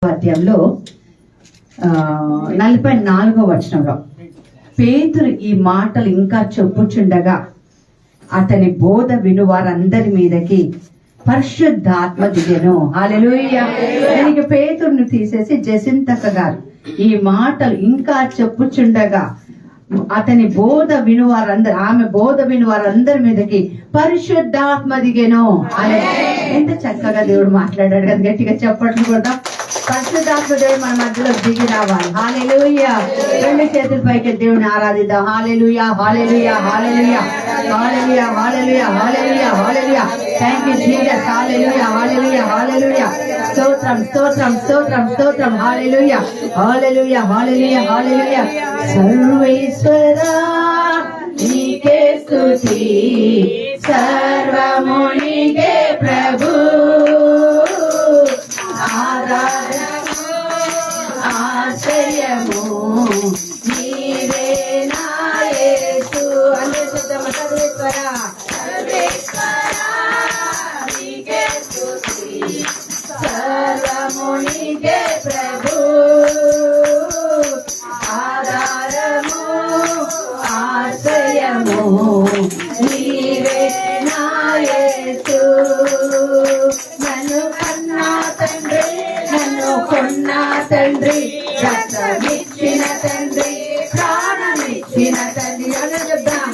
అధ్యాయంలో 44వ వచనంలో పేతురు ఈ మాటలు ఇంకా చెప్పుచుండగా అతని బోధ విను వారందరి మీదకి పరిశుద్ధాత్మ దిగెను. హల్లెలూయా. దీనికి పేతురుని తీసేసి జసింతక గారు ఈ మాటలు ఇంకా చెప్పుచుండగా అతని బోధ విను వారందరు ఆమె బోధ విను వారందరి మీదకి పరిశుద్ధాత్మ దిగెను. అనే ఎంత చక్కగా దేవుడు మాట్లాడాడు కదా. గట్టిగా చెప్పట్లు కూడా పరిశుద్ధాత్మ దేవుడు మన మధ్యలో దిగి రావాలి. హల్లెలూయా. రెండు చేతుల పైకి దేవుని ఆరాధిద్దాం. Hallelujah, hallelujah, hallelujah, hallelujah, hallelujah, hallelujah, hallelujah. Thank you Jesus. Hallelujah, hallelujah, hallelujah. స్తోత్రం, స్తోత్రం, స్తోత్రం, స్తోత్రం. హల్లెలూయా, హల్లెలూయా, హల్లెలూయా, హల్లెలూయా. సర్వేశ్వరా నీకే స్తుతి, సర్వము నీకే ప్రభు, ఆశ్రయము నీవే నా యేసు. అంటే శుద్ధమ సర్వేశ్వరా నీకే స్తుతి, సర్వము నీకే ప్రభు, ఆధారము ఆశ్రయము నీవే నా యేసు. నన్ను కన్నా తండ్రి, నన్ను కొన్నా తండ్రి, రక్తమిచ్చిన తండ్రి, ప్రాణమిచ్చిన తండ్రి. అని చెప్తాం.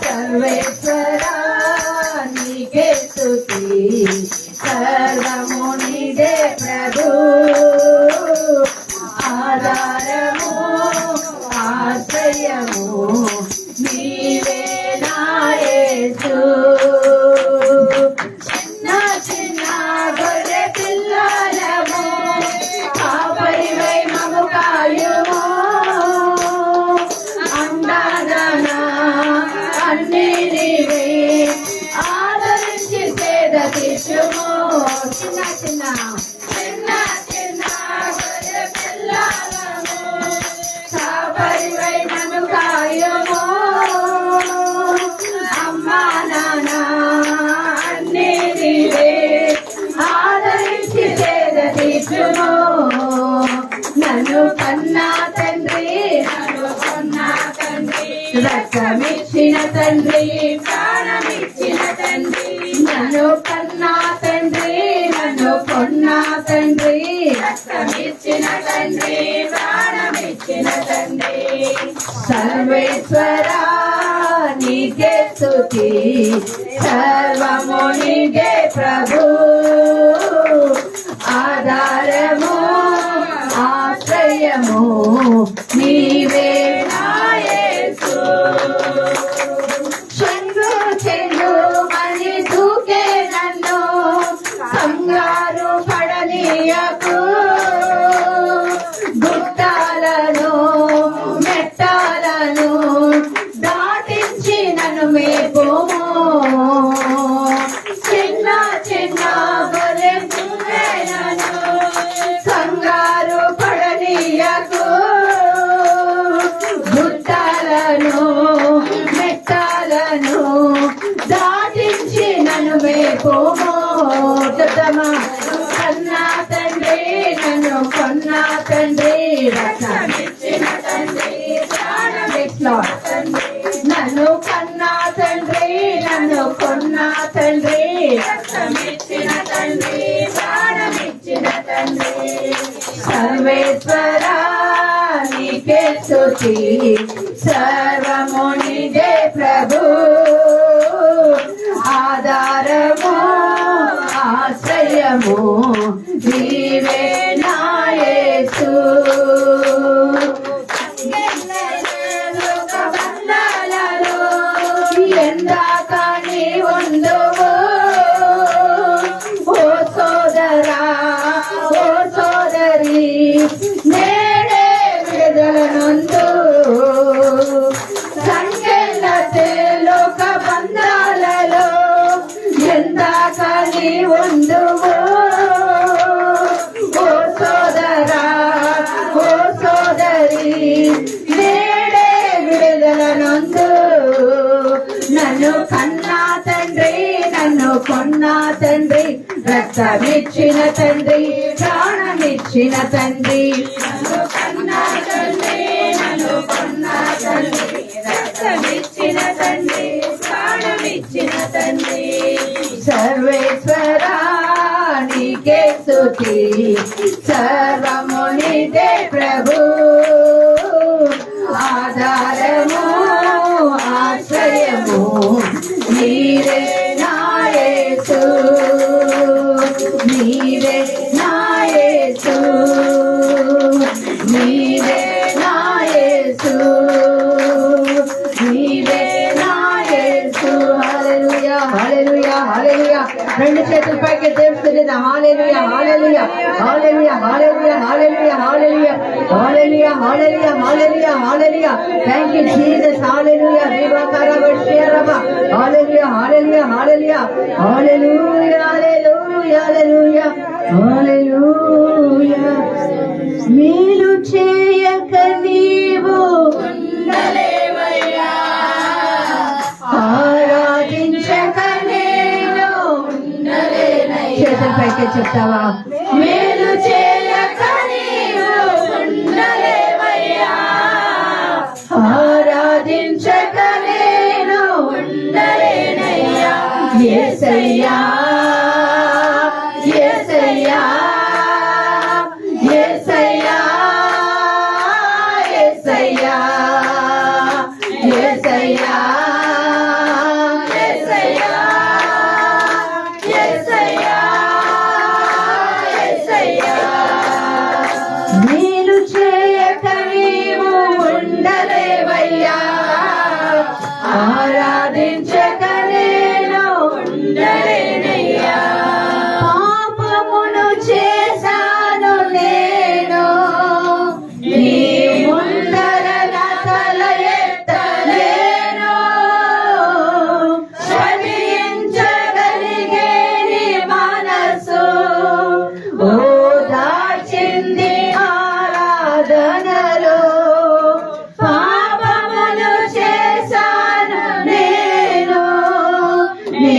సర్వేశ్వరా నీకే స్తుతి, సర్వము నీదే ప్రభు, ఆధారము ఆశ్రయము నీవే నా యేసు. చిన్న చిన్న గొర్రె పిల్లలము కాపరివై మము కాయుము, అండాదనా అన్ని నీవే ఆదరించి సేద తీర్చుము. చిన్న చిన్న చిన్న చిన్న గొర్రె పిల్లలము కాపరివై మము కాయుము, అమ్మా నాన్న అన్ని నీవే ఆదరించి సేద తీర్చుము. నన్ను కన్నా తండ్రి, నన్ను కొన్నా తండ్రి, రక్తమిచ్చిన తండ్రి, ప్రాణమిచ్చిన తండ్రి. నన్ను కన్నా తండ్రి, నన్ను కొన్నా తండ్రి, రక్తమిచ్చిన తండ్రి, ప్రాణమిచ్చిన తండ్రి. సర్వేశ్వరా నీకే స్తుతి, సర్వము నీకే ప్రభు, ఆధారము ఆశ్రయము నీవే నా యేసు. చెంగు చెంగు మని దూకే నన్ను కంగారు పడనీయకు, గుట్టాలను మెట్టాలను దాటించి నన్ను మేపుము. చిన్న చిన్న గొర్రె పిల్లలను కంగారు పడనీయకు, గుట్టాలను మెట్టాలను దాటించి నన్ను మేపుము. కన్నా తండ్రి, నన్ను కొన్నా తండ్రి, రక్తమిచ్చిన తండ్రి, ప్రాణమిచ్చిన తండ్రి. నన్ను కన్నా తండ్రి, నన్ను కొన్నా తండ్రి, రక్తమిచ్చిన తండ్రి, ప్రాణమిచ్చిన తండ్రి. సర్వేశ్వరా నీకే స్తుతి, సర్వము నీదే ప్రభు, ఆధారము ఆశ్రయము నీవే నా యేసు. ఎందాక నీ ఉందువు ఓ సోదరా, ఓ సోదరి, నేడే విడుదల నందు. నన్ను కన్నా తండ్రి, నన్ను కొన్నా తండ్రి, రక్తమిచ్చిన తండ్రి, ప్రాణమిచ్చిన తండ్రి. నన్ను కన్నా తండ్రి, నన్ను కొన్నా తండ్రి, రక్తమిచ్చిన తండ్రి, ప్రాణమిచ్చిన తండ్రి. సర్వేశ్వరా నీకే స్తుతి, సర్వము నీదే ప్రభు. ఆధారము ఆశ్రయము నీరే నా యేసు, నీరే నా యేసు, నీరే నా యేసు, నీరే నా యేసు. హల్లెలూయా హల్లెలూయా హల్లెలూయా. రెండు చేతుల పైకి దేవుని hallelujah hallelujah hallelujah hallelujah hallelujah hallelujah hallelujah hallelujah hallelujah hallelujah. Thank you Jesus. Hallelujah రేవాకారా వషియారబా. Hallelujah hallelujah hallelujah hallelujah hallelujah hallelujah hallelujah. మేలు చేయక నీవు ఉండలేవయ్యా, ఆరాధించక నేను ఉండలేనయ్యా. చేతుల పైకి చెప్తావా? మేలు చేయక నీవు ఉండలేవయ్యా, ఆరాధించక నేను ఉండలేనయ్యా. యేసయ్యా యేసయ్యా యేసయ్యా యేసయ్యా యేసయ్యా యేసయ్యా యేసయ్యా యేసయ్యా. మేలు చేయక నీవు ఉండలేవయ్యా, ఆరాధించక నేను ఉండలేనయ్యా. పాపమును చేశాను నేను, నీ ముందర నా తల ఎత్తలేను. క్షమించగలిగే నీ మనసు ఓదార్చింది ఆరాధనలో. పాపములు చేశాను నేను, నీ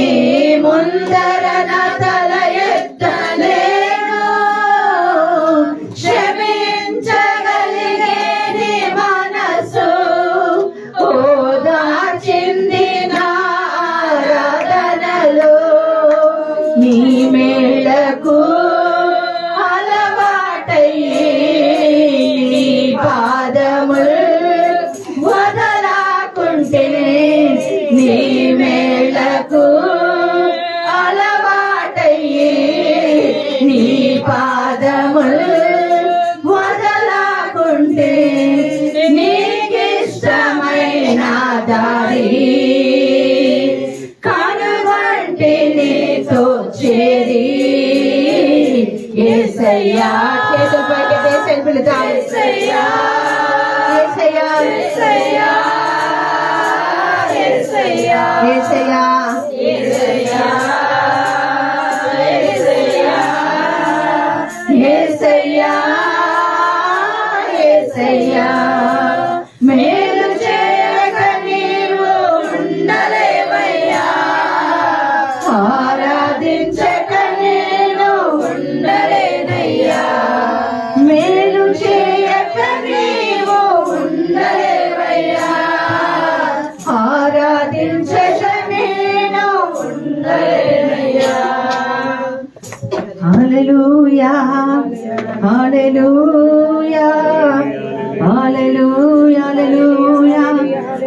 ముందర నా తల ఎత్తలేను. క్షమించగలిగే నీ మనసు ఓదార్చింది నా ఆరాధనలో. నీ మేళకు అలవాటయ్యి నీ పాదములు వదలాకుంటే, నీ మేళకు అలవాటయ్యి నీ పాదములు వదలాకుంటే, నీకిష్టమైన దారి కనుగొంటి నీతో చేరి. యేసయ్యా. చేతుల పైకి దేశాన్ని పిలుద్దాం. యేసయ్యా యేసయ్యా యేసయ్యా యేసయ్యా యేసయ్యా యేసయ్యా యేసయ్యా యేసయ్యా. మేలు చేయక నీవు ఉండలేవయ్యా, ఆరాధించక నేను ఉండలేనయ్యా. మేలు చేయక నీవు ఉండలేవయ్యా, ఆరాధించక నేను ఉండలేనయ్యా. Hallelujah hallelujah hallelujah hallelujah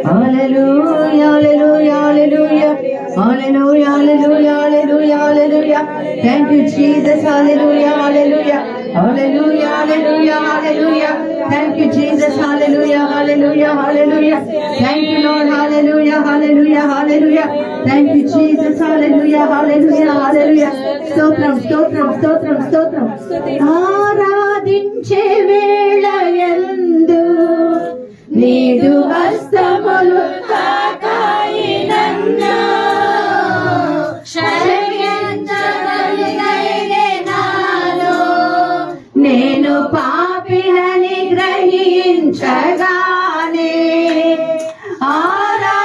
hallelujah hallelujah hallelujah hallelujah hallelujah hallelujah hallelujah. Thank you Jesus. Hallelujah hallelujah hallelujah hallelujah hallelujah. Thank you Jesus. Hallelujah hallelujah hallelujah. Thank you Lord. Hallelujah hallelujah hallelujah. Thank you Jesus. Hallelujah hallelujah hallelujah. స్తోత్రం స్తోత్రం స్తోత్రం స్తోత్రం. ఆరాధించే వేళ యందు నీదు హస్తములు తాకాయి నన్ను. క్షమించగలిగే నాలో నేను పాపినని గ్రహించగానే ఆరా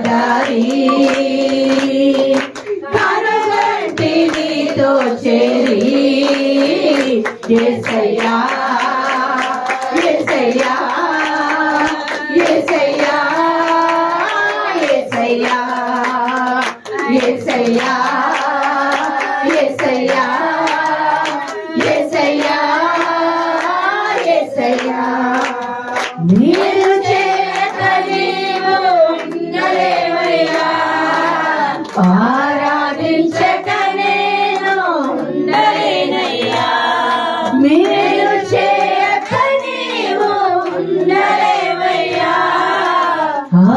దారి కనుగంటి నీతో చేరి యేసయ్యా యేసయ్యా యేసయ్యా యేసయ్యా యేసయ్యా యేసయ్యా యేసయ్యా యేసయ్యా మీరు చేయక నీవు ఉండలేవయ్యా ఆరాధించక నేను ఉండలేనయ్యా మీరు చేయక నీవు ఉండలేవయ్యా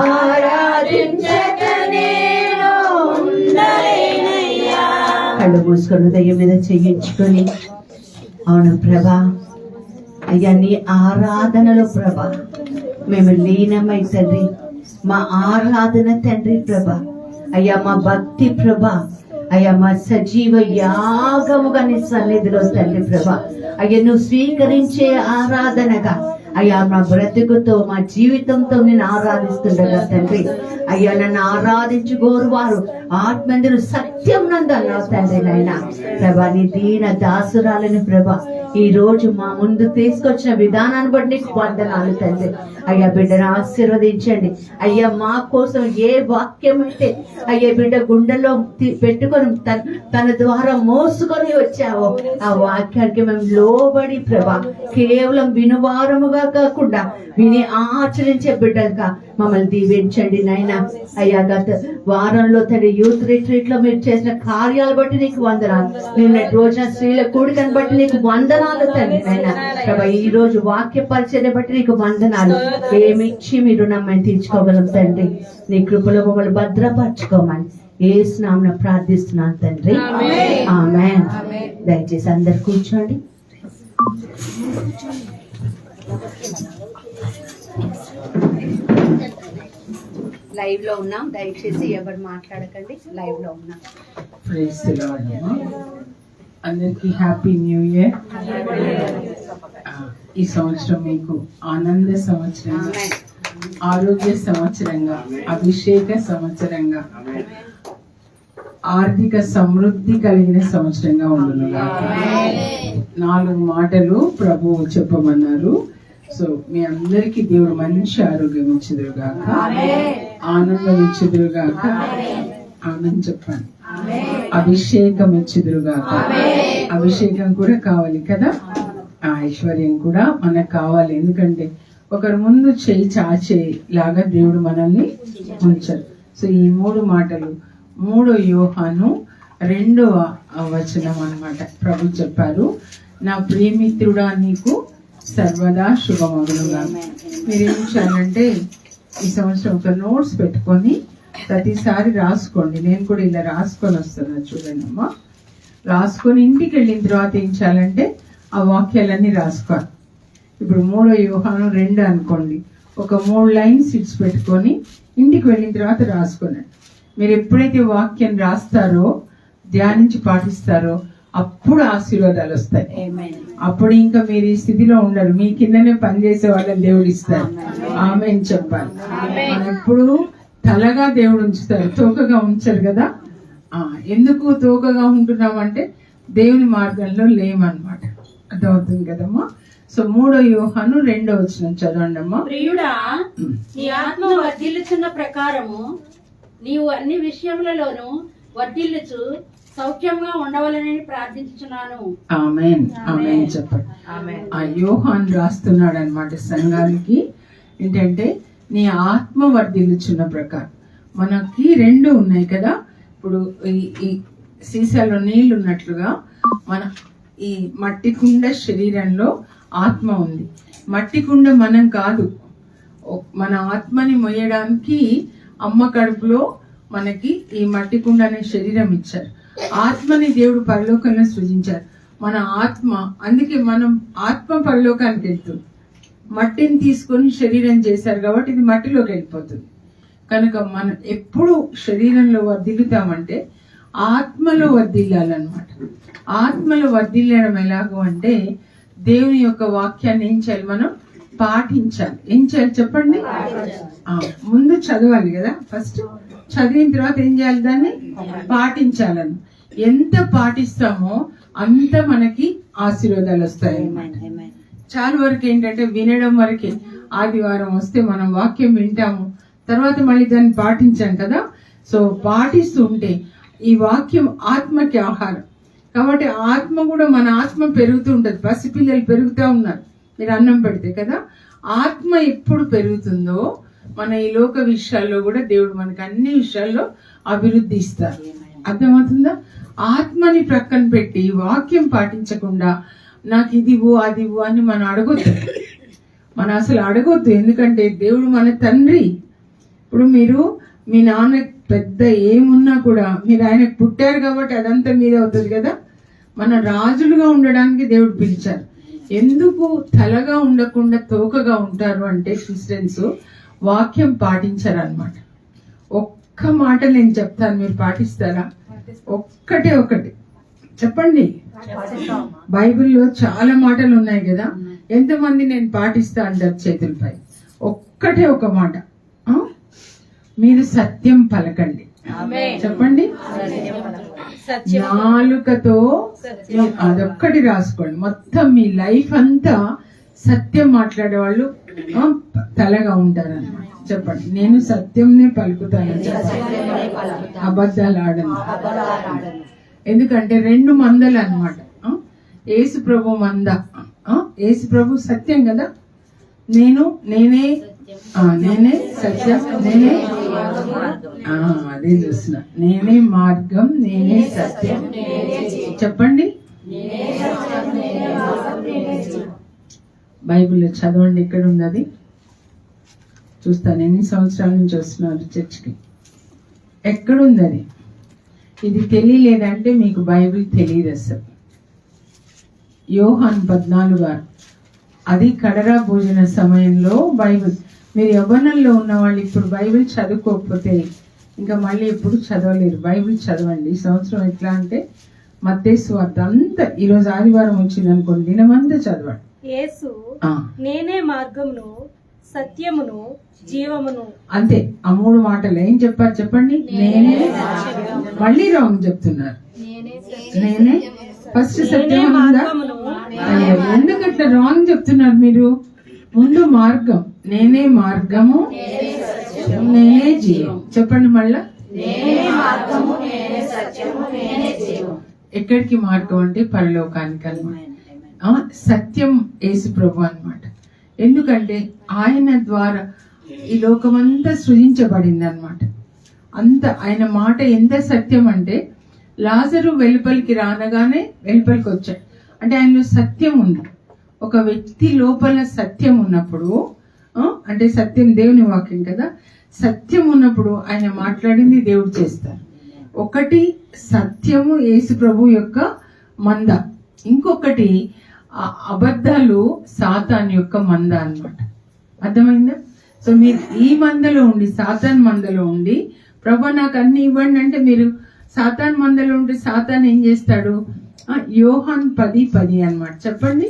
ఆరాధించక నేను ఉండలేనయ్యా. కళ్ళు మూసుకొని హృదయం మీద చేయించుకొని అవును ప్రభా అయ్యా నీ ఆరాధనలో ప్రభా మేము లీనమై తండ్రి మా ఆరాధన తండ్రి ప్రభా అయ్యా మా భక్తి ప్రభా అయ్యా మా సజీవ యాగముగా నీ సన్నిధిలో తండ్రి ప్రభా అయ్యా నువ్వు స్వీకరించే ఆరాధనగా అయ్యా మా బ్రతుకుతో మా జీవితంతో నేను ఆరాధిస్తుండగా తండ్రి అయ్యా నన్ను ఆరాధించుకోరు వారు ఆత్మందులు సత్యం నందు అన్నావు తండ్రి నాయన ప్రభా నీ దీన దాసురాలని ప్రభా ఈ రోజు మా ముందు తీసుకొచ్చిన విధానాన్ని బట్టి నీకు వందనాలు తండ్రి అయ్యా బిడ్డను ఆశీర్వదించండి అయ్యా మా కోసం ఏ వాక్యం అయితే అయ్యా బిడ్డ గుండెలో పెట్టుకొని తన ద్వారా మోసుకొని వచ్చావో ఆ వాక్యానికి మేము లోబడి ప్రభా కేవలం వినువారముగా కాకుండా విని ఆచరించే బిడ్డలుగా మమ్మల్ని దీవించండి నాయన అయ్యా గత వారంలో తన యూత్ రిట్రీట్ లో మీరు చేసిన కార్యాలు బట్టి నీకు వందనాలు నిన్నటి రోజున స్త్రీల కూడికను బట్టి నీకు వందనాలు తండ్రి నాయన ప్రభా ఈ రోజు వాక్య పరిచయం బట్టి నీకు వందనాలు ఏమిచ్చి మీరు నమ్మని తీర్చుకోగలం తండ్రి నీ కృపలో మమ్మల్ని భద్రపరచుకోమని యేసు నామమున ప్రార్థిస్తున్నాను తండ్రి ఆమేన్. దయచేసి అందరు కూర్చోండి. లైవ్ లో ఉన్నాం, దయచేసి ఎవరు మాట్లాడకండి, లైవ్ లో ఉన్నాం. Praise the Lord. అందరికి హ్యాపీ న్యూ ఇయర్. ఈ సంవత్సరం మీకు ఆనంద సంవత్సరంగా, ఆరోగ్య సంవత్సరంగా, అభిషేక సంవత్సరంగా, ఆర్థిక సమృద్ధి కలిగిన సంవత్సరంగా ఉండునుగా. 4 మాటలు ప్రభువు చెప్పమన్నారు. సో మీ అందరికి దేవుడు మంచి ఆరోగ్యం ఇచ్చుదురుగాక, ఆనందం ఇచ్చుదురుగాక, ఆనందం చెప్పండి, అభిషేకం ఇచ్చుదురుగాక. అభిషేకం కూడా కావాలి కదా, ఐశ్వర్యం కూడా మనకు కావాలి. ఎందుకంటే ఒకరి ముందు చేయి చాచే లాగా దేవుడు మనల్ని ఉంచారు. సో ఈ 3 మాటలు 3 యోహాను 2వ వచనం అన్నమాట. ప్రభు చెప్పారు, నా ప్రియమిత్రుడా నీకు సర్వదా శుభమగునుగా. మీరేం చేయాలంటే ఈ సంవత్సరం ఒక నోట్స్ పెట్టుకొని ప్రతిసారి రాసుకోండి. నేను కూడా ఇలా రాసుకొని వస్తున్నా చూడండి అమ్మా. రాసుకొని ఇంటికి వెళ్ళిన తర్వాత ఏం చేయాలంటే ఆ వాక్యాలన్నీ రాసుకోవాలి. ఇప్పుడు 3 యోహాను 2 అనుకోండి, ఒక 3 లైన్స్ ఇట్స్ పెట్టుకొని ఇంటికి వెళ్ళిన తర్వాత రాసుకోండి. మీరు ఎప్పుడైతే వాక్యం రాస్తారో, ధ్యానించి పాటిస్తారో అప్పుడు ఆశీర్వాదాలు వస్తాయి. అప్పుడు ఇంకా మీరు ఈ స్థితిలో ఉండరు, మీ కిందనే పనిచేసే వాళ్ళని దేవుడు ఇస్తారు. ఆమేన్ చెప్పాలి. మనం ఎప్పుడు తలగా దేవుడు ఉంచుతారు, తోకగా ఉంచారు కదా. ఎందుకు తోకగా ఉంటున్నామంటే దేవుని మార్గంలో లేమన్నమాట. అర్థమవుతుంది కదమ్మా. సో 3 యోహాను 2వ వచనం చదవండి అమ్మా. ప్రియుడా, నీ ఆత్మ వర్ధిల్లుచున్న ప్రకారము నీవు అన్ని విషయములలోనూ వర్ధిల్లుచు సౌఖ్యంగా ఉండవాలని ప్రార్థించుచున్నాను. ఆమేన్ ఆమేన్ చెప్పండి. ఆ యోహాన్ రాస్తున్నాడు అన్నమాట సంఘానికి. ఏంటంటే నీ ఆత్మ వర్ధిల్లుచున్న ప్రకారం. మనకి 2 ఉన్నాయి కదా. ఇప్పుడు ఈ సీసాలో నీళ్లు ఉన్నట్లుగా మన ఈ మట్టి కుండ శరీరంలో ఆత్మ ఉంది. మట్టి కుండ మనం కాదు. మన ఆత్మని మొయ్యడానికి అమ్మ కడుపులో మనకి ఈ మట్టి కుండ అనే శరీరం ఇచ్చారు. ఆత్మని దేవుడు పరలోకంలో సృజించారు. మన ఆత్మ, అందుకే మనం ఆత్మ పరలోకానికి వెళ్తుంది. మట్టిని తీసుకొని శరీరం చేశారు కాబట్టి ఇది మట్టిలోకి వెళ్ళిపోతుంది. కనుక మనం ఎప్పుడు శరీరంలో వర్ధిల్లుతామంటే ఆత్మలో వర్ధిల్లాలన్నమాట. ఆత్మలో వర్ధిల్లడం ఎలాగో అంటే దేవుని యొక్క వాక్యాన్ని ఏం చేయాలి, మనం పాటించాలి. ఏం చేయాలి చెప్పండి? ముందు చదవాలి కదా, ఫస్ట్ చదివిన తర్వాత ఏం చేయాలి? దాన్ని పాటించాలని. ఎంత పాటిస్తామో అంత మనకి ఆశీర్వాదాలు వస్తాయి అన్నమాట. చాలా వరకు ఏంటంటే వినడం వరకే. ఆదివారం వస్తే మనం వాక్యం వింటాము, తర్వాత మళ్ళీ దాన్ని పాటించాం కదా. సో పాటిస్తూ ఉంటే ఈ వాక్యం ఆత్మకి ఆహారం కాబట్టి ఆత్మ కూడా, మన ఆత్మ పెరుగుతూ ఉంటది. పసిపిల్లలు పెరుగుతూ ఉన్నారు మీరు అన్నం పెడితే కదా. ఆత్మ ఎప్పుడు పెరుగుతుందో మన ఈ లోక విషయాల్లో కూడా దేవుడు మనకి అన్ని విషయాల్లో అభివృద్ధి ఇస్తారు. అర్థమవుతుందా? ఆత్మని ప్రక్కన పెట్టి వాక్యం పాటించకుండా నాకు ఇది ఇవ్వు అది ఇవ్వు అని మనం అడగొద్దు. మనం అసలు అడగొద్దు. ఎందుకంటే దేవుడు మన తండ్రి. ఇప్పుడు మీరు మీ నాన్న పెద్ద ఏమున్నా కూడా మీరు ఆయనకు పుట్టారు కాబట్టి అదంతా మీద అవుతుంది కదా. మన రాజులుగా ఉండడానికి దేవుడు పిలిచారు. ఎందుకు తలగా ఉండకుండా తోకగా ఉంటారు అంటే క్రిస్టియన్స్ వాక్యం పాటించారు అన్నమాట. ఒక్క మాట నేను చెప్తాను, మీరు పాటిస్తారా? ఒక్కటే ఒకటి చెప్పండి. బైబిల్లో చాలా మాటలు ఉన్నాయి కదా, ఎంతమంది నేను పాటిస్తా అంటారు చేతులపై? ఒక్కటే ఒక మాట, మీరు సత్యం పలకండి. చెప్పండి. నాలుకతో అదొక్కటి రాసుకోండి. మొత్తం మీ లైఫ్ అంతా సత్యం మాట్లాడే వాళ్ళు తలగా ఉంటారు అన్నమాట. చెప్పండి, నేను సత్యంనే పలుకుతాను, అబద్ధాలు ఆడను. ఎందుకంటే 2 మందలు అన్నమాట. యేసు ప్రభు మంద. యేసు ప్రభు సత్యం కదా. నేనే సత్యం, నేనే అదే చూస్తున్నా. నేనే మార్గం, నేనే సత్యం. చెప్పండి. బైబిల్లో చదవండి, ఎక్కడ ఉంది అది చూస్తాను. ఎన్ని సంవత్సరాల నుంచి వస్తున్నారు చర్చికి, ఎక్కడుంది అది? ఇది తెలియలేదంటే మీకు బైబిల్ తెలియదు అసలు. యోహాను 14 అది కడరా భోజన సమయంలో బైబిల్. మీరు యవ్వనంలో ఉన్న వాళ్ళు ఇప్పుడు బైబిల్ చదువుకోకపోతే ఇంకా మళ్ళీ ఎప్పుడు చదవలేరు. బైబిల్ చదవండి. ఈ సంవత్సరం ఎట్లా అంటే మత్తయి సువార్త అంతా, ఈరోజు ఆదివారం వచ్చింది అనుకోండి, దినమంతా చదవండి. యేసు నేనే మార్గమును సత్యమును జీవమును. అంతే. ఆ 3 మాటలు ఏం చెప్పారు చెప్పండి? నేనే. మళ్ళీ రాంగ్ చెప్తున్నారు. నేనే ఫస్ట్ సత్యం ఉందా? ఎందుకట్లా రాంగ్ చెప్తున్నారు మీరు? ముందు మార్గం, నేనే మార్గము, నేనే జీవం. చెప్పండి మళ్ళా. ఎక్కడికి మార్గం అంటే పరలోకానికి అన్నమాట. సత్యం యేసు ప్రభు అన్నమాట. ఎందుకంటే ఆయన ద్వారా ఈ లోకమంతా సృజించబడింది అన్నమాట. అంత ఆయన మాట ఎంత సత్యం అంటే లాజరు వెలుపలికి రానగానే వెలుపలికి వచ్చాడు. అంటే ఆయనలో సత్యం ఉంది. ఒక వ్యక్తి లోపల సత్యం ఉన్నప్పుడు, అంటే సత్యం దేవుని వాక్యం కదా, సత్యం ఉన్నప్పుడు ఆయన మాట్లాడింది దేవుడు చేస్తారు. ఒకటి సత్యము యేసు ప్రభు యొక్క మంద, ఇంకొకటి అబద్ధాలు సాతాన్ యొక్క మంద అన్నమాట. అర్థమైందా? సో మీరు ఈ మందలో ఉండి, సాతాన్ మందలో ఉండి, ప్రభు నాకు అన్ని ఇవ్వండి అంటే మీరు సాతాన్ మందలో ఉంటే సాతాన్ ఏం చేస్తాడు? యోహాన్ 10:10 అన్నమాట. చెప్పండి.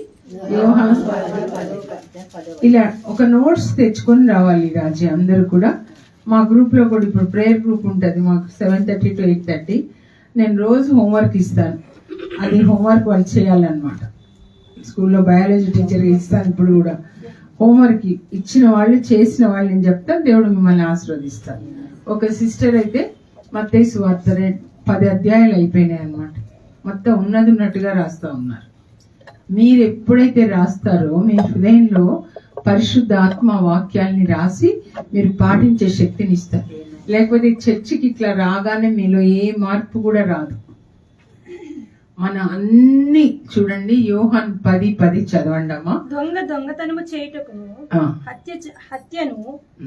యోహాన్ ఇలా ఒక నోట్స్ తెచ్చుకొని రావాలి రాజీ అందరూ కూడా. మా గ్రూప్ లో కూడా ఇప్పుడు ప్రేయర్ గ్రూప్ ఉంటుంది మాకు 7:30 to 8:30. నేను రోజు హోంవర్క్ ఇస్తాను. అది హోంవర్క్ వాళ్ళు చేయాలన్నమాట. స్కూల్లో బయాలజీ టీచర్ ఇస్తాను. ఇప్పుడు కూడా హోంవర్క్ ఇచ్చిన వాళ్ళు చేసిన వాళ్ళు నేను చెప్తాను, దేవుడు మిమ్మల్ని ఆశీర్వదిస్తాను. ఒక సిస్టర్ అయితే మత్తయి సువార్త 10 అధ్యాయాలు అయిపోయినాయి అన్నమాట. మొత్తం ఉన్నట్టుగా రాస్తా ఉన్నారు. మీరు ఎప్పుడైతే రాస్తారో మీ హృదయంలో పరిశుద్ధ ఆత్మ వాక్యాల్ని రాసి మీరు పాటించే శక్తిని ఇస్తారు. లేకపోతే చర్చికి ఇట్లా రాగానే మీలో ఏ మార్పు కూడా రాదు. మన అన్ని చూడండి. యోహాన్ 10:10 చదవండి అమ్మా. దొంగతనము చేయుటకును హత్యను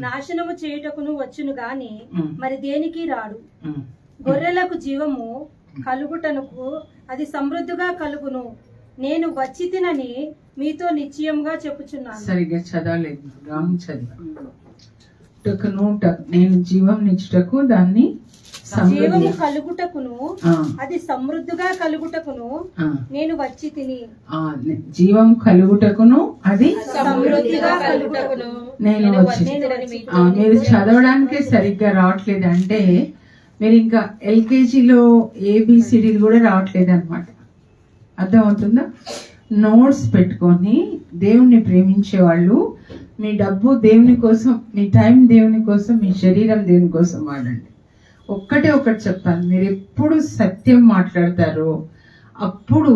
నాశనము చేయుటకును వచ్చును గాని మరి దేనికి రాడు. గొర్రెలకు జీవము కలుగుటనుకు అది సమృద్ధిగా కలుగును. నేను వచ్చి తినని మీతో నిశ్చయంగా చెప్పుచున్నాను. సరిగ్గా చదవలేదు, రాంగ్ చదివా. నేను జీవం నిచ్చుటకు దాన్ని జీవము కలుగుటకును ఆ, అది సమృద్ధిగా కలుగుటకును ఆ, నేను వచ్చి తిని ఆ, జీవం కలుగుటకును అది సమృద్ధిగా కలుగుటకును నేను వచ్చి. మీరు చదవడానికే సరిగ్గా రావట్లేదు అంటే మీరు ఇంకా ఎల్కేజీలో ఏబిసిడీలు కూడా రావట్లేదు అనమాట. అర్థమవుతుందా? నోట్స్ పెట్టుకొని దేవుణ్ణి ప్రేమించే వాళ్ళు మీ డబ్బు దేవుని కోసం, మీ టైం దేవుని కోసం, మీ శరీరం దేవుని కోసం వాడండి. ఒక్కటే ఒకటి చెప్తాను, మీరు ఎప్పుడు సత్యం మాట్లాడతారో అప్పుడు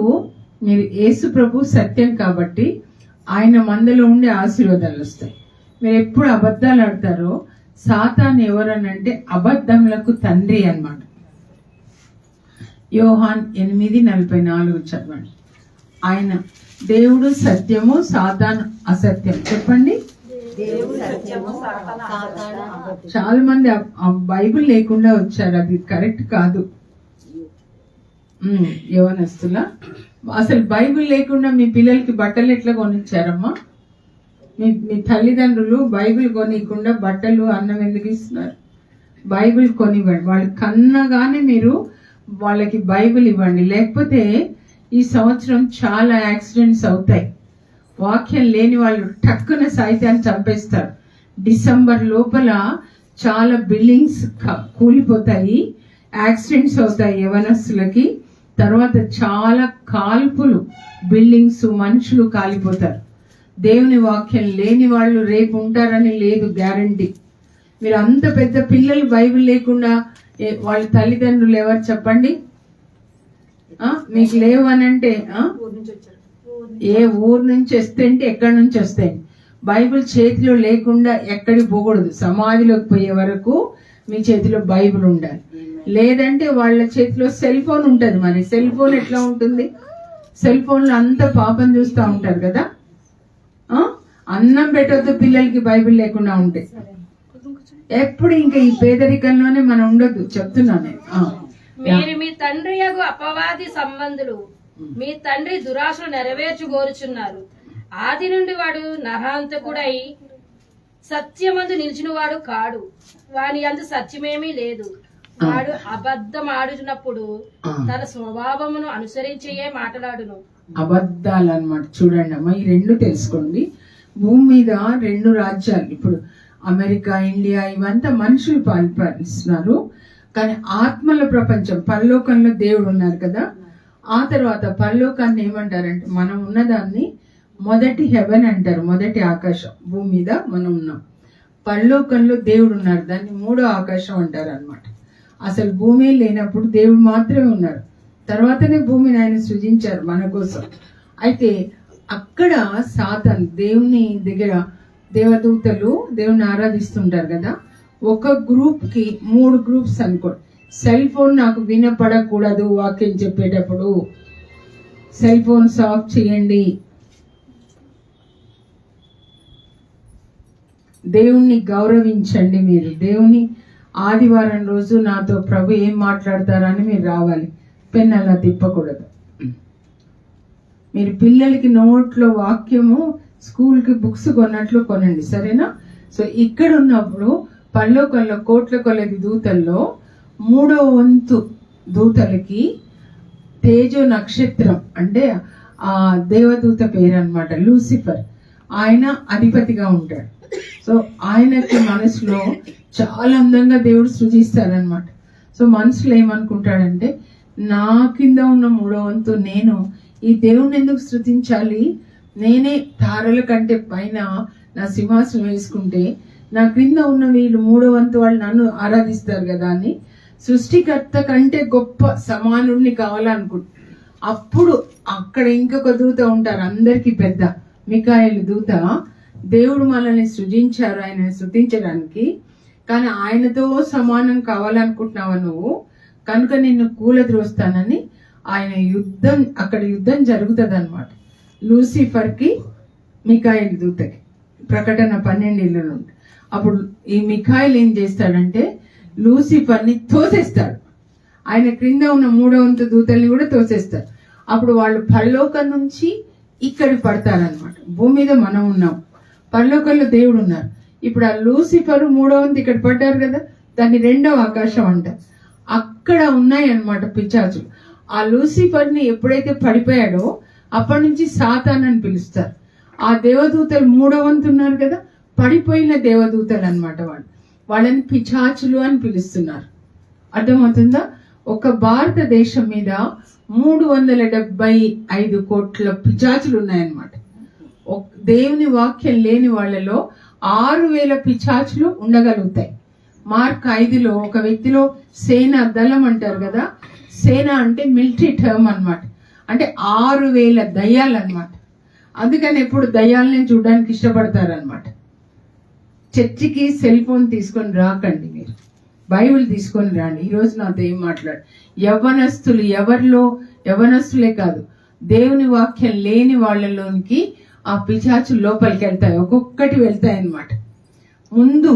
మీరు యేసు ప్రభు సత్యం కాబట్టి ఆయన మందలో ఉండే ఆశీర్వాదాలు వస్తాయి. మీరు ఎప్పుడు అబద్ధాలు ఆడతారో సాతాను ఎవరనంటే అబద్ధములకు తండ్రి అన్నమాట. యోహాన్ 8:44 చదవండి. ఆయన దేవుడు సత్యము, సాతాను అసత్యం. చెప్పండి. చాలా మంది ఆ బైబిల్ లేకుండా వచ్చారు, అది కరెక్ట్ కాదు. యవనస్తులా, అసలు బైబిల్ లేకుండా మీ పిల్లలకి బట్టలు ఎట్లా కొనిచ్చారమ్మా? మీ తల్లిదండ్రులు బైబిల్ కొనియకుండా బట్టలు, అన్నం ఎందుకు ఇస్తున్నారు? బైబిల్ కొనివ్వండి. వాళ్ళు కన్నగానే మీరు వాళ్ళకి బైబిల్ ఇవ్వండి. లేకపోతే ఈ సంవత్సరం చాలా యాక్సిడెంట్స్ అవుతాయి. వాక్యం లేని వాళ్ళు టక్కున సాహిత్యాన్ని చంపేస్తారు. డిసెంబర్ లోపల చాలా బిల్డింగ్స్ కూలిపోతాయి, యాక్సిడెంట్స్ అవుతాయి యవనస్తులకి. తర్వాత చాలా కాల్పులు, బిల్డింగ్స్, మనుషులు కాలిపోతారు. దేవుని వాక్యం లేని వాళ్ళు రేపు ఉంటారని లేదు గ్యారంటీ. మీరు అంత పెద్ద పిల్లలు బైబిల్ లేకుండా వాళ్ళ తల్లిదండ్రులు ఎవరు చెప్పండి? మీకు లేవు అని అంటే ఏ ఊరు నుంచి వస్తే ఎక్కడి నుంచి వస్తాయి? బైబిల్ చేతిలో లేకుండా ఎక్కడికి పోకూడదు. సమాధిలోకి పోయే వరకు మీ చేతిలో బైబిల్ ఉండాలి. లేదంటే వాళ్ళ చేతిలో సెల్ ఫోన్ ఉంటుంది. మరి సెల్ ఫోన్ ఎట్లా ఉంటుంది? సెల్ ఫోన్ లో అంతా పాపం చూస్తూ ఉంటారు కదా. అన్నం పెట్టొద్దు పిల్లలకి బైబిల్ లేకుండా ఉంటే. ఎప్పుడు ఇంకా ఈ పేదరికంలోనే మనం ఉండొద్దు, చెప్తున్నాను నేను. మీరు మీ తండ్రి యగు అపవాది సంబంధులు, మీ తండ్రి దురాశలు నెరవేర్చుగోరుచున్నారు. ఆది నుండి వాడు నరహంతకుడై సత్యమందు నిలిచినవాడు కాడు, వాని యందు సత్యమేమీ లేదు. వాడు అబద్ధం ఆడుచున్నప్పుడు తన స్వభావమును అనుసరించే మాట్లాడును. అబద్ధాలు అన్నమాట. చూడండి అమ్మా, ఈ రెండు తెలుసుకోండి. భూమి మీద రెండు రాజ్యాలు, ఇప్పుడు అమెరికా, ఇండియా, ఇవంతా మనుషులు పాలిస్తున్నారు. కానీ ఆత్మల ప్రపంచం, పరలోకంలో దేవుడు ఉన్నారు కదా. ఆ తర్వాత పరలోకాన్ని ఏమంటారంటే, మనం ఉన్నదాన్ని మొదటి హెవెన్ అంటారు, మొదటి ఆకాశం. భూమి మీద మనం ఉన్నాం, పరలోకంలో దేవుడు ఉన్నారు, దాన్ని మూడో ఆకాశం అంటారు అన్నమాట. అసలు భూమి లేనప్పుడు దేవుడు మాత్రమే ఉన్నారు, తర్వాతనే భూమిని ఆయన సృజించారు మన కోసం. అయితే అక్కడ సాతాను దేవుని దగ్గర దేవదూతలు దేవుని ఆరాధిస్తుంటారు కదా. ఒక గ్రూప్ కి 3 గ్రూప్స్ అనుకోండి. సెల్ ఫోన్ నాకు వినపడకూడదు, వాక్యం చెప్పేటప్పుడు సెల్ ఫోన్స్ ఆఫ్ చేయండి. దేవుణ్ణి గౌరవించండి. మీరు దేవుని ఆదివారం రోజు నాతో ప్రభు ఏం మాట్లాడతారని మీరు రావాలి. పెన్ అలా తిప్పకూడదు. మీరు పిల్లలకి నోట్లో వాక్యము, స్కూల్కి బుక్స్ కొన్నట్లు కొనండి, సరేనా? సో ఇక్కడ ఉన్నప్పుడు పరలోకంలో కోట్ల కొలది దూతల్లో 3వ వంతు దూతలకి తేజో నక్షత్రం అంటే ఆ దేవదూత పేరు అన్నమాట, లూసిఫర్. ఆయన అధిపతిగా ఉంటాడు. సో ఆయనకి మనసులో చాలా అందంగా దేవుడు సృజిస్తారనమాట. సో మనసులో ఏమనుకుంటాడంటే, నా కింద ఉన్న 3వ వంతు నేను ఈ దేవుణ్ణి ఎందుకు స్తుతించాలి? నేనే తారల కంటే పైన నా సింహాసనం వేసుకుంటే నా క్రింద ఉన్న వీళ్ళు 3వ వంతు వాళ్ళు నన్ను ఆరాధిస్తారు కదా అని సృష్టికర్త కంటే గొప్ప సమానుడిని కావాలనుకుంటా. అప్పుడు అక్కడ ఇంకొక దూత ఉంటారు, అందరికి పెద్ద మికాయేలు దూత. దేవుడు మనల్ని సృజించారు ఆయన స్తుతించడానికి, కానీ ఆయనతో సమానం కావాలనుకుంటున్నావా నువ్వు? కనుక నిన్ను కూలద్రోస్తానని ఆయన అక్కడ యుద్ధం జరుగుతుంది అనమాట. లూసిఫర్ కి మికాయేలు దూతకి. ప్రకటన 12 అప్పుడు ఈ మికాయేలు ఏం చేస్తాడంటే లూసిఫర్ ని తోసేస్తాడు. ఆయన క్రింద ఉన్న 3వ వంతు దూతల్ని కూడా తోసేస్తాడు. అప్పుడు వాళ్ళు పరలోకం నుంచి ఇక్కడ పడతారనమాట. భూమి మీద మనం ఉన్నాం, పరలోకంలో దేవుడు ఉన్నారు. ఇప్పుడు ఆ లూసిఫర్ 3వ వంతు ఇక్కడ పడ్డారు కదా, దాన్ని 2వ ఆకాశం అంటారు. అక్కడ ఉన్నాయి అన్నమాట పిశాచులు. ఆ లూసిఫర్ ని ఎప్పుడైతే పడిపోయాడో అప్పటి నుంచి సాతాన్ అని పిలుస్తారు. ఆ దేవదూతలు 3వ వంతు ఉన్నారు కదా, పడిపోయిన దేవదూతలు అన్నమాట. వాళ్ళని పిశాచులు అని పిలుస్తున్నారు. అర్థమవుతుందా? ఒక భారతదేశం మీద 375 కోట్ల పిశాచులు ఉన్నాయన్నమాట. దేవుని వాక్యం లేని వాళ్ళలో 6000 పిశాచులు ఉండగలుగుతాయి. మార్క్ 5లో ఒక వ్యక్తిలో సేనా దళం అంటారు కదా, సేన అంటే మిలిటరీ టర్మ్ అన్నమాట. అంటే 6000 దయ్యాలు అన్నమాట. అందుకని ఎప్పుడు దయ్యాలని చూడడానికి ఇష్టపడతారనమాట. చర్చికి సెల్ ఫోన్ తీసుకొని రాకండి, మీరు బైబిల్ తీసుకొని రండి. ఈరోజు నాతో ఏం మాట్లాడు, యవ్వనస్తులు యవ్వనస్తులే కాదు, దేవుని వాక్యం లేని వాళ్ళలోనికి ఆ పిశాచులు లోపలికి వెళ్తాయి, ఒక్కొక్కటి వెళ్తాయి అన్నమాట. ముందు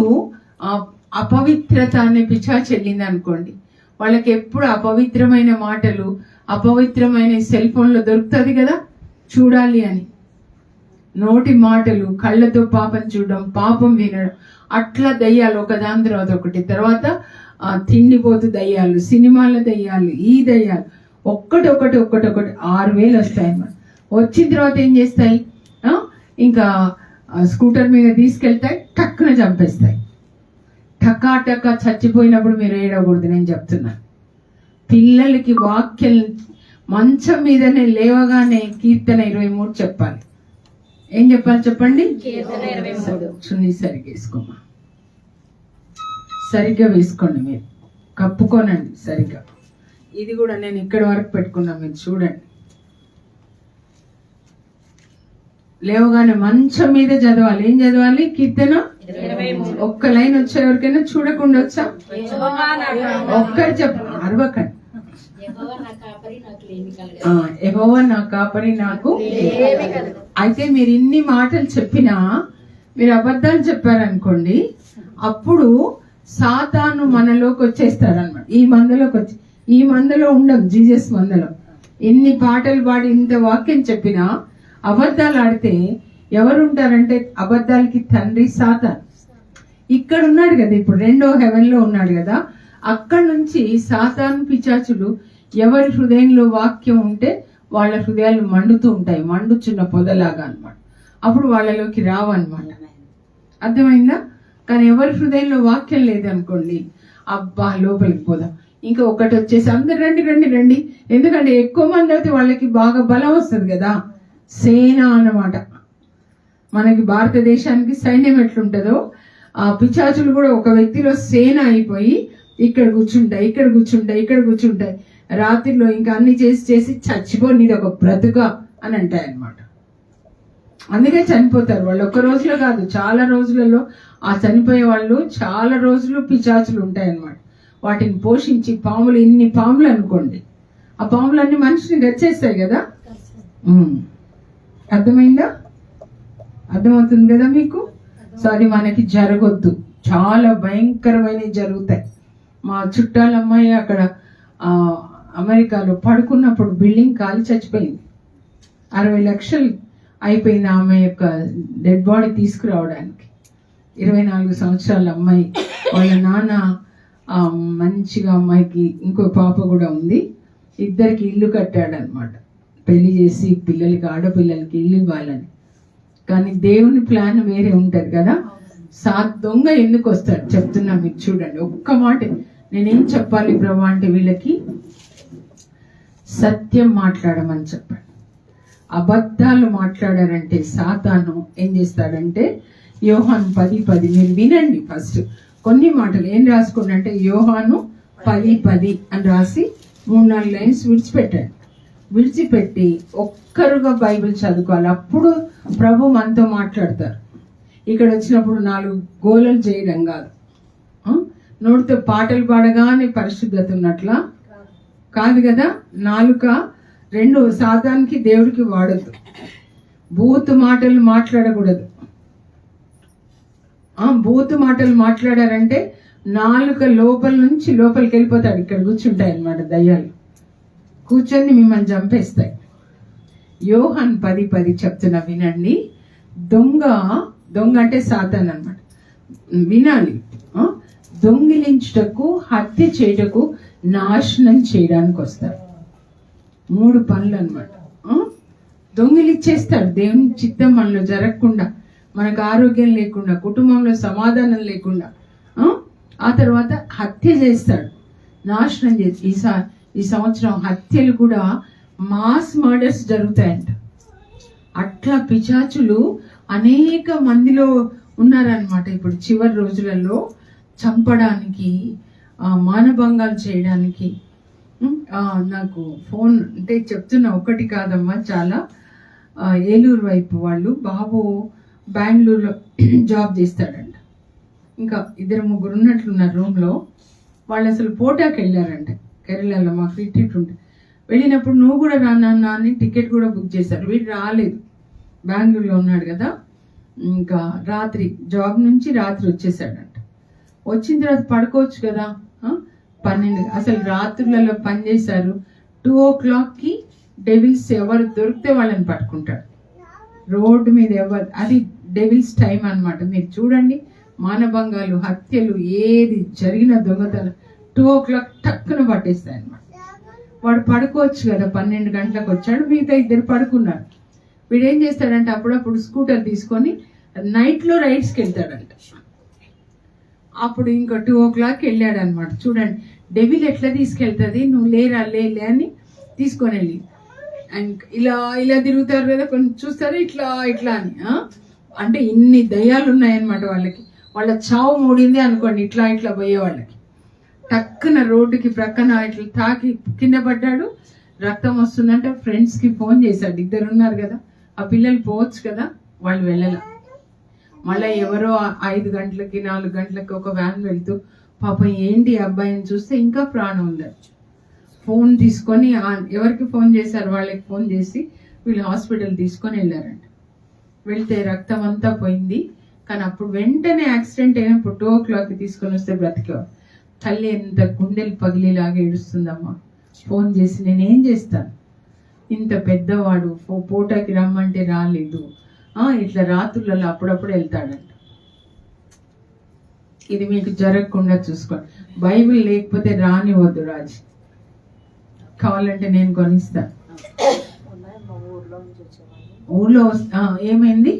అపవిత్రత అనే పిశాచు వెళ్ళింది అనుకోండి, వాళ్ళకి ఎప్పుడు అపవిత్రమైన మాటలు, అపవిత్రమైన సెల్ ఫోన్లో దొరుకుతుంది కదా చూడాలి అని. నోటి మాటలు, కళ్ళతో పాపం చూడడం, పాపం వినడం, అట్లా దయ్యాలు ఒకదాని తర్వాత ఒకటి. తర్వాత తిండిపోతు దయ్యాలు, సినిమాల దయ్యాలు, ఈ దయ్యాలు ఒక్కటి 6000 వస్తాయి అన్నమాట. వచ్చిన తర్వాత ఏం చేస్తాయి, ఇంకా స్కూటర్ మీద తీసుకెళ్తాయి, టక్కున చంపేస్తాయి. టకా చచ్చిపోయినప్పుడు మీరు ఏడవకూడదు, నేను చెప్తున్నాను. పిల్లలకి వాక్యం మంచం మీదనే లేవగానే కీర్తన 23 చెప్పాలి. ఏం చెప్పాలి చెప్పండి? చున్నీ సరిగ్గా వేసుకోమా, సరిగ్గా వేసుకోండి, మీరు కప్పుకోనండి సరిగ్గా. ఇది కూడా నేను ఇక్కడ వరకు పెట్టుకున్నా, మీరు చూడండి. లేవగానే మంచం మీద చదవాలి. ఏం చదవాలి? కీర్తన 23. ఒక్క లైన్ వచ్చే ఎవరికైనా చూడకుండా వచ్చా? ఒక్కరు చెప్ప, అరవకండి. యెహోవా నా కాపరి, నాకు. అయితే మీరు ఇన్ని మాటలు చెప్పినా మీరు అబద్ధాలు చెప్పారనుకోండి, అప్పుడు సాతాను మనలోకి వచ్చేస్తాడు అనమాట. ఈ మందలో ఉండదు, జీసస్ మందలో. ఎన్ని పాటలు పాడి ఇంత వాక్యం చెప్పినా అబద్ధాలు ఆడితే ఎవరుంటారంటే అబద్ధాలకి తండ్రి సాతాను. ఇక్కడ ఉన్నాడు కదా, ఇప్పుడు 2వ హెవెన్ లో ఉన్నాడు కదా, అక్కడి నుంచి సాతాను పిశాచులు ఎవరి హృదయంలో వాక్యం ఉంటే వాళ్ళ హృదయాలు మండుతూ ఉంటాయి, మండుచున్న పొదలాగా అన్నమాట. అప్పుడు వాళ్ళలోకి రావన్నమాట. అర్థమైందా? కానీ ఎవరి హృదయంలో వాక్యం లేదనుకోండి, అబ్బా లోపలికి పోదాం, ఇంకా ఒకటి వచ్చేసి అందరు రండి. ఎందుకంటే ఎక్కువ మంది అయితే వాళ్ళకి బాగా బలం వస్తుంది కదా, సేన అన్నమాట. మనకి భారతదేశానికి సైన్యం ఎట్లుంటుందో, ఆ పిశాచులు కూడా ఒక వ్యక్తిలో సేన అయిపోయి ఇక్కడ కూర్చుంటాయి. రాత్రిలో ఇంకా అన్ని చేసి చచ్చిపో, నీది ఒక బ్రతుక అని అంటాయి అన్నమాట. అందుకే చనిపోతారు వాళ్ళు. ఒక్క రోజులో కాదు, చాలా రోజులలో ఆ చనిపోయే వాళ్ళు చాలా రోజులు పిశాచులు ఉంటాయి అన్నమాట. వాటిని పోషించి పాములు, ఇన్ని పాములు అనుకోండి, ఆ పాములన్నీ మనిషిని గచ్చేస్తాయి కదా. అర్థమైందా? అర్థమవుతుంది కదా మీకు? సో అది మనకి జరగొద్దు, చాలా భయంకరమైనవి జరుగుతాయి. మా చుట్టాల అమ్మాయి అక్కడ అమెరికాలో పడుకున్నప్పుడు బిల్డింగ్ కాలి చచ్చిపోయింది. 60 లక్షలు అయిపోయింది ఆమె యొక్క డెడ్ బాడీ తీసుకురావడానికి. 24 సంవత్సరాల అమ్మాయి. వాళ్ళ నాన్న మంచిగా, అమ్మాయికి ఇంకో పాప కూడా ఉంది, ఇద్దరికి ఇల్లు కట్టాడు అనమాట. పెళ్లి చేసి పిల్లలకి, ఆడపిల్లలకి ఇల్లు ఇవ్వాలని. కానీ దేవుని ప్లాన్ వేరే ఉంటది కదా. దొంగ ఎందుకు వస్తాడు చెప్తున్నా, మీరు చూడండి. ఒక్క మాట నేనేం చెప్పాలి ప్రభా అంటే, వీళ్ళకి సత్యం మాట్లాడమని చెప్పండి. అబద్ధాలు మాట్లాడారంటే సాతాను ఏం చేస్తాడంటే, యోహాను 10:10 మీరు వినండి. ఫస్ట్ కొన్ని మాటలు ఏం రాసుకోండి అంటే, యోహాను 10:10 అని రాసి 3-4 లైన్స్ విడిచిపెట్టి ఒక్కరుగా బైబిల్ చదువుకోవాలి. అప్పుడు ప్రభు మనతో మాట్లాడతారు. ఇక్కడ వచ్చినప్పుడు 4 గోలలు చేయడం కాదు, నోటితో పాటలు పాడగానే పరిశుద్ధత ఉన్నట్లా కాదు కదా. నాలుక 2 సాతానికి దేవుడికి వాడద్దు. బూతు మాటలు మాట్లాడకూడదు. బూతు మాటలు మాట్లాడారంటే నాలుక లోపల నుంచి లోపలికి వెళ్ళిపోతాడు. ఇక్కడ కూర్చుంటాయి అన్నమాట దయ్యాలు, కూర్చొని మిమ్మల్ని చంపేస్తాయి. యోహాను 10:10 చెప్తున్నా వినండి. దొంగ అంటే సాతాన్ అన్నమాట. వినాలి. దొంగిలించుటకు, హత్య చేయుటకు నాశనం చేయడానికి వస్తారు. 3 పనులు అన్నమాట. దొంగిలిచ్చేస్తాడు. దేవుని చిత్తం మనలో జరగకుండా, మనకు ఆరోగ్యం లేకుండా, కుటుంబంలో సమాధానం లేకుండా, ఆ తర్వాత హత్య చేస్తాడు, నాశనం చేసి. ఈ సంవత్సరం హత్యలు కూడా మాస్ మర్డర్స్ జరుగుతాయంట. అట్లా పిశాచులు అనేక మందిలో ఉన్నారనమాట. ఇప్పుడు చివరి రోజులలో చంపడానికి, మానభంగాలు చేయడానికి. నాకు ఫోన్ అంటే చెప్తున్నా, ఒకటి కాదమ్మా, చాలా. ఏలూరు వైపు వాళ్ళు, బాబు బెంగళూరులో జాబ్ చేస్తాడంట. ఇంకా 2-3 ఉన్నట్లున్నారు రూమ్లో. వాళ్ళు అసలు పోటాకి వెళ్ళారంట, కేరళలో. మాకు రిట్రీట్ ఉంటుంది. వెళ్ళినప్పుడు నువ్వు కూడా రానన్నా అని టికెట్ కూడా బుక్ చేశారు. వీడు రాలేదు, బెంగళూరులో ఉన్నాడు కదా. ఇంకా రాత్రి జాబ్ నుంచి రాత్రి వచ్చేసాడంట. వచ్చిన తర్వాత పడుకోవచ్చు కదా, 12 అసలు రాత్రులలో పనిచేశారు. 2 o'clockకి డెవిల్స్ ఎవరు దొరికితే వాళ్ళని పట్టుకుంటాడు. రోడ్డు మీద ఎవరు, అది డెవిల్స్ టైం అన్నమాట. మీరు చూడండి, మానభంగాలు, హత్యలు, ఏది జరిగిన దొంగతనం 2 o'clock టక్కున పట్టేస్తాయి అన్నమాట. వాడు పడుకోవచ్చు కదా, 12 గంటలకు వచ్చాడు, మిగతా 2 పడుకున్నారు. వీడేం చేస్తాడంటే అప్పుడప్పుడు స్కూటర్ తీసుకొని నైట్లో రైడ్స్కి వెళ్తాడంట. అప్పుడు ఇంకా 2 o'clock వెళ్ళాడు అనమాట. చూడండి, డెవిల్ ఎట్లా తీసుకెళ్తుంది, నువ్వు లేరా లే అని తీసుకొని వెళ్ళి అండ్ ఇలా తిరుగుతారు కదా, కొంచెం చూస్తారు ఇట్లా అని. అంటే ఇన్ని దయ్యాలు ఉన్నాయన్నమాట వాళ్ళకి. వాళ్ళ చావు మూడింది అనుకోండి, ఇట్లా పోయే వాళ్ళకి. టక్కున రోడ్డుకి ప్రక్కన ఇట్లా తాకి కింద పడ్డాడు, రక్తం వస్తుందంటే ఫ్రెండ్స్కి ఫోన్ చేశాడు. 2 ఉన్నారు కదా, ఆ పిల్లలు పోవచ్చు కదా, వాళ్ళు వెళ్ళాల. మళ్ళీ ఎవరో 5 గంటలకి 4 గంటలకి ఒక వ్యాన్ వెళ్తూ పాపం ఏంటి అబ్బాయిని చూస్తే ఇంకా ప్రాణం ఉందట. ఫోన్ తీసుకొని ఎవరికి ఫోన్ చేశారు, వాళ్ళకి ఫోన్ చేసి వీళ్ళు హాస్పిటల్ తీసుకొని వెళ్ళారంట. వెళ్తే రక్తం అంతా పోయింది. కానీ అప్పుడు వెంటనే యాక్సిడెంట్ అయినప్పుడు 2 o'clockకి తీసుకొని వస్తే బ్రతికేవారు. తల్లి ఎంత గుండెలు పగిలేలాగా ఏడుస్తుందమ్మా. ఫోన్ చేసి నేనేం చేస్తాను, ఇంత పెద్దవాడు పూటకి రమ్మంటే రాలేదు, ఇట్లా రాత్రులలో అప్పుడప్పుడు వెళ్తాడంట. ఇది మీకు జరగకుండా చూసుకోండి. బైబిల్ లేకపోతే రానివద్దు రాజు. కావాలంటే నేను కొనిస్తాను. ఊర్లో ఏమైంది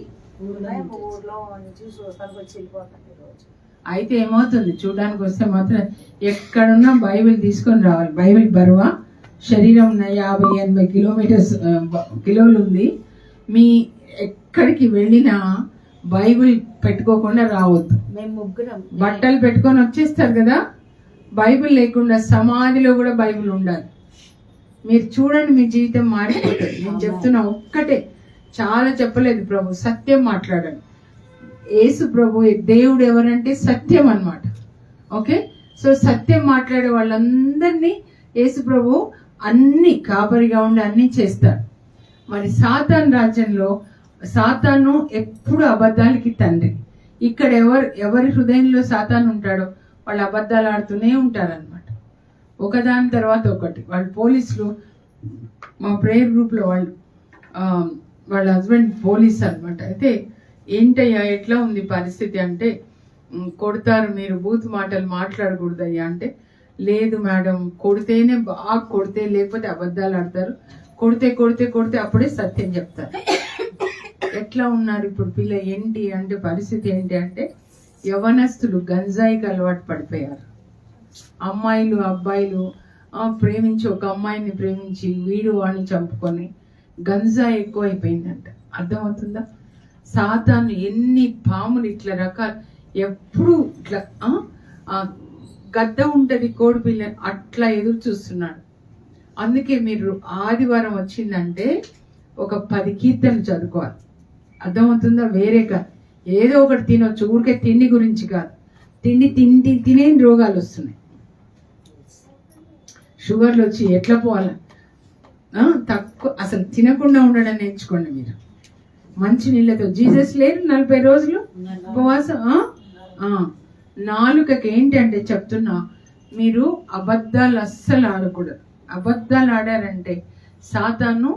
అయితే ఏమవుతుంది, చూడడానికి వస్తే మాత్రం ఎక్కడున్నా బైబిల్ తీసుకొని రావాలి. బైబిల్ బరువా, శరీరం 50-80 కిలోలు ఉంది. మీ ఎక్కడికి వెళ్ళినా బైబిల్ పెట్టుకోకుండా రావద్దు. బట్టలు పెట్టుకొని వచ్చేస్తారు కదా, బైబిల్ లేకుండా సమాధిలో కూడా బైబిల్ ఉండాలి. మీరు చూడండి, మీ జీవితం మారిపోతుంది. నేను చెప్తున్నా ఒక్కటే, చాలా చెప్పలేదు ప్రభు, సత్యం మాట్లాడండి. యేసు ప్రభు దేవుడు ఎవరంటే సత్యం అన్నమాట. ఓకే, సో సత్యం మాట్లాడే వాళ్ళందరినీ యేసు ప్రభు అన్ని కాపరిగా ఉండి అన్ని చేస్తాడు. మరి సాతాను రాజ్యంలో సాతాను ఎప్పుడు అబద్ధాలకి తండ్రి. ఇక్కడ ఎవరి హృదయంలో సాతాను ఉంటాడో వాళ్ళు అబద్ధాలు ఆడుతూనే ఉంటారనమాట, ఒకదాని తర్వాత ఒకటి. వాళ్ళు పోలీసులు, మా ప్రేయర్ గ్రూప్లో వాళ్ళ హస్బెండ్ పోలీస్ అనమాట. అయితే ఏంటయ్యా ఎట్లా ఉంది పరిస్థితి అంటే, కొడతారు, మీరు బూత్ మాటలు మాట్లాడకూడదయ్యా అంటే, లేదు మేడం, కొడితేనే బాగా కొడితే, లేకపోతే అబద్ధాలు ఆడతారు, కొడితే అప్పుడే సత్యం చెప్తారు. ఎట్లా ఉన్నారు ఇప్పుడు పిల్ల ఏంటి అంటే, పరిస్థితి ఏంటి అంటే, యవనస్తులు గంజాయికి అలవాటు పడిపోయారు. అమ్మాయిలు అబ్బాయిలు ప్రేమించి, ఒక అమ్మాయిని ప్రేమించి వీడు వాడిని చంపుకొని గంజాయి ఎక్కువ అయిపోయిందంట. అర్థమవుతుందా? సాతాను ఎన్ని పాములు ఇట్లా రకాలు, ఎప్పుడు ఇట్లా గద్ద ఉంటది కోడి పిల్ల, అట్లా ఎదురు చూస్తున్నాడు. అందుకే మీరు ఆదివారం వచ్చిందంటే ఒక 10 కీర్తనలు చదువుకోవాలి. అర్థమవుతుందా? వేరే కాదు, ఏదో ఒకటి తినొచ్చు, ఊరికే తిండి గురించి కాదు. తినే రోగాలు వస్తున్నాయి, షుగర్లు వచ్చి ఎట్లా పోవాలి. తక్కువ అసలు తినకుండా ఉండడం నేర్చుకోండి మీరు. మంచి నీళ్ళతో జీసస్ లేరు 40 రోజులు ఉపవాసం. నాలుకకి ఏంటి అంటే చెప్తున్నా, మీరు అబద్ధాలు అస్సలు ఆడకూడదు. అబద్ధాలు ఆడారంటే సాతాను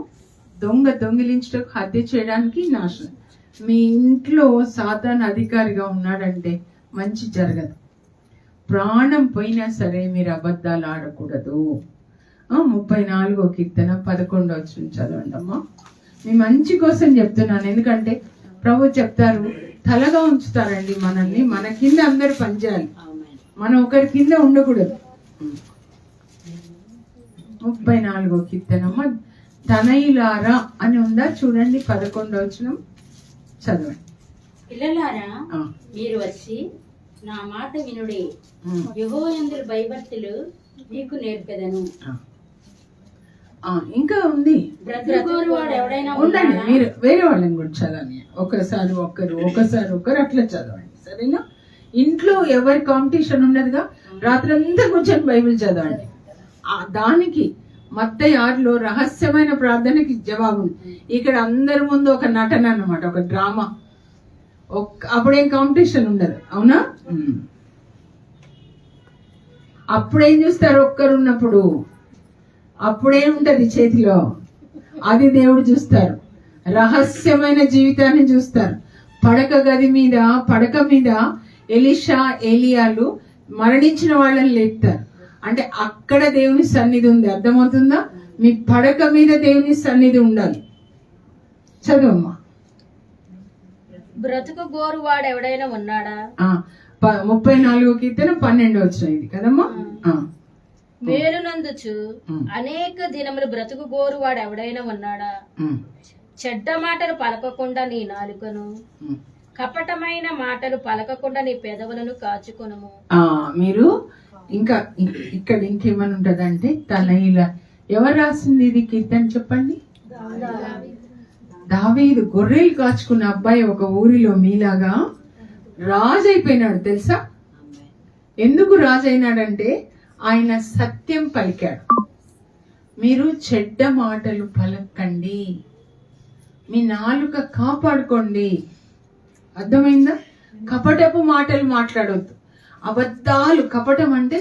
దొంగిలించడానికి, హత్య చేయడానికి, నాశనం. మీ ఇంట్లో సాతాను అధికారిగా ఉన్నాడంటే మంచి జరగదు. ప్రాణం పోయినా సరే మీరు అబద్ధాలు ఆడకూడదు. 34వ కీర్తన 11వ వచనం చదవండి అమ్మా. మీ మంచి కోసం చెప్తున్నాను, ఎందుకంటే ప్రభు చెప్తారు తలగా ఉంచుతారండి మనల్ని, మన కింద అందరు పనిచేయాలి, మనం ఒకరి కింద ఉండకూడదు. 34వ కీర్తనమ్మ. తనయులారా అని ఉందా చూడండి, 11వ వచనం చదవండి. పిల్లలారా ఆ. మీరు వచ్చి నా మాట వినుడి, యెహోవాయందు భయభక్తులు మీకు నేర్పెదను. ఇంకా ఉంది, బ్రతుకువాడు ఎవడైనా ఉండండి, ఉన్నాడా? మీరు వేరే వాళ్ళని కూడా చదవండి. ఒకసారి ఒకరు అట్లా చదవండి, సరేనా? ఇంట్లో ఎవరి కాంపిటీషన్ ఉండదుగా, రాత్రంతా కూర్చొని బైబిల్ చదవండి. దానికి మత్తయి 6లో రహస్యమైన ప్రార్థనకి జవాబు ఉంది. ఇక్కడ అందరి ముందు ఒక నటన అన్నమాట, ఒక డ్రామా. అప్పుడేం కాంపిటీషన్ ఉండదు, అవునా? అప్పుడేం చూస్తారు? ఒక్కరు ఉన్నప్పుడు అప్పుడేం ఉంటది చేతిలో, అది దేవుడు చూస్తారు. రహస్యమైన జీవితాన్ని చూస్తారు. పడక మీద ఎలీషా ఏలియాలు మరణించిన వాళ్ళని లేపుతారు. అంటే అక్కడ దేవుని సన్నిధి ఉంది, అర్థమవుతుందా? మీ పడక మీద దేవుని సన్నిధి ఉండాలి. చదువమ్మా. బ్రతుకు గోరు వాడు ఎవడైనా ఉన్నాడా? 34వ కీర్తన 12వ వచనం ఇది కదమ్మా. మేలునందుచు అనేక దినములు బ్రతుకు గోరు వాడు ఎవడైనా ఉన్నాడా? చెడ్డ మాటలు పలకకుండా నీ నాలుకను, కపటమైన మాటలు పలకకుండా నీ పెదవులను కాచుకొనుము. మీరు ఇంకా ఇక్కడ ఇంకేమని ఉంటదంటే తనయుల. ఎవరు రాసింది ఇది కీర్తన చెప్పండి? దావీదు. గొర్రెలు కాచుకున్న అబ్బాయి ఒక ఊరిలో మీలాగా రాజు అయిపోయినాడు, తెలుసా? ఎందుకు రాజు అయినాడంటే ఆయన సత్యం పలికాడు. మీరు చెడ్డ మాటలు పలకండి, మీ నాలుక కాపాడుకోండి, అర్థమైందా? కపటపు మాటలు మాట్లాడొద్దు, అబద్ధాలు. కపటం అంటే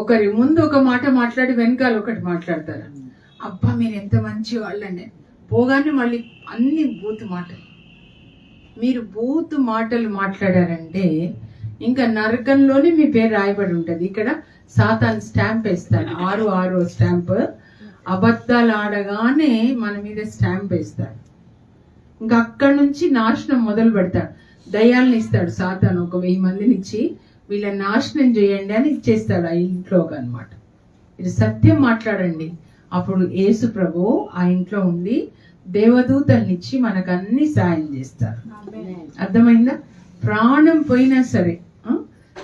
ఒకరి ముందు ఒక మాట మాట్లాడి వెనకాల ఒకటి మాట్లాడతారు. అబ్బా మీరు ఎంత మంచి వాళ్ళండి, పోగానే మళ్ళీ అన్ని బూతు మాటలు. మీరు బూతు మాటలు మాట్లాడారంటే ఇంకా నరకంలోనే మీ పేరు రాయబడి ఉంటది. ఇక్కడ సాతాన్ స్టాంప్ వేస్తాడు, 6 స్టాంప్. అబద్ధాలు ఆడగానే మన మీద స్టాంప్ వేస్తాడు. ఇంకా అక్కడి నుంచి నాశనం మొదలు పెడతాడు. దయ్యాలను ఇస్తాడు సాతాను, ఒక 1000 మందిని ఇచ్చి వీళ్ళని నాశనం చేయండి అని ఇచ్చేస్తాడు ఆ ఇంట్లోకి అన్నమాట. ఇది సత్యం మాట్లాడండి, అప్పుడు యేసు ప్రభు ఆ ఇంట్లో ఉండి దేవదూతల్ని ఇచ్చి మనకు అన్ని సాయం చేస్తారు. అర్థమైందా? ప్రాణం పోయినా సరే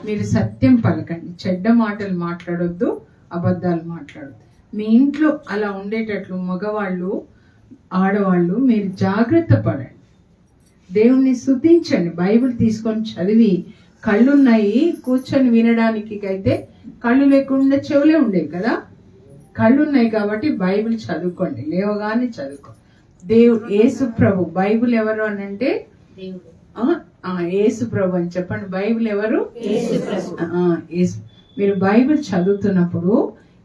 మీరు సత్యం పలకండి, చెడ్డ మాటలు మాట్లాడొద్దు, అబద్ధాలు మాట్లాడొద్దు. మీ ఇంట్లో అలా ఉండేటట్లు మగవాళ్ళు ఆడవాళ్ళు మీరు జాగ్రత్త పడండి. దేవుణ్ణి స్తుతించండి, బైబిల్ తీసుకొని చదివి. కళ్ళున్నాయి కూర్చొని వినడానికి, అయితే కళ్ళు లేకుండా చెవులే ఉండేవి కదా. కళ్ళున్నాయి కాబట్టి బైబిల్ చదువుకోండి, లేవగానే చదువుకోండి. దేవుడు యేసు ప్రభు. బైబిల్ ఎవరు అని అంటే యేసు ప్రభు అని చెప్పండి. బైబిల్ ఎవరు? మీరు బైబిల్ చదువుతున్నప్పుడు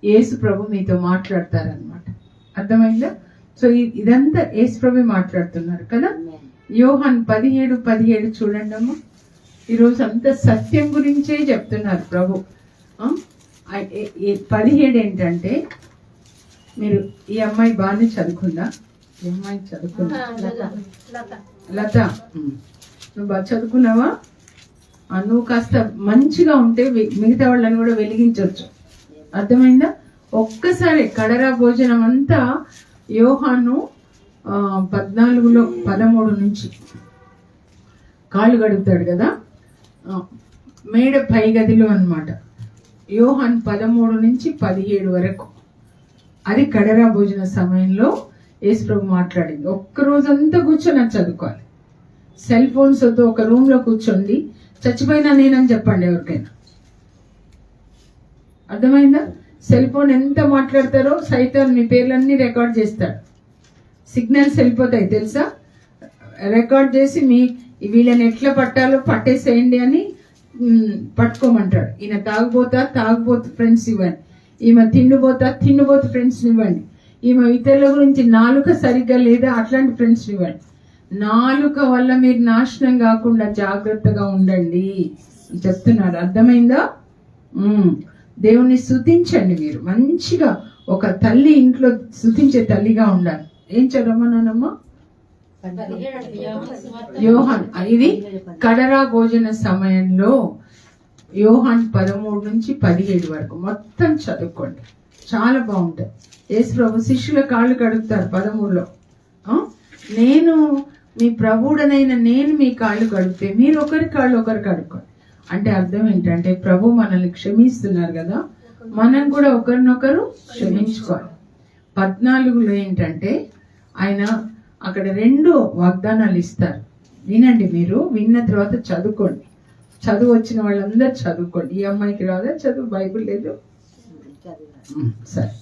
యేసు ప్రభు మీతో మాట్లాడతారనమాట, అర్థమైందా? సో ఇదంతా యేసు ప్రభు మాట్లాడుతున్నారు కదా. యోహాన్ 17:17 చూడండి అమ్మా. ఈరోజు అంతా సత్యం గురించే చెప్తున్నారు ప్రభు. 17 ఏంటంటే, మీరు ఈ అమ్మాయి బాగానే చదువుకుందా? ఈ అమ్మాయి చదువుకుందా? లత, నువ్వు బాగా చదువుకున్నావా? నువ్వు కాస్త మంచిగా ఉంటే మిగతా వాళ్ళని కూడా వెలిగించవచ్చు, అర్థమైందా? ఒక్కసారి కడరా భోజనం అంతా యోహాను 14లో 13 నుంచి కాళ్ళు గడుపుతాడు కదా, మేడ పై గదిలో అన్నమాట. యోహాన్ 13 నుంచి 17 వరకు అది కడరా భోజన సమయంలో యేసు ప్రభు మాట్లాడింది. ఒక్క రోజంతా కూర్చొని అది చదువుకోవాలి. సెల్ ఫోన్స్ వద్దు, ఒక రూమ్ లో కూర్చోండి. చచ్చిపోయినా నేనని చెప్పండి ఎవరికైనా, అర్థమైందా? సెల్ ఫోన్ ఎంత మాట్లాడతారో సైతాన్ మీ పేర్లన్నీ రికార్డ్ చేస్తాడు. సిగ్నల్స్ వెళ్ళిపోతాయి తెలుసా, రికార్డ్ చేసి వీళ్ళని ఎట్లా పట్టాలో పట్టేసేయండి అని పట్టుకోమంటాడు. ఈయన తాగుబోతు ఫ్రెండ్స్ ఇవ్వండి, ఈమె తిండిపోతు ఫ్రెండ్స్ ఇవ్వండి, ఈమె ఇతరుల గురించి నాలుక సరిగ్గా లేదా అట్లాంటి ఫ్రెండ్స్ ఇవ్వండి. నాలుక వల్ల మీరు నాశనం కాకుండా జాగ్రత్తగా ఉండండి. చెప్తున్నారు. అర్థమైందా? దేవుణ్ణి స్తుతించండి. మీరు మంచిగా ఒక తల్లి ఇంట్లో స్తుతించే తల్లిగా ఉండాలి. ఏం చదవమన్నానమ్మా? యోహాన్, ఇది కడరా భోజన సమయంలో యోహాన్ 13 నుంచి 17 వరకు మొత్తం చదువుకోండి, చాలా బాగుంటాయి. యేసు ప్రభు శిష్యుల కాళ్ళు కడుగుతారు 13లో. నేను మీ ప్రభువుడనైన నేను మీ కాళ్ళు కడిగితే మీరు ఒకరి కాళ్ళు ఒకరు కడుక్కోండి. అంటే అర్థం ఏంటంటే ప్రభు మనల్ని క్షమిస్తున్నారు కదా, మనం కూడా ఒకరినొకరు క్షమించుకోవాలి. 14లో ఏంటంటే ఆయన అక్కడ 2 వాగ్దానాలు ఇస్తారు. వినండి, మీరు విన్న తర్వాత చదువుకోండి. చదువు వచ్చిన వాళ్ళందరూ చదువుకోండి. ఈ అమ్మాయికి రాదా చదువు? బైబిల్ లేదు? సరే,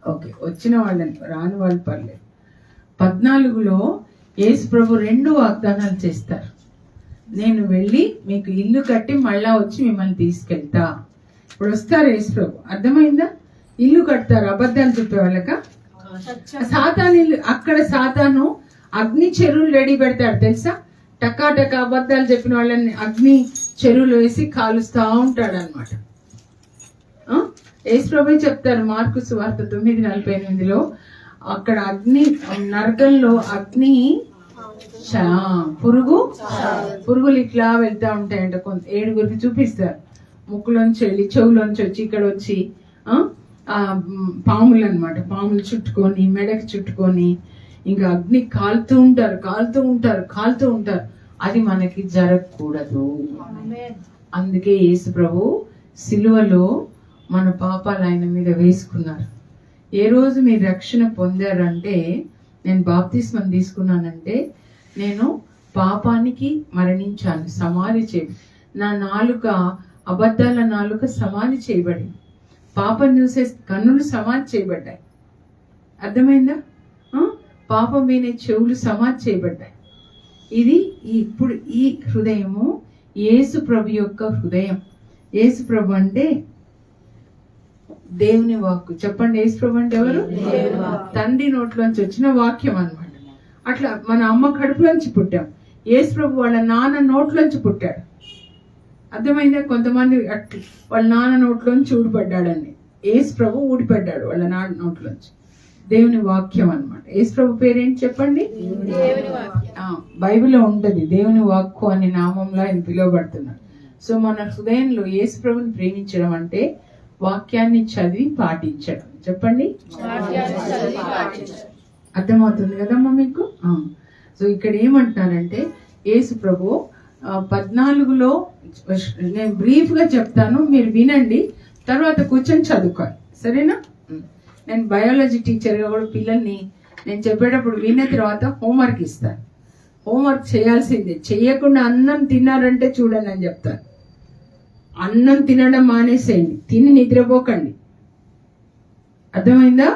ఓకే. వచ్చిన వాళ్ళని, రాని వాళ్ళు పర్లేదు. 14లో యేసు ప్రభు 2 వాగ్దానాలు చేస్తారు. నేను వెళ్ళి మీకు ఇల్లు కట్టి మళ్ళా వచ్చి మిమ్మల్ని తీసుకెళ్తా. ఇప్పుడు వస్తారు యేసు ప్రభు, అర్థమైందా? ఇల్లు కడతారు. అబద్ధాలు చెప్పే వాళ్ళక సాతాను ఇల్లు. అక్కడ సాతాను అగ్ని చెరువులు రెడీ పెడతాడు తెలుసా? టకా టకా అబద్ధాలు చెప్పిన వాళ్ళని అగ్ని చెరువులు వేసి కాలుస్తా ఉంటాడు అనమాట. యేసు ప్రభు చెప్తారు మార్కు సువార్త 9:48లో, అక్కడ అగ్ని నరకంలో అగ్ని పురుగులు ఇట్లా వెళ్తా ఉంటాయంట. 7 చూపిస్తారు. ముక్కులోంచి వెళ్ళి చెవులోంచి వచ్చి ఇక్కడ వచ్చి పాములు అన్నమాట. పాములు చుట్టుకొని మెడకి చుట్టుకొని ఇంకా అగ్ని కాలుతూ ఉంటారు. అది మనకి జరగకూడదు. అందుకే యేసు ప్రభు సిలువలో మన పాపాలు ఆయన మీద వేసుకున్నారు. ఏ రోజు మీరు రక్షణ పొందారంటే, నేను బాప్తిస్మం తీసుకున్నానంటే నేను పాపానికి మరణించాను, సమాధి నా నాలుక, అబద్ధాల నాలుక సమాధి చేయబడింది. పాపం చూసే కన్నులు సమాధి చేయబడ్డాయి. అర్థమైందా? పాపం వినే చెవులు సమాధి చేయబడ్డాయి. ఇది ఇప్పుడు ఈ హృదయము యేసు ప్రభు యొక్క హృదయం. యేసు ప్రభు అంటే దేవుని వాక్కు. చెప్పండి, యేసు ప్రభు అంటే ఎవరు? తండ్రి నోట్లోంచి వచ్చిన వాక్యం అన్నమాట. అట్లా మన అమ్మ కడుపులోంచి పుట్టాం. యేసు ప్రభు వాళ్ళ నాన్న నోట్లోంచి పుట్టాడు. అర్థమైందా? కొంతమంది వాళ్ళ నాన్న నోట్లోంచి ఊడిపడ్డాడని. యేసు ప్రభు ఊడిపడ్డాడు వాళ్ళ నాన్న నోట్లోంచి. దేవుని వాక్యం అన్నమాట. యేసు ప్రభు పేరేంటి చెప్పండి? బైబిల్లో ఉంటది, దేవుని వాక్కు అనే నామంలో ఆయన పిలువబడుతున్నాడు. సో మన హృదయంలో యేసు ప్రభుని ప్రేమించడం అంటే వాక్యాన్ని చదివి పాటించడం. చెప్పండి, అర్థమవుతుంది కదమ్మా మీకు? సో ఇక్కడ ఏమంటున్నారంటే యేసు ప్రభు 14లో, నేను బ్రీఫ్ గా చెప్తాను, మీరు వినండి, తర్వాత కూర్చొని చదువుకోవాలి, సరేనా? నేను బయాలజీ టీచర్గా కూడా పిల్లల్ని నేను చెప్పేటప్పుడు విన్న తర్వాత హోంవర్క్ ఇస్తాను. హోంవర్క్ చేయాల్సిందే. చెయ్యకుండా అన్నం తిన్నారంటే చూడండి అని చెప్తాను. అన్నం తినడం మానేసేయండి, తిని నిద్రపోకండి. అర్థమైందా?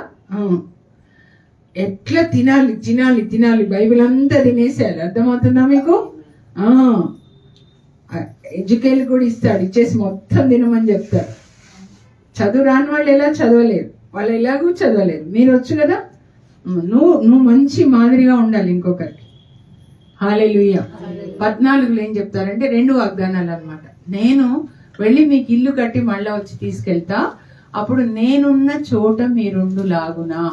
ఎట్లా తినాలి, బైబిల్ అంతా తినేసేయాలి. అర్థమవుతుందా మీకు? ఎడ్యుకేల్ కూడా ఇస్తాడు, ఇచ్చేసి మొత్తం తినమని చెప్తారు. చదువు రాని వాళ్ళు ఎలా చదవలేరు, వాళ్ళు ఎలాగూ చదవలేరు. మీరు వచ్చు కదా, నువ్వు మంచి మాదిరిగా ఉండాలి ఇంకొకరికి. హల్లెలూయా. 14లో ఏం చెప్తారంటే 2 వాగ్దానాలు అన్నమాట. నేను వెళ్ళి మీకు ఇల్లు కట్టి మళ్ళా వచ్చి తీసుకెళ్తా, అప్పుడు నేనున్న చోట మీరుండు లాగునా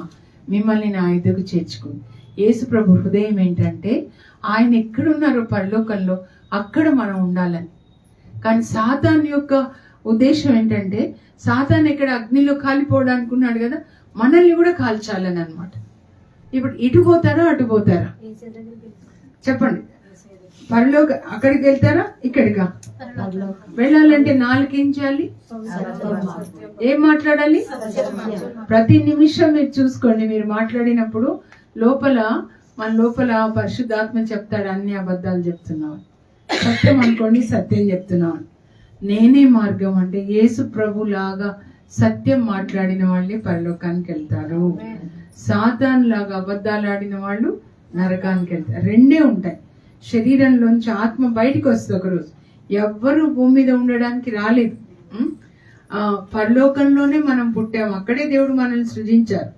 మిమ్మల్ని నా ఎదుగు చేర్చుకుని. యేసు ప్రభు హృదయం ఏంటంటే ఆయన ఎక్కడున్నారో పరలోకంలో అక్కడ మనం ఉండాలని. కానీ సాతాన్ యొక్క ఉద్దేశం ఏంటంటే, సాతాన్ ఇక్కడ అగ్నిలో కాలిపోవడానికి ఉన్నాడు కదా, మనల్ని కూడా కాల్చాలని అన్నమాట. ఇప్పుడు ఇటు పోతారా అటు పోతారా చెప్పండి? పరలోక అక్కడికి వెళ్తారా ఇక్కడికా? వెళ్ళాలంటే 4 ఏం చేయాలి? ఏం మాట్లాడాలి? ప్రతి నిమిషం మీరు చూసుకోండి. మీరు మాట్లాడినప్పుడు మన లోపల పరిశుద్ధాత్మ చెప్తాడు, అన్ని అబద్ధాలు చెప్తున్నావు. సత్యం అనుకోండి, సత్యం చెప్తున్నావు. నేనే మార్గం అంటే యేసు ప్రభు లాగా సత్యం మాట్లాడిన వాళ్ళే పరలోకానికి వెళ్తారు. సాతాన్ లాగా అబద్ధాలు ఆడిన వాళ్ళు నరకానికి వెళ్తారు. 2 ఉంటాయి. శరీరంలోంచి ఆత్మ బయటికి వస్తుంది ఒకరోజు. ఎవ్వరూ భూమి మీద ఉండడానికి రాలేదు. పరలోకంలోనే మనం పుట్టాము, అక్కడే దేవుడు మనల్ని సృజించారు.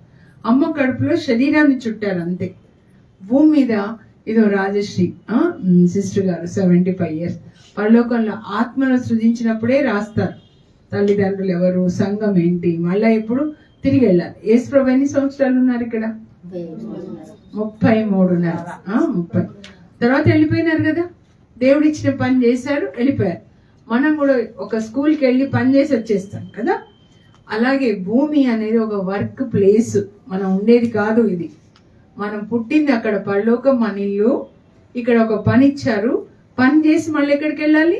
అమ్మ కడుపులో శరీరాన్ని చుట్టారు అంతే. భూమి మీద ఇదో రాజశ్రీ సిస్టర్ గారు 75 years పరలోకంలో ఆత్మను సృజించినప్పుడే రాస్తారు తల్లిదండ్రులు ఎవరు, సంఘం ఏంటి, మళ్ళా ఇప్పుడు తిరిగి వెళ్ళాలి. యేసుప్రభు ఎన్ని సంవత్సరాలు ఉన్నారు ఇక్కడ? 33.5. 30 తర్వాత వెళ్ళిపోయినారు కదా. దేవుడు ఇచ్చిన పని చేశారు, వెళ్ళిపోయారు. మనం కూడా ఒక స్కూల్కి వెళ్ళి పని చేసి వచ్చేస్తాం కదా. అలాగే భూమి అనేది ఒక వర్క్ ప్లేస్, మనం ఉండేది కాదు. ఇది మనం పుట్టింది అక్కడ పరలోకం, మన ఇల్లు. ఇక్కడ ఒక పని ఇచ్చారు, పని చేసి మళ్ళీ ఎక్కడికి వెళ్ళాలి?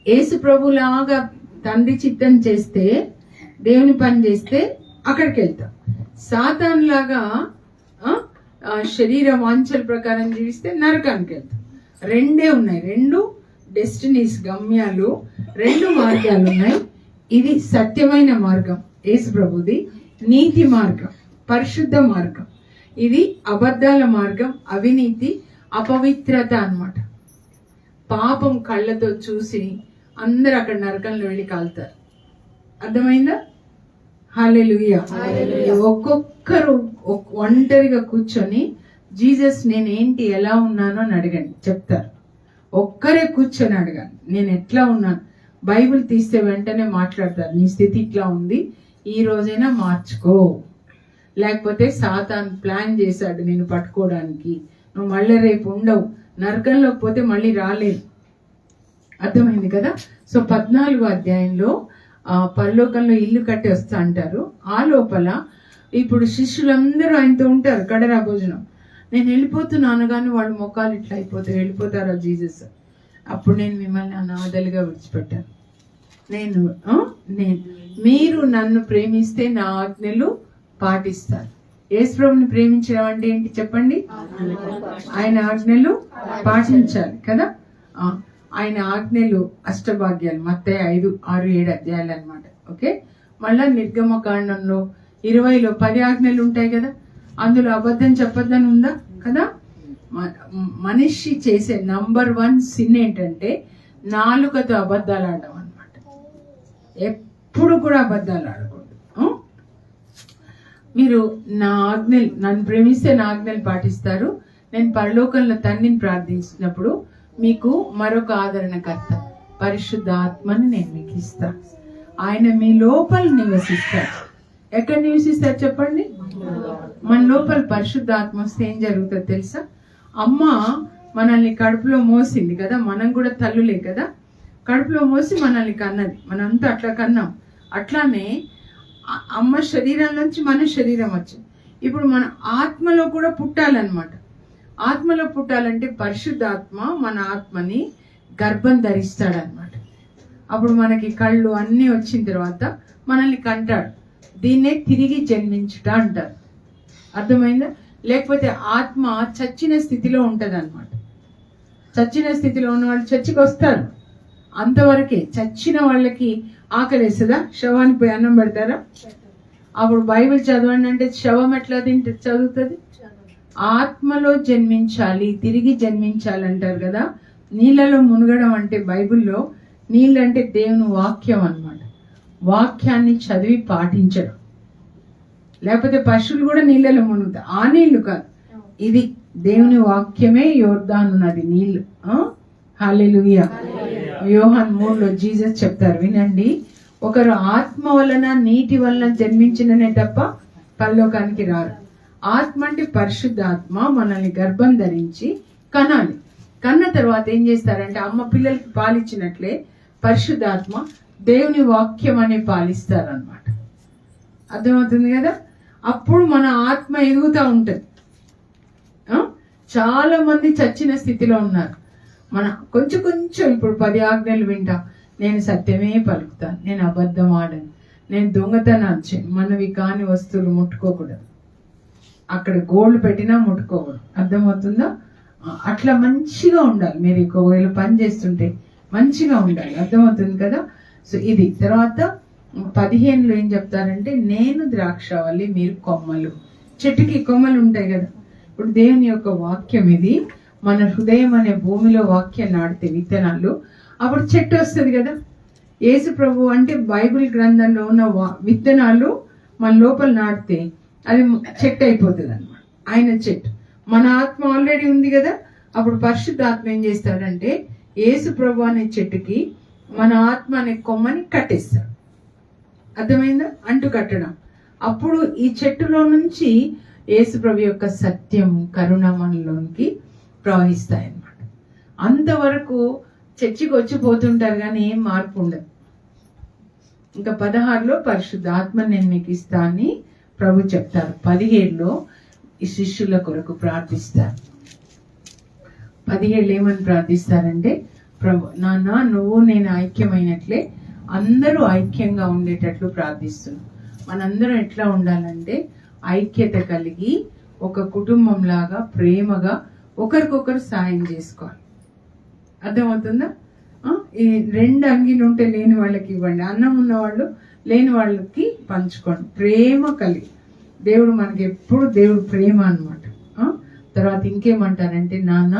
యేసు ప్రభులాగా తండ్రి చిత్తం చేస్తే, దేవుని పని చేస్తే అక్కడికి వెళ్తాం. సాతాన్ లాగా శరీర వాంఛల ప్రకారం జీవిస్తే నరకానికి వెళ్తాం. రెండే ఉన్నాయి, 2 డెస్టినీస్, గమ్యాలు, 2 మార్గాలు ఉన్నాయి. ఇది సత్యమైన మార్గం యేసు ప్రభుది, నీతి మార్గం, పరిశుద్ధ మార్గం. ఇది అబద్ధాల మార్గం, అవినీతి, అపవిత్రత అన్నమాట. పాపం కళ్ళతో చూసి అందరు అక్కడ నరకంలో వెళ్ళి కాలుతారు. అర్థమైందా? హల్లెలూయా. ఒక్కొక్కరు ఒంటరిగా కూర్చొని జీసస్ నేనేంటి, ఎలా ఉన్నానో అని అడగండి, చెప్తారు. ఒక్కరే కూర్చొని అడగాలి, నేను ఎట్లా ఉన్నాను. బైబిల్ తీస్తే వెంటనే మాట్లాడతారు, నీ స్థితి ఇట్లా ఉంది, ఈ రోజైనా మార్చుకో. లేకపోతే సాతాన్ ప్లాన్ చేశాడు నేను పట్టుకోవడానికి, నువ్వు మళ్ళీ రేపు ఉండవు, నరకంలోకి పోతే మళ్ళీ రాలేదు. అర్థమైంది కదా. సో 14వ అధ్యాయంలో పరలోకంలో ఇల్లు కట్టి వస్తా అంటారు. ఆ లోపల ఇప్పుడు శిష్యులందరూ ఆయనతో ఉంటారు, కడరా భోజనం. నేను వెళ్ళిపోతున్నాను కానీ వాళ్ళు మొక్కలు ఇట్లా అయిపోతారు, వెళ్ళిపోతారా జీసస్? అప్పుడు నేను మిమ్మల్ని అనాథలుగా విడిచిపెట్టాను. మీరు నన్ను ప్రేమిస్తే నా ఆజ్ఞలు పాటిస్తారు. యేసుప్రభుని ప్రేమించడం అంటే ఏంటి చెప్పండి? ఆయన ఆజ్ఞలు పాటించాలి కదా. ఆయన ఆజ్ఞలు అష్టభాగ్యాలు, మత్తయి 5, 6, 7 అధ్యాయాలు అన్నమాట. ఓకే. మళ్ళా నిర్గమకాండంలో 20లో 10 ఆజ్ఞలు ఉంటాయి కదా. అందులో అబద్ధం చెప్పొద్దని ఉందా కదా. మనిషి చేసే నంబర్ 1 సిన్ ఏంటంటే నాలుకతో అబద్ధాలు ఆడడం అన్నమాట. ఎప్పుడు కూడా అబద్ధాలు ఆడకూడదు. మీరు నా ఆజ్ఞలు, నన్ను ప్రేమిస్తే నా ఆజ్ఞలు పాటిస్తారు. నేను పరలోకంలో తండ్రిని ప్రార్థించినప్పుడు మీకు మరొక ఆదరణకర్త పరిశుద్ధ ఆత్మని నేను మీకు ఇస్తాను. ఆయన మీ లోపల నివసిస్తారు. ఎక్కడ నివసిస్తారు చెప్పండి? మన లోపల పరిశుద్ధ ఆత్మ వస్తే ఏం జరుగుతుందో తెలుసా? అమ్మ మనల్ని కడుపులో మోసింది కదా, మనం కూడా తల్లులే కదా. కడుపులో మోసి మనల్ని కన్నది, మనంతా అట్లా కన్నాం. అట్లానే అమ్మ శరీరం నుంచి మన శరీరం వచ్చింది. ఇప్పుడు మన ఆత్మలో కూడా పుట్టాలన్నమాట. ఆత్మలో పుట్టాలంటే పరిశుద్ధాత్మ మన ఆత్మని గర్భం ధరిస్తాడనమాట. అప్పుడు మనకి కళ్ళు అన్నీ వచ్చిన తర్వాత మనల్ని కంటాడు. దీన్నే తిరిగి జన్మించుట అంటారు. అర్థమైందా? లేకపోతే ఆత్మ చచ్చిన స్థితిలో ఉంటది అనమాట. చచ్చిన స్థితిలో ఉన్న వాళ్ళు చర్చికి వస్తారు, అంతవరకే. చచ్చిన వాళ్ళకి ఆకలేస్తుందా? శవానికి పోయి అన్నం పెడతారా? అప్పుడు బైబిల్ చదవండి అంటే శవం ఎట్లా చదువుతుంది? ఆత్మలో జన్మించాలి, తిరిగి జన్మించాలి అంటారు కదా. నీళ్ళలో మునగడం అంటే బైబిల్లో నీళ్ళు అంటే దేవుని వాక్యం అన్నమాట. వాక్యాన్ని చదివి పాటించడం. లేకపోతే పశువులు కూడా నీళ్ళలో మునుగుతాయి, ఆ నీళ్లు కాదు, ఇది దేవుని వాక్యమే యోర్దాను నది నీళ్లు. హల్లెలూయా. యోహాను 3లో జీసస్ చెప్తారు, వినండి, ఒకరు ఆత్మ వలన నీటి వలన జన్మించిననే తప్ప పరలోకానికి రారు. ఆత్మ అంటే పరిశుద్ధాత్మ మనల్ని గర్భం ధరించి కనాలి. కన్న తర్వాత ఏం చేస్తారంటే అమ్మ పిల్లలకి పాలిచ్చినట్లే పరిశుద్ధాత్మ దేవుని వాక్యం అనే పాలిస్తారనమాట. అర్థమవుతుంది కదా. అప్పుడు మన ఆత్మ ఎదుగుతూ ఉంటది. చాలా మంది చచ్చిన స్థితిలో ఉన్నారు. మన కొంచెం కొంచెం ఇప్పుడు 10 ఆజ్ఞలు వింటా, నేను సత్యమే పలుకుతాను, నేను అబద్ధం ఆడను, నేను దొంగతనాలు చేయను, మనవి కాని వస్తువులు ముట్టుకోకూడదు, అక్కడ గోల్డ్ పెట్టినా ముట్టుకోకూడదు. అర్థమవుతుందా? అట్లా మంచిగా ఉండాలి. మీరు ఒకవేళ పని చేస్తుంటే మంచిగా ఉండాలి. అర్థమవుతుంది కదా. సో ఇది తర్వాత 15లో ఏం చెప్తారంటే, నేను ద్రాక్షవల్లి మీరు కొమ్మలు. చెట్టుకి కొమ్మలు ఉంటాయి కదా. ఇప్పుడు దేవుని యొక్క వాక్యం ఇది. మన హృదయం అనే భూమిలో వాక్యం నాటితే విత్తనాలు, అప్పుడు చెట్టు వస్తుంది కదా. యేసు ప్రభు అంటే బైబిల్ గ్రంథంలో ఉన్న విత్తనాలు మన లోపల నాటితే అది చెట్టు అయిపోతుంది అన్నమాట. ఆయన చెట్టు. మన ఆత్మ ఆల్రెడీ ఉంది కదా. అప్పుడు పరిశుద్ధ ఆత్మ ఏం చేస్తాడంటే యేసు ప్రభు అనే చెట్టుకి మన ఆత్మ అనే కొమ్మని కట్టేస్తాడు. అర్థమైందా? అంటు కట్టడం. అప్పుడు ఈ చెట్టులో నుంచి యేసు ప్రభు యొక్క సత్యం, కరుణ మనలోనికి ప్రవహిస్తాయన్నమాట. అంతవరకు చర్చికి వచ్చిపోతుంటారు కానీ ఏం మార్పు ఉండదు. ఇంకా 16లో పరిశుద్ధాత్మ నేను మీకు ఇస్తా అని ప్రభు చెప్తారు. 17లో ఈ శిష్యుల కొరకు ప్రార్థిస్తారు. 17 ఏమని ప్రార్థిస్తారంటే, ప్రభు నాన్న నువ్వు నేను ఐక్యమైనట్లే అందరూ ఐక్యంగా ఉండేటట్లు ప్రార్థిస్తున్నాం. మనందరం ఎట్లా ఉండాలంటే ఐక్యత కలిగి ఒక కుటుంబం లాగా ప్రేమగా ఒకరికొకరు సాయం చేసుకోవాలి. అర్థమవుతుందా? ఈ 2 అంగీలు ఉంటే లేని వాళ్ళకి ఇవ్వండి, అన్నం ఉన్న వాళ్ళు లేని వాళ్ళకి పంచుకోండి. ప్రేమ కలిగి దేవుడు మనకి ఎప్పుడు దేవుడు ప్రేమ అన్నమాట. తర్వాత ఇంకేమంటారంటే, నాన్న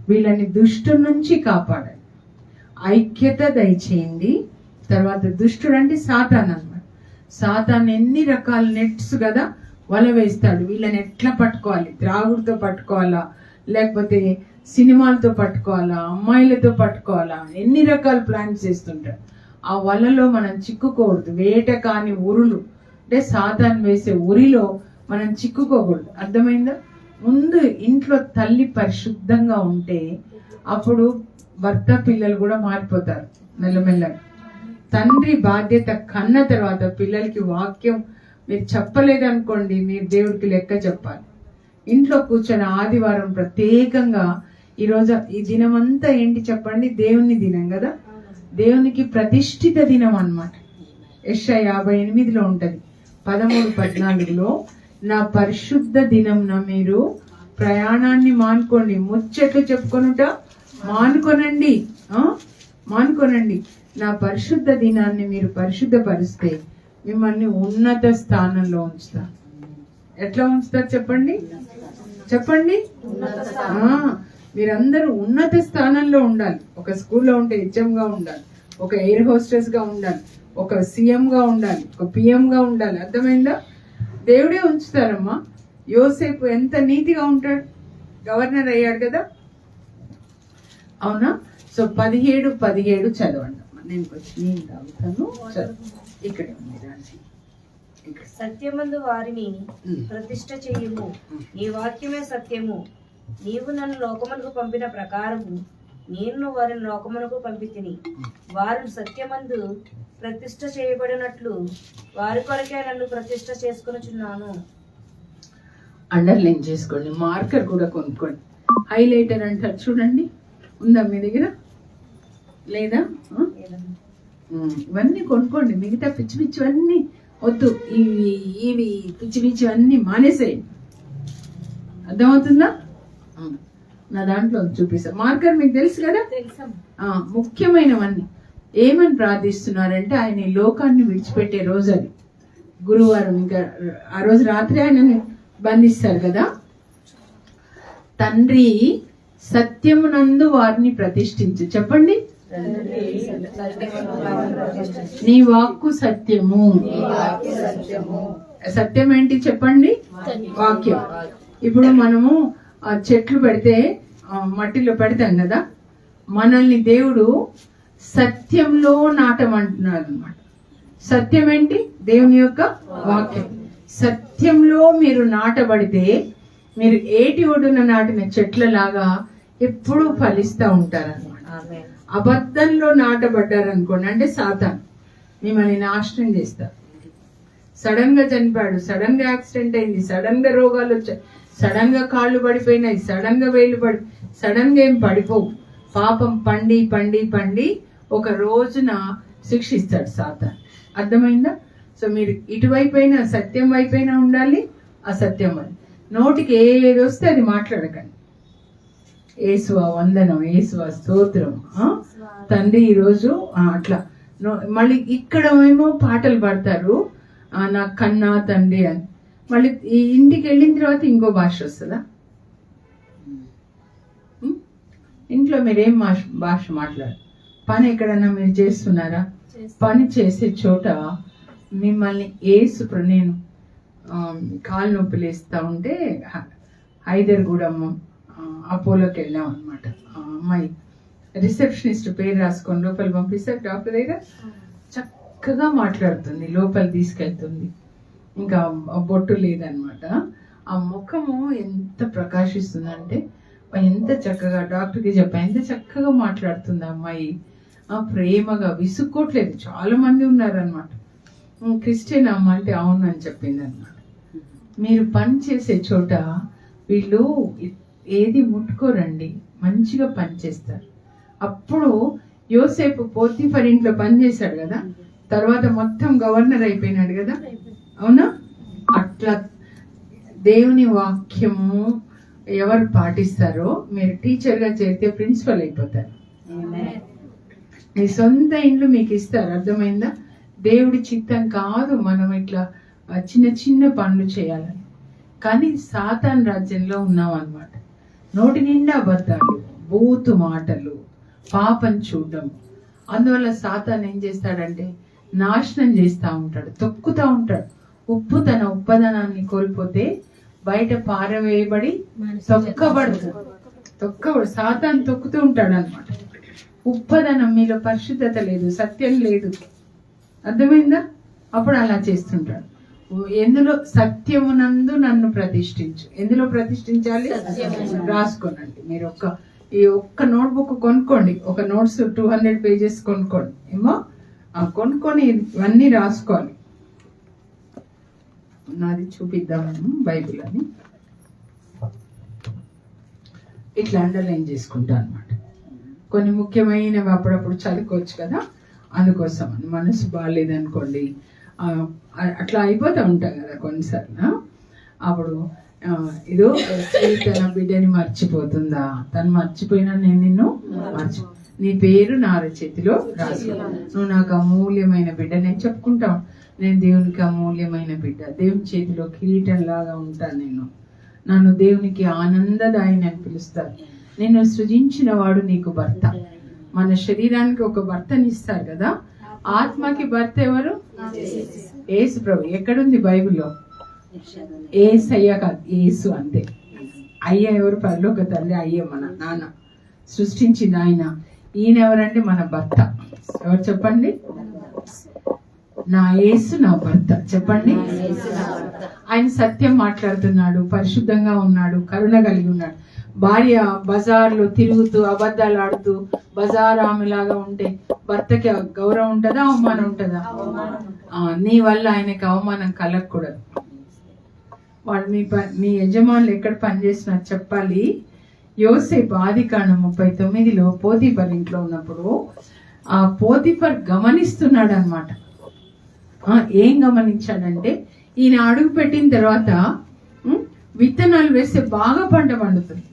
వీళ్ళని దుష్టు నుంచి కాపాడాలి, ఐక్యత దయచేయండి. తర్వాత దుష్టుడు అంటే సాతాన్ అన్నమాట. సాతాన్ ఎన్ని రకాల నెట్స్ కదా వల వేస్తాడు. వీళ్ళని ఎట్లా పట్టుకోవాలి? త్రాగుడుతో పట్టుకోవాలా, లేకపోతే సినిమాలతో పట్టుకోవాలా, అమ్మాయిలతో పట్టుకోవాలా, ఎన్ని రకాల ప్లాన్స్ చేస్తుంటారు. ఆ వలలో మనం చిక్కుకోకూడదు. వేట కాని ఉరులు అంటే సాతాన్ వేసే ఉరిలో మనం చిక్కుకోకూడదు. అర్థమైందా? ముందు ఇంట్లో తల్లి పరిశుద్ధంగా ఉంటే అప్పుడు భర్త పిల్లలు కూడా మారిపోతారు మెల్లమెల్లగా. తండ్రి బాధ్యత కన్న తర్వాత పిల్లలకి వాక్యం మీరు చెప్పలేదనుకోండి, మీరు దేవుడికి లెక్క చెప్పాలి. ఇంట్లో కూర్చొని ఆదివారం ప్రత్యేకంగా ఈరోజు ఈ దినం అంతా ఏంటి చెప్పండి? దేవుని దినం కదా, దేవునికి ప్రతిష్ఠిత దినం అన్నమాట. యెషయా 58లో ఉంటది 13-14లో, నా పరిశుద్ధ దినంన మీరు ప్రయాణాన్ని మానుకోండి, ముచ్చట్లు చెప్పుకొనుట మానుకొనండి, మానుకొనండి. నా పరిశుద్ధ దినాన్ని మీరు పరిశుద్ధపరిస్తే మిమ్మల్ని ఉన్నత స్థానంలో ఉంచుతా. ఎట్లా ఉంచుతారు చెప్పండి? చెప్పండి. మీరందరూ ఉన్నత స్థానంలో ఉండాలి. ఒక స్కూల్లో ఉంటే హెచ్ఎం గా ఉండాలి, ఒక ఎయిర్ హోస్టెస్ గా ఉండాలి, ఒక సీఎం గా ఉండాలి, ఒక పిఎం గా ఉండాలి. అర్థమైందా? దేవుడే ఉంచుతారమ్మా. యోసేపు ఎంత నీతిగా ఉంటాడు, గవర్నర్ అయ్యాడు కదా, అవునా? సో 17 చదవండి. నేను నేను తాగుతాను. ఇక్కడ సత్యమందు వారిని ప్రతిష్ఠ చెయ్యము, నీ వాక్యమే సత్యము. నీవు నన్ను లోకమునకు పంపిన ప్రకారము నేను వారిని లోకమునకు పంపితిని. వారు సత్యమందు ప్రతిష్ఠ చేయబడినట్లు వారి కొరకే నన్ను ప్రతిష్ఠ చేసుకొనుచున్నాను. అండర్లైన్ చేసుకోండి, మార్కర్ కూడా కొనుక్కోండి. హైలైటర్ అంటారు చూడండి, ఉందా మీ దగ్గర? లేదా? ఇవన్నీ కొనుక్కోండి. మిగతా పిచ్చి పిచ్చివన్నీ వద్దు, ఇవి పిచ్చి పిచ్చివన్నీ మానేసేయండి. అర్థమవుతుందా? నా దాంట్లో చూపిస్తా. మార్కర్ మీకు తెలుసు కదా, ముఖ్యమైనవన్నీ. ఏమని ప్రార్థిస్తున్నారంటే, ఆయన ఈ లోకాన్ని విడిచిపెట్టే రోజు అది గురువారం. ఇంకా ఆ రోజు రాత్రి ఆయనని బంధిస్తారు కదా. తండ్రి సత్యమునందు వారిని ప్రతిష్ఠించు. చెప్పండి, నీ వాక్కు సత్యము. సత్యం ఏంటి చెప్పండి? వాక్యం. ఇప్పుడు మనము చెట్లు పెడితే మట్టిలో పెడతాం కదా, మనల్ని దేవుడు సత్యంలో నాటమంటున్నాడు అన్నమాట. సత్యం ఏంటి? దేవుని యొక్క వాక్యం. సత్యంలో మీరు నాటబడితే మీరు ఏటి ఒడ్డున నాటిన చెట్లలాగా ఎప్పుడూ ఫలిస్తూ ఉంటారన్నమాట. అబద్ధంలో నాటబడ్డారనుకోండి, అంటే సాతాను మిమ్మల్ని నాశనం చేస్తారు. సడన్ గా చనిపోయాడు, సడన్ గా యాక్సిడెంట్ అయింది, సడన్ గా రోగాలు వచ్చాయి, సడన్ గా కాళ్ళు పడిపోయినాయి, సడన్ గా వేళ్ళు సడన్ గా ఏం పడిపోవు. పాపం పండి పండి పండి ఒక రోజున శిక్షిస్తాడు సాతాను. అర్థమైందా? సో మీరు ఇటువైపైనా సత్యం వైపైనా ఉండాలి, అసత్యం అని. నోటికి ఏది వస్తే అది మాట్లాడకండి. యేసువా వందనం, యేసువా స్తోత్రం, తండ్రి ఈరోజు అట్లా. మళ్ళీ ఇక్కడ ఏమో పాటలు పాడతారు, నా కన్నా తండ్రి అని. మళ్ళీ ఈ ఇంటికి వెళ్ళిన తర్వాత ఇంకో భాష వస్తుందా? ఇంట్లో మీరేం భాష మాట్లాడారు? పని ఎక్కడన్నా మీరు చేస్తున్నారా? పని చేసే చోట మిమ్మల్ని యేసు, నేను కాలు నొప్పులు వేస్తా ఉంటే హైదర్గూడెం అపోలోకి వెళ్ళాం అనమాట. అమ్మాయి రిసెప్షనిస్ట్ పేరు రాసుకొని లోపల పంపిస్తారు డాక్టర్ దగ్గర. చక్కగా మాట్లాడుతుంది, లోపల తీసుకెళ్తుంది, ఇంకా బొట్టు లేదనమాట. ఆ ముఖము ఎంత ప్రకాశిస్తుందంటే ఎంత చక్కగా, డాక్టర్కి చెప్పా ఎంత చక్కగా మాట్లాడుతుంది ఆ అమ్మాయి, ప్రేమగా విసుక్కోట్లేదు. చాలా మంది ఉన్నారనమాట. క్రిస్టియన్ అమ్మ అంటే అవును అని చెప్పింది అనమాట. మీరు పని చేసే చోట వీళ్ళు ఏది ముట్టుకోరండి, మంచిగా పని చేస్తారు. అప్పుడు యోసేపు పోతీఫర్ ఇంట్లో పని చేశాడు కదా, తర్వాత మొత్తం గవర్నర్ అయిపోయినాడు కదా, అవునా? అట్లా దేవుని వాక్యము ఎవరు పాటిస్తారో, మీరు టీచర్గా చేరితే ప్రిన్సిపల్ అయిపోతారు. మీ సొంత ఇండ్లు మీకు ఇస్తారు, అర్థమైందా? దేవుడి చిత్తం కాదు మనం ఇట్లా చిన్న చిన్న పనులు చేయాలని. కానీ సాతాన్ రాజ్యంలో ఉన్నాం అన్నమాట. నోటి నిండా అబద్ధాలు, బూతు మాటలు, పాపం చూడడం. అందువల్ల సాతాన్ ఏం చేస్తాడంటే నాశనం చేస్తూ ఉంటాడు, తొక్కుతూ ఉంటాడు. ఉప్పు తన ఉప్పదనాన్ని కోల్పోతే బయట పారవేయబడి తొక్కబడు. సాతాన్ తొక్కుతూ ఉంటాడు అనమాట. ఉప్పదనం, మీలో పరిశుద్ధత లేదు, సత్యం లేదు, అర్థమైందా? అప్పుడు అలా చేస్తుంటాడు. ఎందులో సత్యమునందు నన్ను ప్రతిష్ఠించు. ఎందులో ప్రతిష్ఠించాలి? రాసుకోనండి. మీరు ఈ ఒక్క నోట్బుక్ కొనుక్కోండి, ఒక నోట్స్ 200 pages కొనుక్కోండి ఏమో, కొనుక్కొని ఇవన్నీ రాసుకోవాలి. నాది చూపిద్దాము బైబిల్ అని ఇట్లా అండర్లైన్ చేసుకుంటా అనమాట. కొన్ని ముఖ్యమైనవి అప్పుడప్పుడు చదువుకోవచ్చు కదా, అందుకోసం మనసు బాగాలేదనుకోండి, అట్లా అయిపోతూ ఉంటాం కదా కొన్నిసార్లు. అప్పుడు ఇదో తన బిడ్డని మర్చిపోతుందా, తను మర్చిపోయినా నేను నిన్ను నీ పేరు నా చేతిలో రాసుకో, నువ్వు నాకు అమూల్యమైన బిడ్డ. నేను చెప్పుకుంటాను, నేను దేవునికి అమూల్యమైన బిడ్డ, దేవుని చేతిలో కిరీటం లాగా ఉంటాను. నన్ను దేవునికి ఆనందదాయిని అని పిలుస్తారు. నిన్ను సృజించిన వాడు నీకు భర్త. మన శరీరానికి ఒక భర్తని ఇస్తారు కదా, ఆత్మకి భర్త ఎవరు? యేసు ప్రభు. ఎక్కడుంది బైబిల్లో? ఏసయ్య కాదు, యేసు అంతే. అయ్య ఎవరు? పరలోక తండ్రి. అయ్య మన నాన్న, సృష్టించింది ఆయన. ఈయన ఎవరంటే మన భర్త. ఎవరు చెప్పండి? నా యేసు నా భర్త. చెప్పండి. ఆయన సత్యం మాట్లాడుతున్నాడు, పరిశుద్ధంగా ఉన్నాడు, కరుణ కలిగి ఉన్నాడు. భార్య బజార్లో తిరుగుతూ అబద్ధాలు ఆడుతూ బజార్ ఆమెలాగా ఉంటే భర్తకి గౌరవం ఉంటుందా, అవమానం ఉంటుందా? నీ వల్ల ఆయనకి అవమానం కలగకూడదు. వాడు మీ యజమానులు ఎక్కడ పనిచేస్తున్నారు చెప్పాలి. యోసేపు ఆదికాండం 39లో పోతీఫర్ ఇంట్లో ఉన్నప్పుడు ఆ పోతీఫర్ గమనిస్తున్నాడు అనమాట. ఏం గమనించాడంటే, ఈయన అడుగు పెట్టిన తర్వాత విత్తనాలు వేస్తే బాగా పంట పండుతుంది.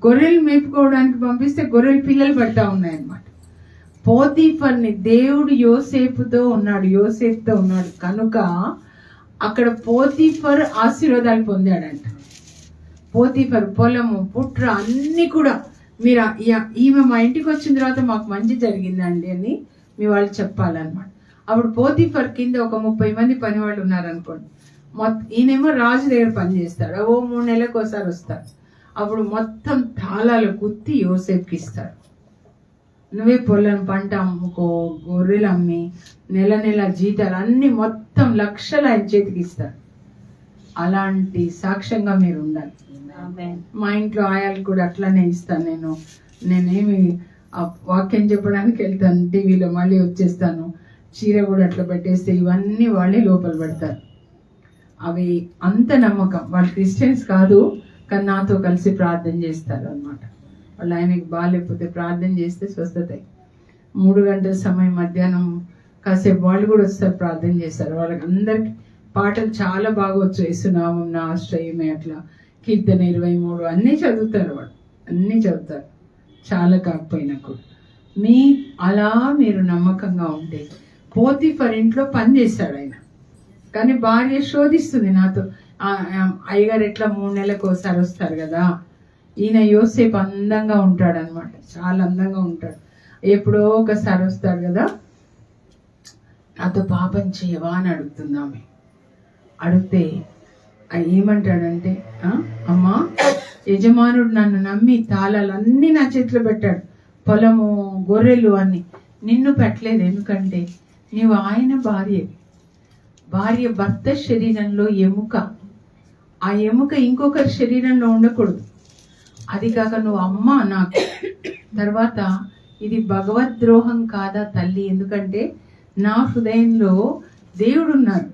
గొర్రెలు మేపుకోవడానికి పంపిస్తే గొర్రెలు పిల్లలు పడతా ఉన్నాయన్నమాట. పోతీఫర్ని దేవుడు యోసేపుతో ఉన్నాడు కనుక అక్కడ పోతీఫర్ ఆశీర్వాదాలు పొందాడంట. పోతీఫర్ పొలము, పుట్ర అన్ని కూడా, మీరు ఈమె మా ఇంటికి వచ్చిన తర్వాత మాకు మంచి జరిగిందండి అని మీ వాళ్ళు చెప్పాలన్నమాట. అప్పుడు పోతీఫర్ కింద ఒక 30 మంది పని వాళ్ళు ఉన్నారనుకోండి. ఈయనేమో రాజు దగ్గర పని చేస్తాడు, 3 నెలలకు ఒకసారి వస్తాడు. అప్పుడు మొత్తం తాళాలు కుత్తి యోసేపుకి ఇస్తాడు. నువ్వే పొలం పంట అమ్ముకో, గొర్రెలు అమ్మి నెల జీతాలు అన్ని మొత్తం లక్షలు ఆయన చేతికి ఇస్తాడు. అలాంటి సాక్ష్యంగా మీరు ఉండాలి. మా ఇంట్లో ఆయాలు కూడా అట్లానే ఇస్తాను. నేనేమి వాక్యం చెప్పడానికి వెళ్తాను, టీవీలో మళ్ళీ వచ్చేస్తాను, చీర కూడా అట్లా పెట్టేస్తే ఇవన్నీ వాళ్ళే లోపల పెడతారు. అవి అంత నమ్మకం. వాళ్ళు క్రిస్టియన్స్ కాదు, కానీ నాతో కలిసి ప్రార్థన చేస్తారు అనమాట. వాళ్ళు ఆయనకి బాగాలేకపోతే ప్రార్థన చేస్తే స్వస్థత. 3 గంటల సమయం మధ్యాహ్నం కాసేపు వాళ్ళు కూడా వస్తారు, ప్రార్థన చేస్తారు. వాళ్ళకి అందరికి పాటలు చాలా బాగా వచ్చు. యేసునామం నా ఆశ్రయమే, అట్లా కీర్తన 23 అన్నీ చదువుతారు. వాళ్ళు అన్నీ చదువుతారు, చాలా కాకపోయినా కూడా. అలా మీరు నమ్మకంగా ఉంటే, పోతీఫర్ ఇంట్లో పని చేశాడు ఆయన, కానీ భార్య శోధిస్తుంది నాతో. అయ్యగారు ఎట్లా 3 నెలలకు ఒకసారి వస్తారు కదా, ఈయన యోసేపు అందంగా ఉంటాడు అనమాట, చాలా అందంగా ఉంటాడు. ఎప్పుడో ఒకసారి వస్తాడు కదా, నాతో పాపం చేయవా అని అడుగుతుంది ఆమె. అడిగితే ఏమంటాడంటే, అమ్మా యజమానుడు నన్ను నమ్మి తాళాలన్నీ నా చేతిలో పెట్టాడు, పొలము, గొర్రెలు అన్ని నిన్ను పెట్టలేదు. ఎందుకంటే నీవు ఆయన భార్య భర్త శరీరంలో ఎముక. ఆ ఎముక ఇంకొకరి శరీరంలో ఉండకూడదు. అది కాక నువ్వు అమ్మ నాకు. తర్వాత ఇది భగవద్ద్రోహం కాదా తల్లి? ఎందుకంటే నా హృదయంలో దేవుడు ఉన్నారు,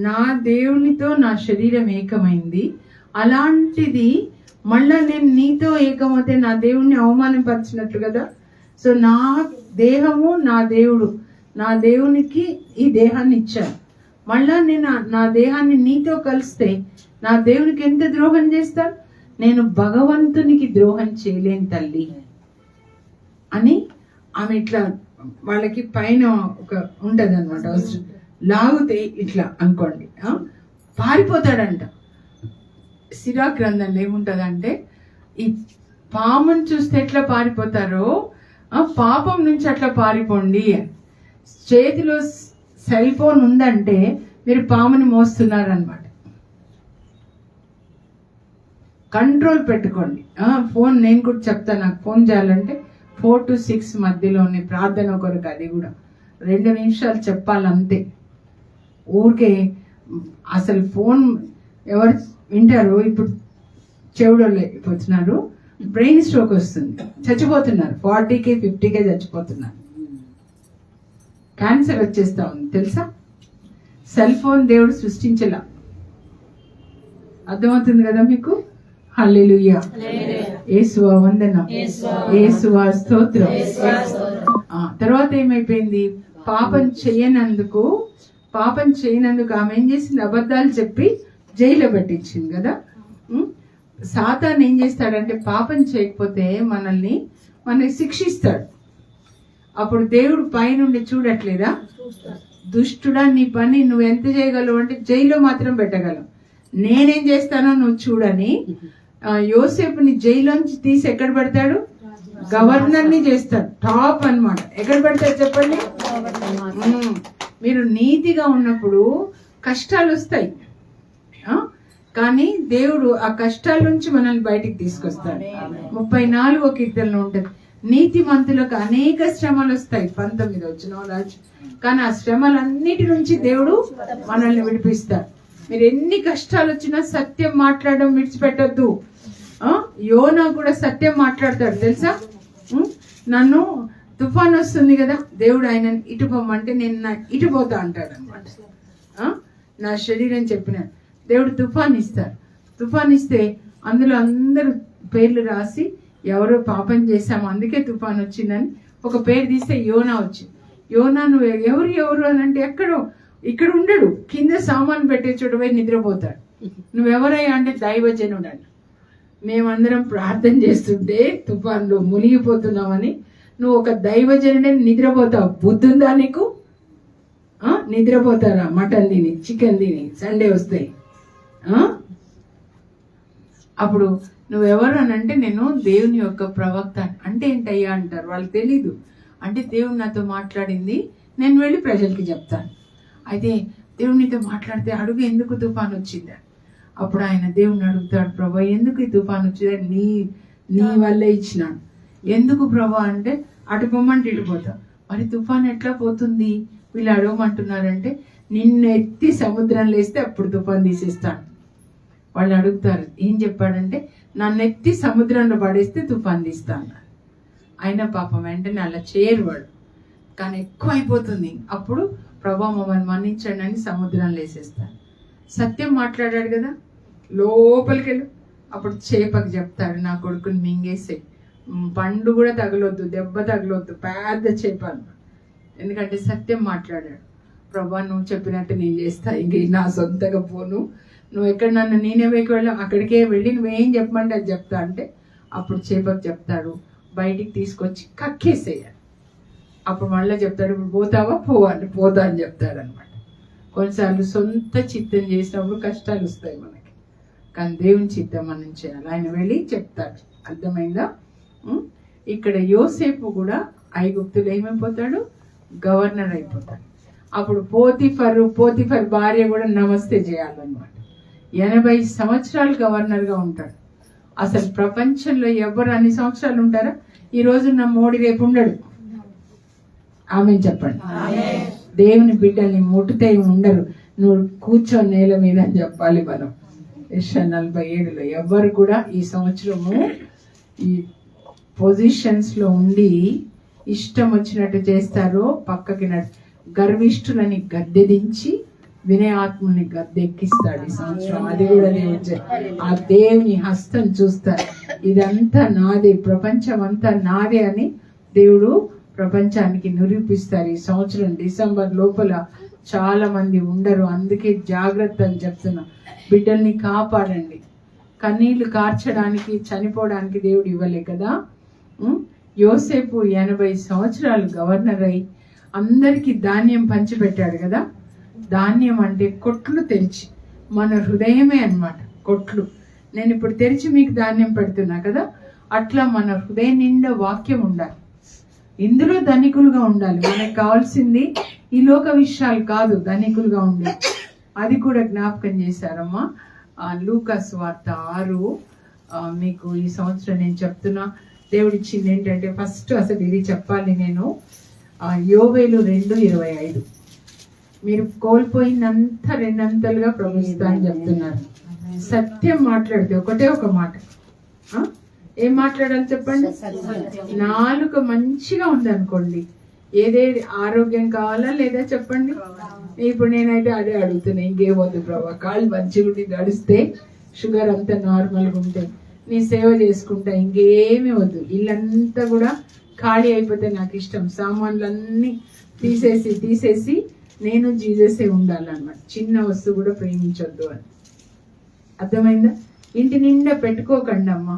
నా దేవునితో నా శరీరం ఏకమైంది. అలాంటిది మళ్ళా నేను నీతో ఏకమైతే నా దేవుణ్ణి అవమానపరిచినట్లు కదా. సో నా దేహము నా దేవుడు, నా దేవునికి ఈ దేహాన్ని ఇచ్చాను. మళ్ళా నేను నా దేహాన్ని నీతో కలిస్తే నా దేవునికి ఎంత ద్రోహం చేస్తాను? నేను భగవంతునికి ద్రోహం చేయలేను తల్లి అని ఆమె ఇట్లా వాళ్ళకి పైన ఒక ఉంటది అనమాట, లాగితే ఇట్లా అనుకోండి పారిపోతాడంట. సిరా గ్రంథంలో ఏముంటదంటే ఈ పాముని చూస్తే ఎట్లా పారిపోతారో పాపం నుంచి అట్లా పారిపోండి. చేతిలో సెల్ ఫోన్ ఉందంటే మీరు పాముని మోస్తున్నారనమాట. కంట్రోల్ పెట్టుకోండి. ఫోన్ నేను కూడా చెప్తాను, నాకు ఫోన్ చేయాలంటే 4 to 6 మధ్యలోనే ప్రార్థన కొరకు, అది కూడా 2 నిమిషాలు చెప్పాలంతే. ఊరికే అసలు ఫోన్ ఎవరు వింటారు? ఇప్పుడు చెవుడోళ్ళు వచ్చినారు, బ్రెయిన్ స్ట్రోక్ వస్తుంది, చచ్చిపోతున్నారు. 40K 50K చచ్చిపోతున్నారు. క్యాన్సర్ వచ్చేస్తా ఉంది తెలుసా? సెల్ ఫోన్ దేవుడు సృష్టించలా. అర్థమవుతుంది కదా మీకు? హల్లెలూయా, యేసువా వందనం, యేసువా స్తోత్రం. తర్వాత ఏమైపోయింది? పాపం చేయనందుకు ఆమె ఏం చేసింది? అబద్ధాలు చెప్పి జైల్లో పెట్టించింది కదా. సాతాను ఏం చేస్తాడంటే పాపం చేయకపోతే మనల్ని శిక్షిస్తాడు. అప్పుడు దేవుడు పైనుండి చూడట్లేదా? దుష్టుడా, నీ పని నువ్వు ఎంత చేయగలవు అంటే జైల్లో మాత్రం పెట్టగలవు, నేనేం చేస్తానో నువ్వు చూడని యోసేపుని జైల్లోంచి తీసి ఎక్కడ పెడతాడు? గవర్నర్ ని చేస్తాడు. టాప్ అన్నమాట. ఎక్కడ పెడతాడు చెప్పండి? మీరు నీతిగా ఉన్నప్పుడు కష్టాలు వస్తాయి, కానీ దేవుడు ఆ కష్టాల నుంచి మనల్ని బయటికి తీసుకొస్తాడు. 34వ కీర్తనలో ఉంటది, నీతిమంతులకు అనేక శ్రమలు వస్తాయి. 19 వచ్చిన రాజు. కానీ ఆ శ్రమలన్నిటి నుంచి దేవుడు మనల్ని విడిపిస్తాడు. మీరు ఎన్ని కష్టాలు వచ్చినా సత్యం మాట్లాడడం విడిచిపెట్టద్దు. యోనా కూడా సత్యం మాట్లాడతాడు తెలుసా. నన్ను తుఫాన్ వస్తుంది కదా, దేవుడు ఆయన ఇటు పోమంటే నేను ఇటు పోతా అంటాడు అనమాట. నా శరీరం చెప్పిన దేవుడు తుఫాన్ ఇస్తారు. తుఫాన్ ఇస్తే అందులో అందరూ పేర్లు రాసి ఎవరో పాపం చేశాము అందుకే తుఫాన్ వచ్చిందని ఒక పేరు తీస్తే యోనా వచ్చింది. యోనా నువ్వు ఎవరు అని అంటే ఇక్కడ ఉండడు, కింద సామాన్ పెట్టే చోట పోయి నిద్రపోతాడు. నువ్వెవరయ్యా అంటే దైవజనుడు అని. మేమందరం ప్రార్థన చేస్తుంటే తుఫాన్లో మునిగిపోతున్నామని నువ్వు ఒక దైవజనుడే నిద్రపోతావు. బుద్ధుందా నీకు? నిద్రపోతారా? మటన్ తిని, చికెన్ తిని, సండే వస్తాయి. అప్పుడు నువ్వెవరు అని అంటే నేను దేవుని యొక్క ప్రవక్త. అంటే ఏంటయ్యా అంటారు, వాళ్ళకి తెలీదు. అంటే దేవుడు నాతో మాట్లాడింది, నేను వెళ్ళి ప్రజలకి చెప్తాను. అయితే దేవునితో మాట్లాడితే అడుగు, ఎందుకు తుఫాన్ వచ్చిందా? అప్పుడు ఆయన దేవుని అడుగుతాడు, ప్రభా ఎందుకు ఈ తుఫాన్ వచ్చిందని? నీ వల్లే ఇచ్చినాడు. ఎందుకు ప్రభా అంటే అటు పొమ్మంటే ఇటుపోతా. మరి తుఫాన్ ఎట్లా పోతుంది? వీళ్ళు అడగమంటున్నారంటే నిన్ను ఎత్తి సముద్రంలో వేస్తే అప్పుడు తుఫాన్ తీసేస్తాను. వాళ్ళు అడుగుతారు ఏం చెప్పాడంటే నన్ను ఎత్తి సముద్రంలో పడేస్తే తుఫాన్ తీస్తాను. అయినా పాపం వెంటనే అలా చేయరు వాడు, కానీ ఎక్కువ అయిపోతుంది. అప్పుడు ప్రభా మమ్మల్ని మన్నించండి అని సముద్రంలో వేసేస్తాను. సత్యం మాట్లాడాడు కదా, లోపలికి వెళ్ళు. అప్పుడు చేపకు చెప్తాడు, నా కొడుకుని మింగేసే, పండు కూడా తగలొద్దు, దెబ్బ తగలొద్దు, పెద్ద చేప అన్నమాట. ఎందుకంటే సత్యం మాట్లాడాడు. ప్రభా నువ్వు చెప్పినట్టు నేను చేస్తా, ఇంక నా సొంతగా పోను, నువ్వు ఎక్కడ నన్ను నేనే వైపు వెళ్ళావు అక్కడికే వెళ్ళి నువ్వేం చెప్పమంటే అది చెప్తా అంటే అప్పుడు చేపకు చెప్తాడు, బయటికి తీసుకొచ్చి కక్కేసేయాలి. అప్పుడు మళ్ళీ చెప్తాడు, ఇప్పుడు పోతావా? పోవాలి, పోతా అని చెప్తాడు అనమాట. కొన్నిసార్లు సొంత చిత్తం చేసినప్పుడు కష్టాలు వస్తాయి మనకి, కానీ దేవుని చిత్తం మనం చేయాలి. ఆయన వెళ్ళి చెప్తాడు. అర్థమైందా? ఇక్కడ యోసేపు కూడా ఐగుప్తులో ఏమైపోతాడు? గవర్నర్ అయిపోతాడు. అప్పుడు పోతిఫర్ భార్య కూడా నమస్తే చేయాలన్నమాట. 80 సంవత్సరాలు గవర్నర్గా ఉంటాడు. అసలు ప్రపంచంలో ఎవరు అన్ని సంవత్సరాలు ఉంటారా? ఈ రోజు నా మోడీ రేపు ఉండడు. ఆమె చెప్పండి. దేవుని బిడ్డల్ని ముట్టుతే ఉండరు. నువ్వు కూర్చో నేల మీద అని చెప్పాలి మనం. యెషయా 47లో ఎవరు కూడా ఈ సంవత్సరము ఈ పొజిషన్స్ లో ఉండి ఇష్టం వచ్చినట్టు చేస్తారో పక్కకి గర్విష్ఠులని గద్దెదించి వినయాత్ముని గద్దెక్కిస్తాడు ఈ సంవత్సరం. అది కూడా ఆ దేవుని హస్తం చూస్తారు. ఇదంతా నాదే, ప్రపంచం అంతా నాదే అని దేవుడు ప్రపంచానికి నిరూపిస్తారు. ఈ సంవత్సరం డిసెంబర్ లోపల చాలా మంది ఉండరు. అందుకే జాగ్రత్త అని చెప్తున్నా. బిడ్డల్ని కాపాడండి. కన్నీళ్లు కార్చడానికి చనిపోవడానికి దేవుడు ఇవ్వలే కదా. యోసేపు 80 సంవత్సరాలు గవర్నర్ అయి అందరికి ధాన్యం పంచిపెట్టాడు కదా. ధాన్యం అంటే కొట్లు తెరిచి, మన హృదయమే అన్నమాట కొట్లు. నేను ఇప్పుడు తెరిచి మీకు ధాన్యం పెడుతున్నా కదా, అట్లా మన హృదయం నిండా వాక్యం ఉండాలి. ఇందులో ధనికులుగా ఉండాలి. మనకు కావాల్సింది ఈ లోక విషయాలు కాదు, ధనికులుగా ఉండి. అది కూడా జ్ఞాపకం చేశారమ్మా. లూకా సువార్త 6 మీకు ఈ సంవత్సరం నేను చెప్తున్నా. దేవుడిచ్చింది ఏంటంటే ఫస్ట్ అసలు ఇది చెప్పాలి నేను. యోవేలు 2:25 మీరు కోల్పోయినంత రెండంతలుగా ప్రభుత్వ అని చెప్తున్నారు. సత్యం మాట్లాడితే ఒకటే ఒక మాట. ఏం మాట్లాడాలి చెప్పండి. నాలుక మంచిగా ఉందనుకోండి, ఏదేది ఆరోగ్యం కావాలా లేదా చెప్పండి. ఇప్పుడు నేనైతే అదే అడుగుతున్నా, ఇంకేమొద్దు ప్రభా, కాళ్ళు మంచిగా నడిస్తే షుగర్ అంతా నార్మల్గా ఉంటే నీ సేవ చేసుకుంటా, ఇంకేమీ వద్దు. ఇల్లంతా కూడా ఖాళీ అయిపోతే నాకు ఇష్టం. సామాన్లన్నీ తీసేసి నేను జీససే ఉండాలన్నమాట. చిన్న వస్తువు కూడా ప్రేమించొద్దు అని. అర్థమైందా? ఇంటి నిండా పెట్టుకోకండి అమ్మా.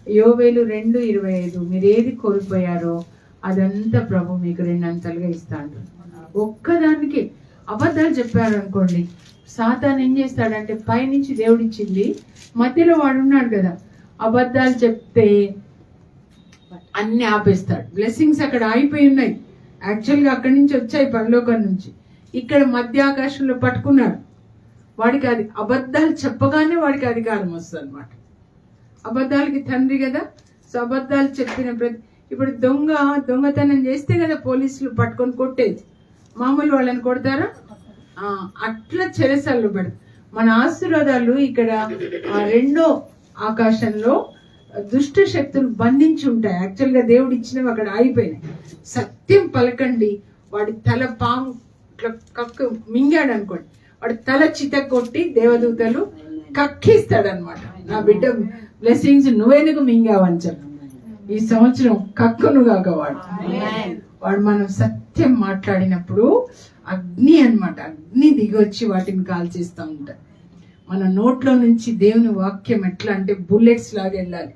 యోవేలు 2:25 మీరు ఏది కోల్పోయారో అదంతా ప్రభు మీకు రెండంతలుగా ఇస్తాడు. ఒక్కదానికి అబద్ధాలు చెప్పారు అనుకోండి, సాతాను ఏం చేస్తాడంటే పైనుంచి దేవుడిచ్చింది, మధ్యలో వాడు ఉన్నాడు కదా, అబద్ధాలు చెప్తే అన్ని ఆపేస్తాడు. బ్లెస్సింగ్స్ అక్కడ ఆగిపోయి ఉన్నాయి, యాక్చువల్గా అక్కడి నుంచి వచ్చాయి పరలోకం నుంచి. ఇక్కడ మధ్య ఆకాశంలో పట్టుకున్నాడు. వాడికి అది అబద్ధాలు చెప్పగానే వాడికి అధికారం వస్తుంది అనమాట. అబద్ధాలకి తండ్రి కదా. సో అబద్ధాలు చెప్పిన ఇప్పుడు దొంగతనం చేస్తే కదా పోలీసులు పట్టుకొని కొట్టేది. మామూలు వాళ్ళని కొడతారా? అట్లా చెరసలు పడతారు. మన ఆశీర్వాదాలు ఇక్కడ రెండో ఆకాశంలో దుష్ట శక్తులు బంధించి ఉంటాయి. యాక్చువల్ గా దేవుడు ఇచ్చినవి అక్కడ ఆగిపోయినాయి. సత్యం పలకండి. వాడి తల పాము కక్కు మింగాడు అనుకోండి, వాడి తల చిత కొట్టి దేవదూతలు కక్కిస్తాడనమాట. నా బిడ్డ బ్లెస్సింగ్స్ నువ్వెందుకు మింగావని చెప్పి ఈ సంవత్సరం కక్కును కాక వాడు మనం సత్యం మాట్లాడినప్పుడు అగ్ని అన్నమాట, అగ్ని దిగి వచ్చి వాటిని కాల్చేస్తూ ఉంటారు. మన నోట్లో నుంచి దేవుని వాక్యం ఎట్లా అంటే బుల్లెట్స్ లాగా వెళ్ళాలి.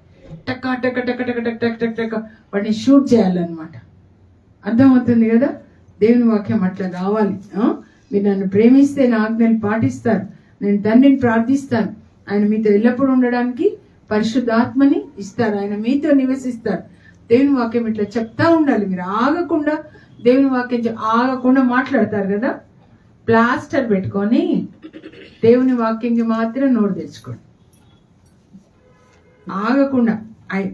టక టక టక టక టక టక టక టక వాటిని షూట్ చేయాలన్నమాట. అర్థమవుతుంది కదా? దేవుని వాక్యం అట్లా రావాలి. మీరు నన్ను ప్రేమిస్తే నా ఆజ్ఞలు పాటిస్తారు, నేను తండ్రిని ప్రార్థిస్తాను, ఆయన మీతో ఎల్లప్పుడూ ఉండడానికి పరిశుద్ధాత్మని ఇస్తారు, ఆయన మీతో నివసిస్తారు. దేవుని వాక్యం ఇట్లా చెప్తా ఉండాలి. మీరు ఆగకుండా దేవుని వాక్యం ఆగకుండా మాట్లాడతారు కదా, ప్లాస్టర్ పెట్టుకొని దేవుని వాక్యంకి మాత్రం నోరు తెచ్చుకోండి. ఆగకుండా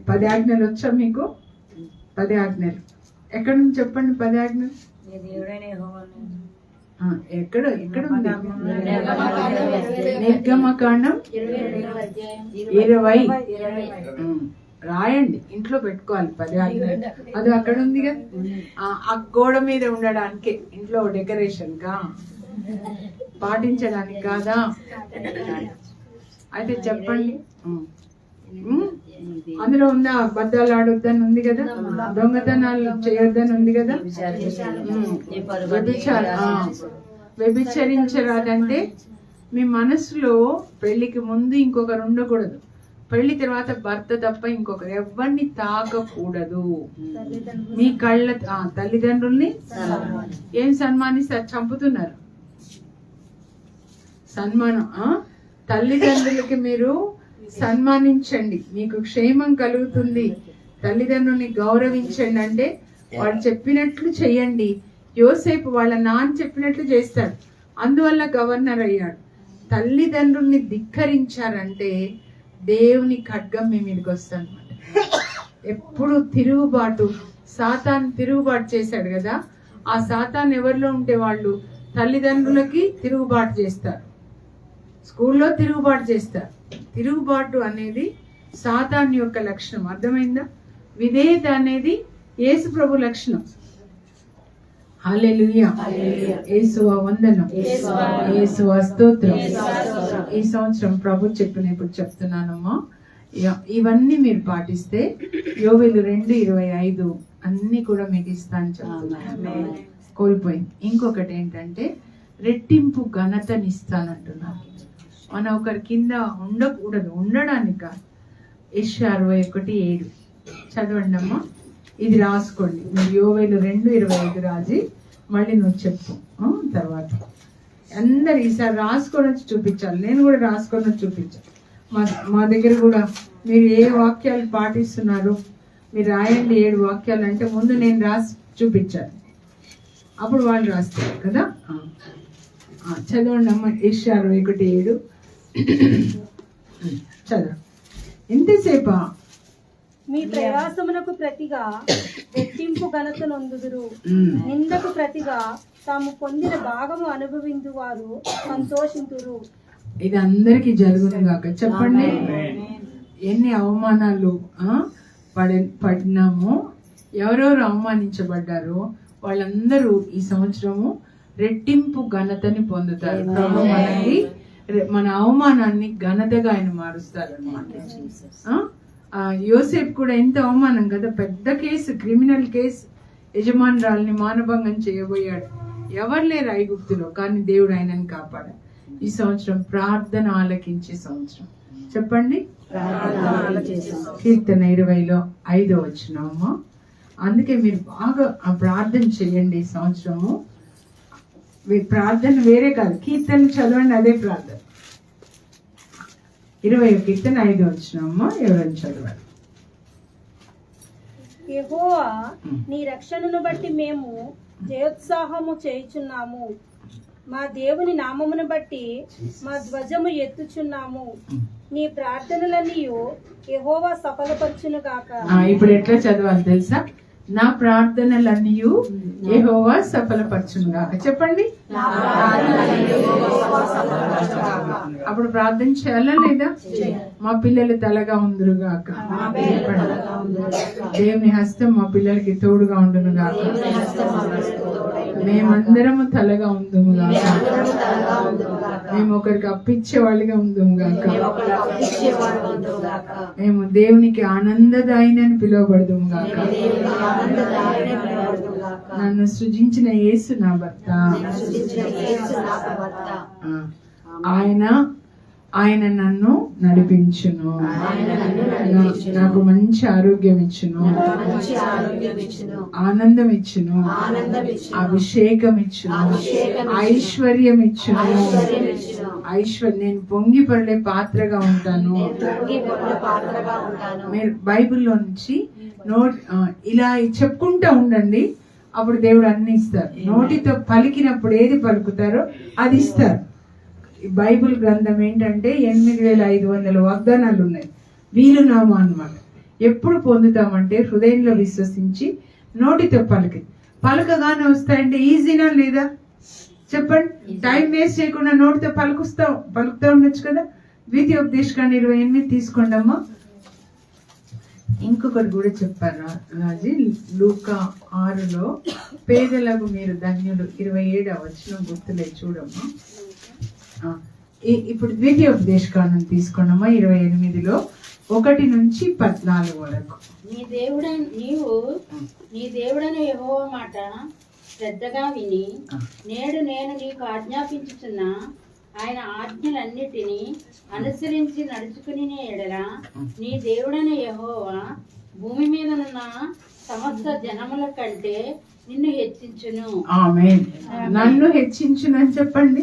10 ఆజ్ఞలు వచ్చా మీకు? 10 ఆజ్ఞలు ఎక్కడ నుంచి చెప్పండి. 10 ఆజ్ఞలు ఎక్కడ ఉంది? నిర్గమకాండం 20 రాయండి, ఇంట్లో పెట్టుకోవాలి 10 ఆజ్ఞలు. అది అక్కడ ఉంది కదా, ఆ గోడ మీద ఉండడానికి, ఇంట్లో డెకరేషన్ గా, పాటించడానికి కాదా? అయితే చెప్పండి. అందులో ఉందా? అబద్ధాలు ఆడొద్దని ఉంది కదా, దొంగతనాలు చేయొద్దని ఉంది కదా, వ్యభిచరించరాదంటే మీ మనసులో పెళ్లికి ముందు ఇంకొకరు ఉండకూడదు, పెళ్లి తర్వాత భర్త తప్ప ఇంకొకరు ఎవరిని తాకకూడదు. మీ కళ్ళ తల్లిదండ్రుల్ని ఏం సన్మానిస్తారు? చంపుతున్నారు. సన్మానం. తల్లిదండ్రులకి మీరు సన్మానించండి, మీకు క్షేమం కలుగుతుంది. తల్లిదండ్రుల్ని గౌరవించండి. అంటే వాడు చెప్పినట్లు చెయ్యండి. యోసేపు వాళ్ళ నాన్న చెప్పినట్లు చేస్తాడు, అందువల్ల గవర్నర్ అయ్యాడు. తల్లిదండ్రుల్ని ధిక్కరించారంటే దేవుని ఖడ్గం మీ మీదకి వస్తుంది అనమాట. ఎప్పుడు తిరుగుబాటు, సాతాను తిరుగుబాటు చేశాడు కదా, ఆ సాతాను ఎవరిలో ఉంటే వాళ్ళు తల్లిదండ్రులకి తిరుగుబాటు చేస్తారు, స్కూల్లో తిరుగుబాటు చేస్తారు. తిరుగుబాటు అనేది సాతాను యొక్క లక్షణం, అర్థమైందా? విధేయత అనేది యేసు ప్రభు లక్షణం. హల్లెలూయా, యేసువా వందనం, యేసువా స్తోత్రం. ఈ సంవత్సరం ప్రభు చెప్పిన ఇప్పుడు చెప్తున్నానమ్మా, ఇవన్నీ మీరు పాటిస్తే యోవేలు 2:25 అన్ని కూడా మీకు ఇస్తాను చెప్తున్నాను. కోల్పోయింది. ఇంకొకటి ఏంటంటే రెట్టింపు ఘనతని ఇస్తానంటున్నాను. మనం ఒకరి కింద ఉండకూడదు, ఉండడానికి కాదు. యెషయా 61:7 చదవండి అమ్మా, ఇది రాసుకోండి. మీరు యోవేలు 2:25 రాజీ, మళ్ళీ నువ్వు చెప్పు తర్వాత. అందరు ఈసారి రాసుకొని వచ్చి చూపించాలి, నేను కూడా రాసుకొని వచ్చి చూపించాలి. మా దగ్గర కూడా మీరు ఏ వాక్యాలు పాటిస్తున్నారు మీరు రాయండి. 7 వాక్యాలు అంటే ముందు నేను రాసి చూపించాలి, అప్పుడు వాళ్ళు రాస్తారు కదా. చదవండి అమ్మ, యెషయా 61:7 చదవ. ఎంతసేపా? మీ ప్రయాసమునకు ప్రతిగా రెట్టింపు ఘనత నొందుదురు, నిందకు ప్రతిగా తాము పొందిన భాగము అనుభవించు వారు సంతోషింతురు. ఇది అందరికి జరుగును గాక. చెప్పండి, ఎన్ని అవమానాలు పడినామో, ఎవరెవరు అవమానించబడ్డారో వాళ్ళందరూ ఈ సంవత్సరము రెట్టింపు ఘనతని పొందుతారు. ప్రభు మనకి మన అవమానాన్ని ఘనతగా ఆయన మారుస్తారు అన్నమాట. యోసేపు కూడా ఎంత అవమానం కదా, పెద్ద కేసు, క్రిమినల్ కేసు, యజమానురాల్ని మానభంగం చేయబోయాడు. ఎవరు లేరు ఐగుప్తులో, కానీ దేవుడు ఆయనని కాపాడాడు. ఈ సంవత్సరం ప్రార్థన ఆలకించే సంవత్సరం. చెప్పండి, కీర్తన 20:5 వచ్చినామా. అందుకే మీరు బాగా ప్రార్థన చేయండి ఈ సంవత్సరము. ప్రార్థన వేరే కాదు, కీర్తన చదవండి, అదే ప్రార్థన. 20 కీర్తన 5 వచ్చినామా. ఎవరైనా చదవాలి. యెహోవా నీ రక్షణను బట్టి మేము జయోత్సాహము చేయుచున్నాము, మా దేవుని నామమును బట్టి మా ధ్వజము ఎత్తుచున్నాము. నీ ప్రార్థనలన్నీ యెహోవా సఫలపరచును గాక. ఇప్పుడు ఎట్లా చదవాలి తెలుసా? నా ప్రార్థనలన్నీ యెహోవా సఫలపరచును గాక. చెప్పండి, అప్పుడు ప్రార్థన చేయాలా లేదా? మా పిల్లలు తలగా ఉందురు గాక. దేవుని హస్తం మా పిల్లలకి తోడుగా ఉండును గాక. మేమందరము తలగా ఉందుము గాక. మేము ఒకరికి అప్పిచ్చే వాళ్ళగా ఉందుము గాక. మేము దేవునికి ఆనందదాయినని పిలువబడదుము గాక. నన్ను సృజించిన యేసు నా భర్త. ఆయన నన్ను నడిపించును, నాకు మంచి ఆరోగ్యం ఇచ్చును, ఆనందం ఇచ్చును, అభిషేకం ఇచ్చును, ఐశ్వర్యం ఇచ్చును. నేను పొంగి పొరలే పాత్రగా ఉంటాను. మీరు బైబిల్లో నుంచి ఇలా చెప్పుకుంటా ఉండండి, అప్పుడు దేవుడు అన్ని ఇస్తారు. నోటితో పలికినప్పుడు ఏది పలుకుతారో అది ఇస్తారు. బైబిల్ గ్రంథం ఏంటంటే 8500 వాగ్దానాలు ఉన్నాయి. వీలునామా అన్నమాట. ఎప్పుడు పొందుతామంటే హృదయంలో విశ్వసించి నోటితో పలకగానే వస్తాయంటే ఈజీనా లేదా? చెప్పండి, టైం వేస్ట్ చేయకుండా నోటితో పలుకుతా ఉండొచ్చు కదా. ద్వితీయోపదేశకాండం 28 తీసుకోండి అమ్మా. ఇంకొకటి కూడా చెప్పారు రాజీ, లూకా 6లో పేదలకు మీరు ధన్యులు 27 వచనం గుర్తులేదు చూడమ్మా. ఇప్పుడు ద్వితీయోపదేశకాండం తీసుకోండమ్మా 28లో 1 నుంచి 14 వరకు. నీ దేవుడైన యెహోవా మాట శ్రద్ధగా విని నేడు నేను నీకు ఆజ్ఞాపించుచున్న ఆయన ఆజ్ఞలన్నిటినీ అనుసరించి నడుచుకుని ఎడల నీ దేవుడైన యెహోవా భూమి మీద ఉన్న సమస్త జనముల కంటే నిన్ను హెచ్చించును. ఆమేన్. నన్ను హెచ్చించును అని చెప్పండి.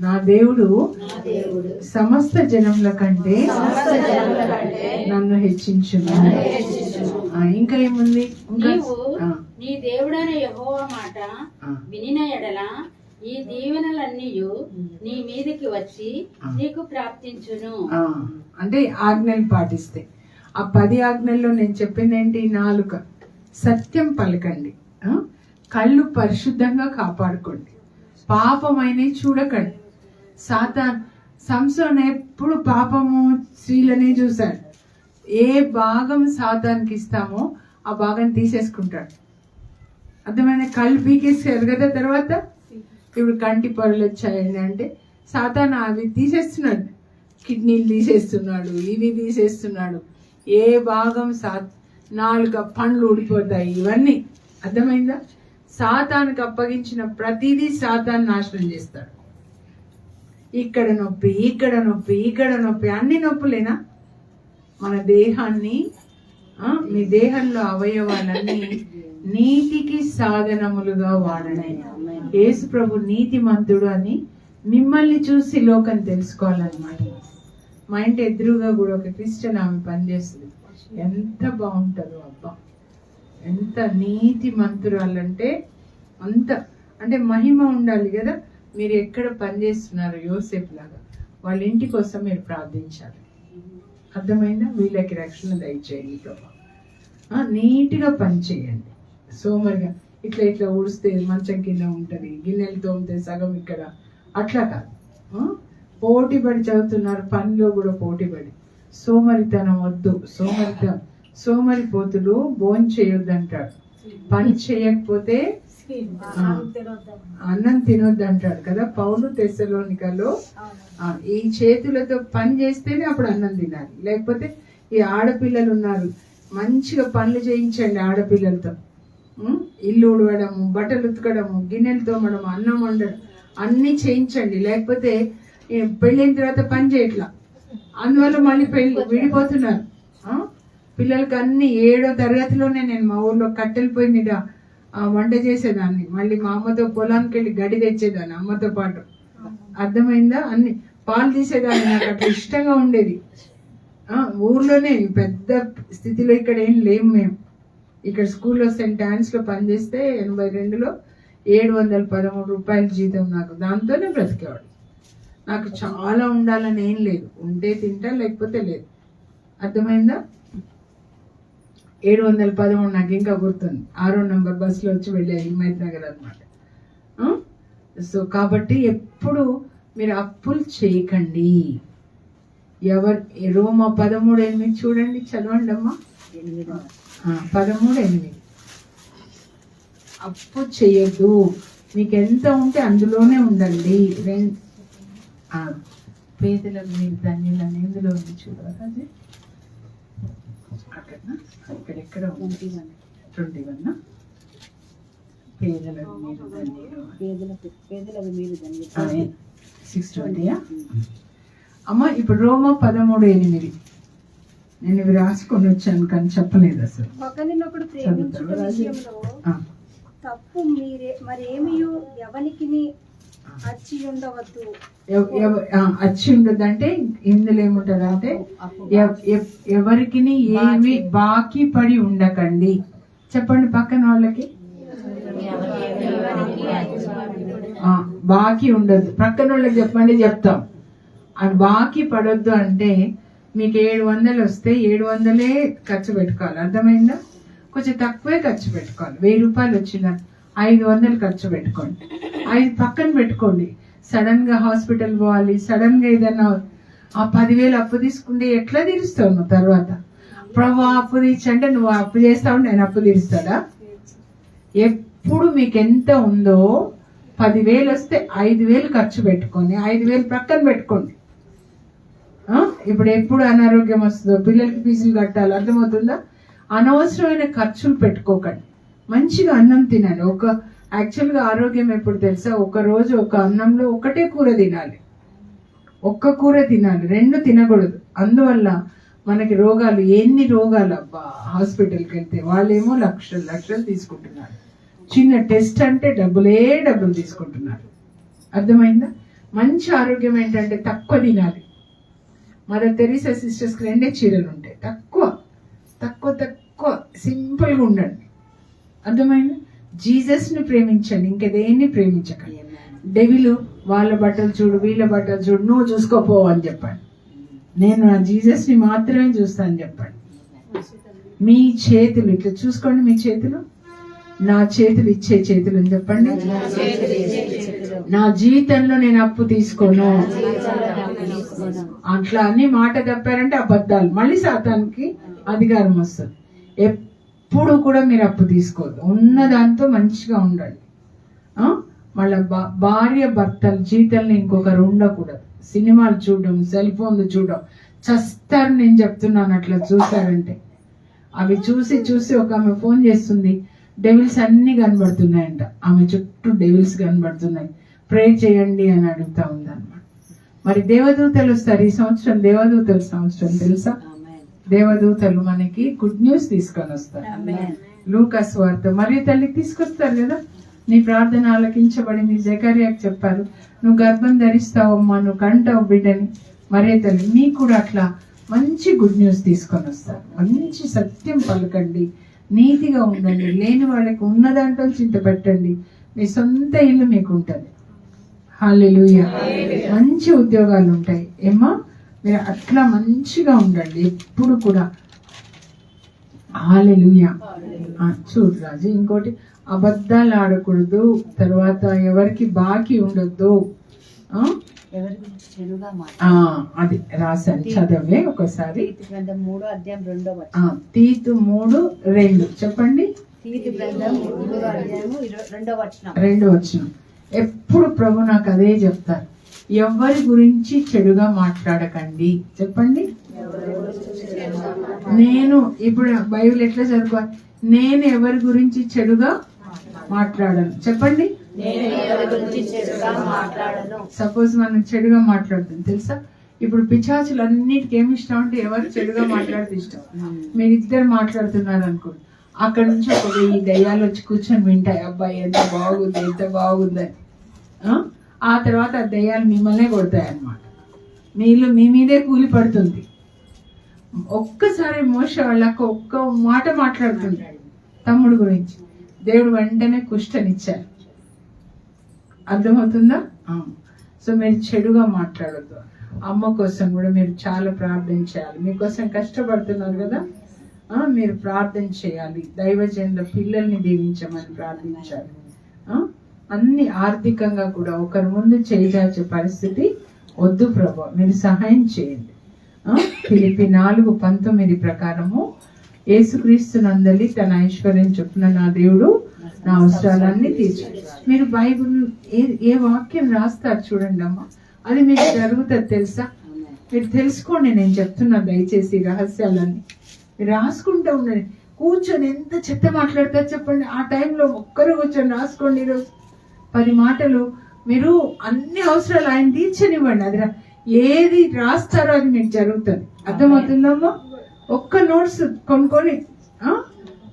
నా దేవుడు సమస్త జనముల కంటే నన్ను హెచ్చించును. ఇంకా ఏముంది? నీవు నీ దేవుడైన యెహోవా మాట వినిన ఎడల ఈ దీవెనలన్నీ నీ మీదకి వచ్చి నీకు ప్రాప్తించును. అంటే ఆజ్ఞలు పాటిస్తే. ఆ 10 ఆజ్ఞల్లో నేను చెప్పింది ఏంటి? నాలుక, సత్యం పలకండి, కళ్ళు పరిశుద్ధంగా కాపాడుకోండి, పాపమైన చూడకండి. సంసోన్ ఎప్పుడు పాపము స్త్రీలనే చూశాడు. ఏ భాగం సాతానికి ఇస్తామో ఆ భాగం తీసేసుకుంటాడు. అర్థమైన కళ్ళు పీకేసారు కదా. తర్వాత ఇప్పుడు కంటి పొరలు వచ్చాయండి అంటే సాతాను అవి తీసేస్తున్నాడు, కిడ్నీలు తీసేస్తున్నాడు, ఇవి తీసేస్తున్నాడు. ఏ భాగం నాలుక, పండ్లు ఊడిపోతాయి, ఇవన్నీ. అర్థమైందా? సాతానికి అప్పగించిన ప్రతిదీ సాతాను నాశనం చేస్తాడు. ఇక్కడ నొప్పి, ఇక్కడ నొప్పి, ఇక్కడ నొప్పి, అన్ని నొప్పులేనా? మన దేహాన్ని, మీ దేహంలో అవయవాలన్నీ నీతికి సాధనములుగా వాడండి. యేసు ప్రభు నీతిమంతుడు అని మిమ్మల్ని చూసి లోకం తెలుసుకోవాలన్నమాట. మా ఇంటి ఎదురుగా కూడా ఒక క్రిస్టియన్ ఆమె పనిచేస్తుంది. ఎంత బాగుంటుందో అబ్బా, ఎంత నీతిమంతురాలంటే అంత, అంటే మహిమ ఉండాలి కదా. మీరు ఎక్కడ పనిచేస్తున్నారు యోసేపు లాగా, వాళ్ళ ఇంటి కోసం మీరు ప్రార్థించాలి. అర్థమైందా? వీళ్ళకి రక్షణ దయచేయండి ప్రభా. నీట్గా పని చేయండి, సోమరిగా ఇట్లా ఇట్లా ఊడిస్తే మంచం కింద ఉంటుంది, గిన్నెలు తోమితే సగం ఇక్కడ, అట్లా కాదు. పోటీపడి చదువుతున్నారు, పనిలో కూడా పోటీపడి. సోమరితనం వద్దు. సోమరిపోతులు భోజనం చేయొద్దు అంటాడు. పని చేయకపోతే అన్నం తినొద్దు అంటాడు కదా పౌలు తెస్సలోనికలో. ఈ చేతులతో పని చేస్తేనే అప్పుడు అన్నం తినాలి, లేకపోతే ఈ ఆడపిల్లలు ఉన్నారు, మంచిగా పనులు చేయించండి ఆడపిల్లలతో. ఇల్లు ఉడవడము, బట్టలు ఉతకడము, గిన్నెలు తోమడం, అన్నం వండడం అన్ని చేయించండి. లేకపోతే పెళ్ళైన తర్వాత పని చేయట్లా, అందువల్ల మళ్ళీ విడిపోతున్నారు. పిల్లలకి అన్ని 7వ తరగతిలోనే నేను మా ఊర్లో కట్టెల పొయ్యి మీద వంట చేసేదాన్ని. మళ్ళీ మా అమ్మతో పొలానికి వెళ్ళి గడి తెచ్చేదాన్ని అమ్మతో పాటు. అర్థమైందా? అన్ని పాలు తీసేదాన్ని, నాకు అట్లా ఇష్టంగా ఉండేది. ఊర్లోనే పెద్ద స్థితిలో ఇక్కడ ఏం లేము మేము. ఇక్కడ స్కూల్లో సెయింట్ ఆన్స్ లో పనిచేస్తే 82లో 713 రూపాయల జీతం నాకు. దాంతోనే బ్రతికేవాడు. నాకు చాలా ఉండాలని ఏం లేదు, ఉంటే తింటా లేకపోతే లేదు. అర్థమైందా? 713 నాకు ఇంకా గుర్తుంది. 6వ నంబర్ బస్సులో వచ్చి వెళ్ళాయి హిమాయత్ నగర్ అనమాట. సో కాబట్టి ఎప్పుడు మీరు అప్పులు చేయకండి. రోమా 13:8 చూడండి, చదవండి అమ్మా. 13:8 అప్పు చేయొద్దు, మీకు ఎంత ఉంటే అందులోనే ఉండండి. పేదలకు మీరు ధన్యులని ఎందులో ఉంది చూడాలి. అది ఇక్కడెక్కడ 21 పేదలకు మీరు ధన్యులు 620. అమ్మ ఇప్పుడు రోమా 13:8 నేను ఇవి రాసుకొని వచ్చాను కానీ చెప్పలేదు అసలు. ఒకరినొకడు ప్రేమించుట విషయంలో తప్పు మరేమియో ఎవనికిని అచ్చి ఉండవద్దు. అచ్చి ఉండదు అంటే ఇందులో ఏముంటది అంటే ఎవరికి ఏమి బాకీ పడి ఉండకండి. చెప్పండి పక్కన వాళ్ళకి. బాకీ ఉండద్దు. పక్కన వాళ్ళకి చెప్పండి, చెప్తాం. అది బాకీ పడొద్దు అంటే మీకు 700 వస్తే 700 ఖర్చు పెట్టుకోవాలి. అర్థమైందా? కొంచెం తక్కువే ఖర్చు పెట్టుకోవాలి. 1000 రూపాయలు వచ్చిన 500 ఖర్చు పెట్టుకోండి. 5 పక్కన పెట్టుకోండి. సడన్ గా హాస్పిటల్ పోవాలి, సడన్ గా ఏదైనా ఆ 10,000 అప్పు తీసుకుంటే ఎట్లా తీరుస్తావు నువ్వు? తర్వాత ప్రభు అప్పు తీర్చంటే నువ్వు అప్పు చేస్తావు, నేను అప్పు తీరుస్తాడా? ఎప్పుడు మీకు ఎంత ఉందో 10,000 వస్తే 5,000 ఖర్చు పెట్టుకొని 5,000 పక్కన పెట్టుకోండి. ఇప్పుడు ఎప్పుడు అనారోగ్యం వస్తుందో, పిల్లలకి ఫీజులు కట్టాలి, అర్థమవుతుందా? అనవసరమైన ఖర్చులు పెట్టుకోకండి. మంచిగా అన్నం తినాలి. యాక్చువల్గా ఆరోగ్యం ఎప్పుడు తెలుసా? ఒక రోజు ఒక అన్నంలో ఒకటే కూర తినాలి, ఒక్క కూర తినాలి, 2 తినకూడదు. అందువల్ల మనకి రోగాలు, ఎన్ని రోగాలు అబ్బా. హాస్పిటల్కి వెళ్తే వాళ్ళేమో లక్షలు తీసుకుంటున్నారు. చిన్న టెస్ట్ అంటే డబ్బులు తీసుకుంటున్నారు. అర్థమైందా? మంచి ఆరోగ్యం ఏంటంటే తక్కువ తినాలి. మదర్ తెరీసా సిస్టర్స్కి 2 చీరలు ఉంటాయి. తక్కువ సింపుల్గా ఉండండి. అర్థమైందా? జీసస్ని ప్రేమించండి, ఇంకేదేన్ని ప్రేమించకండి. డెవిలు వాళ్ళ బట్టలు చూడు, వీళ్ళ బట్టలు చూడు, నువ్వు చూసుకోపో అని చెప్పండి. నేను నా జీసస్ ని మాత్రమే చూస్తాను చెప్పండి. మీ చేతులు ఇట్లా చూసుకోండి, మీ చేతులు నా చేతులు ఇచ్చే చేతులు అని చెప్పండి. నా జీవితంలో నేను అప్పు తీసుకోను. అట్లా అని మాట తప్పారంటే అబద్ధాలు, మళ్ళీ సాతానికి అధికారం వస్తుంది. ఎప్పుడు కూడా మీరు అప్పు తీసుకోవద్దు, ఉన్న దాంతో మంచిగా ఉండండి. మళ్ళా భార్య భర్తల జీవితంలో ఇంకొకరు ఉండకూడదు. సినిమాలు చూడడం, సెల్ ఫోన్లు చూడడం చస్తారు. నేను చెప్తున్నాను, అట్లా చూసారంటే అవి చూసి చూసి ఒక ఆమె ఫోన్ చేస్తుంది, డెవిల్స్ అన్ని కనబడుతున్నాయంట, ఆమె చుట్టూ డెవిల్స్ కనబడుతున్నాయి, ప్రే చేయండి అని అడుగుతా ఉందన్నమాట. మరి దేవదూతలు వస్తారు ఈ సంవత్సరం, దేవదూతల సంవత్సరం తెలుసా? దేవదూతలు మనకి గుడ్ న్యూస్ తీసుకొని వస్తారు. లూకాసు వార్త మరియు తల్లికి తీసుకొస్తారు కదా, నీ ప్రార్థన ఆలకించబడింది. జకర్యాకు చెప్పారు, నువ్వు గర్భం ధరిస్తావమ్మా, నువ్వు కంటావు బిడ్డని. మరే తల్లి మీకు కూడా అట్లా మంచి గుడ్ న్యూస్ తీసుకొని వస్తారు. మంచి సత్యం పలకండి, నీతిగా ఉండండి, లేని వాళ్ళకి ఉన్న దాంట్లో చింత పెట్టండి, మీ సొంత ఇల్లు మీకు ఉంటుంది. హల్లెలూయా. మంచి ఉద్యోగాలు ఉంటాయి ఏమా, మీరు అట్లా మంచిగా ఉండండి ఎప్పుడు కూడా. హల్లెలూయా. చూడు రాజు, ఇంకోటి అబద్ధాలు ఆడకూడదు, తర్వాత ఎవరికి బాకీ ఉండొద్దు. అది రాశాను, చదవే ఒకసారి. తీతు 3:2 తీతు 3:2 చెప్పండి. తీతు 3:2 2 వచనం. ఎప్పుడు ప్రభు నాకు అదే చెప్తారు, ఎవరి గురించి చెడుగా మాట్లాడకండి చెప్పండి. నేను ఇప్పుడు బైబిల్ ఎట్లా చదువుకోవాలి, నేను ఎవరి గురించి చెడుగా మాట్లాడను చెప్పండి. సపోజ్ మనం చెడుగా మాట్లాడుతాం తెలుసా, ఇప్పుడు పిశాచులు అన్నిటికీ ఏమి ఇష్టం అంటే ఎవరు చెడుగా మాట్లాడితే ఇష్టం. మీరిద్దరు మాట్లాడుతున్నారు అనుకోండి, అక్కడ నుంచి ఒక 1000 దయ్యాలు వచ్చి కూర్చొని వింటాయి, అబ్బాయి ఎంత బాగుంది ఎంత బాగుందని. ఆ తర్వాత ఆ దయ్యాలు మిమ్మల్నే కొడతాయి అన్నమాట, మీ మీదే కూలి పడుతుంది. ఒక్కసారి మోషే వాళ్ళకు ఒక్క మాట మాట్లాడుతుంటాడు తమ్ముడు గురించి, దేవుడు వెంటనే కుష్ఠనిచ్చారు. అర్థమవుతుందా? సో మీరు చెడుగా మాట్లాడద్దు. అమ్మ కోసం కూడా మీరు చాలా ప్రార్థన చేయాలి. మీకోసం కష్టపడుతున్నారు కదా, మీరు ప్రార్థన చేయాలి. దైవజనుల పిల్లల్ని దీవించమని ప్రార్థించాలి. అన్ని ఆర్థికంగా కూడా ఒకరి ముందు చేయించే పరిస్థితి వద్దు ప్రభు, మీరు సహాయం చేయండి. ఫిలిప్పీ 4:19 ప్రకారము యేసుక్రీస్తునందలి తన ఐశ్వర్యం చొప్పున నా దేవుడు నా అవసరాలన్నీ తీర్చు. మీరు బైబుల్ ఏ వాక్యం రాస్తారు చూడండి అమ్మా, అది మీకు జరుగుతుంది తెలుసా. మీరు తెలుసుకోండి, నేను చెప్తున్నా దయచేసి రహస్యాలన్నీ మీరు రాసుకుంటూ ఉండండి. కూర్చొని ఎంత చెత్త మాట్లాడతారు చెప్పండి, ఆ టైంలో ఒక్కరు కూర్చొని రాసుకోండి. ఈరోజు 10 మాటలు మీరు అన్ని అవసరాలు ఆయన తీర్చనివ్వండి. అది ఏది రాస్తారో అది మీకు జరుగుతుంది. అర్థమవుతుందమ్మా? ఒక్క నోట్స్ కొనుక్కొని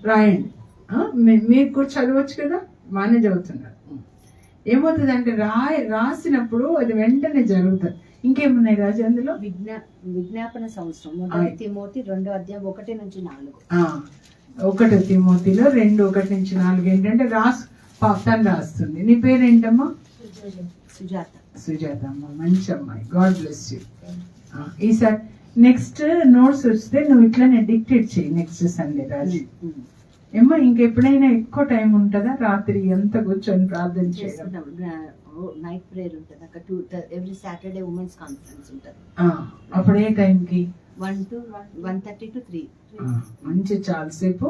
రాయండి. మీరు కూడా చదవచ్చు కదా, బాగానే చదువుతున్నారు. ఏమవుతుంది అంటే రాసినప్పుడు అది వెంటనే జరుగుతుంది. ఇంకేమున్నాయి రాజు అందులో? విజ్ఞాపన సంవత్సరం 1 తిమోతి 2:1-4. 1 తిమోతిలో 2:1-4 ఏంటంటే తను రాస్తుంది. నీ పేరేంటమ్మా? సుజాత అమ్మ, మంచి అమ్మాయి, గాడ్ బ్లెస్ యూ. ఈసారి నెక్స్ట్ నోట్స్ వస్తే నువ్వు ఇట్లానే డిక్టేట్ చేయి నెక్స్ట్ సండే రాజు. ఏమో ఇంకెప్పుడైనా ఎక్కువ టైం ఉంటుందా రాత్రి ఎంత కూర్చొని ప్రార్థన చేయడం? నైట్ ప్రేయర్ ఉంటుంది అక్కడ, ఎవ్రీ సాటర్డే ఉమెన్స్ కాన్ఫరెన్స్ ఉంటుంది. అప్పుడు ఏ టైంకి? 1:30 to 3. మంచి చాలాసేపు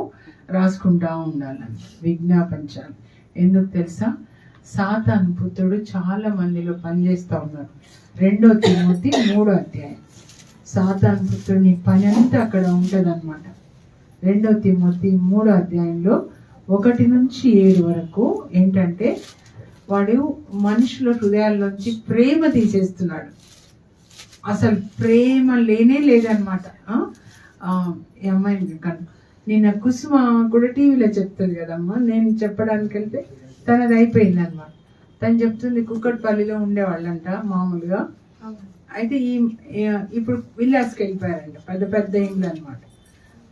రాసుకుంటా ఉండాలని విజ్ఞాపించాలి. ఎందుకు తెలుసా, సాతాను పుత్రుడు చాలా మందిలో పనిచేస్తా ఉన్నారు. 2 తిమోతి 3 సాతాను పుత్రుడి పని అంతా అక్కడ ఉంటది అనమాట. 2 తిమోతి 3 1-7 వరకు ఏంటంటే వాడు మనుషుల హృదయాల్లోంచి ప్రేమ తీసేస్తున్నాడు. అసలు ప్రేమ లేనే లేదనమాట. ఈ అమ్మాయి నిన్న కుసుమ కూడా టీవీలో చెప్తుంది కదమ్మా, నేను చెప్పడానికి వెళ్తే తనది అయిపోయింది అనమాట. తను చెప్తుంది కుక్కట్పల్లిలో ఉండేవాళ్ళంట మామూలుగా, అయితే ఇప్పుడు విల్లాస్కి వెళ్ళిపోయారంట, పెద్ద పెద్ద ఇండ్లు అనమాట.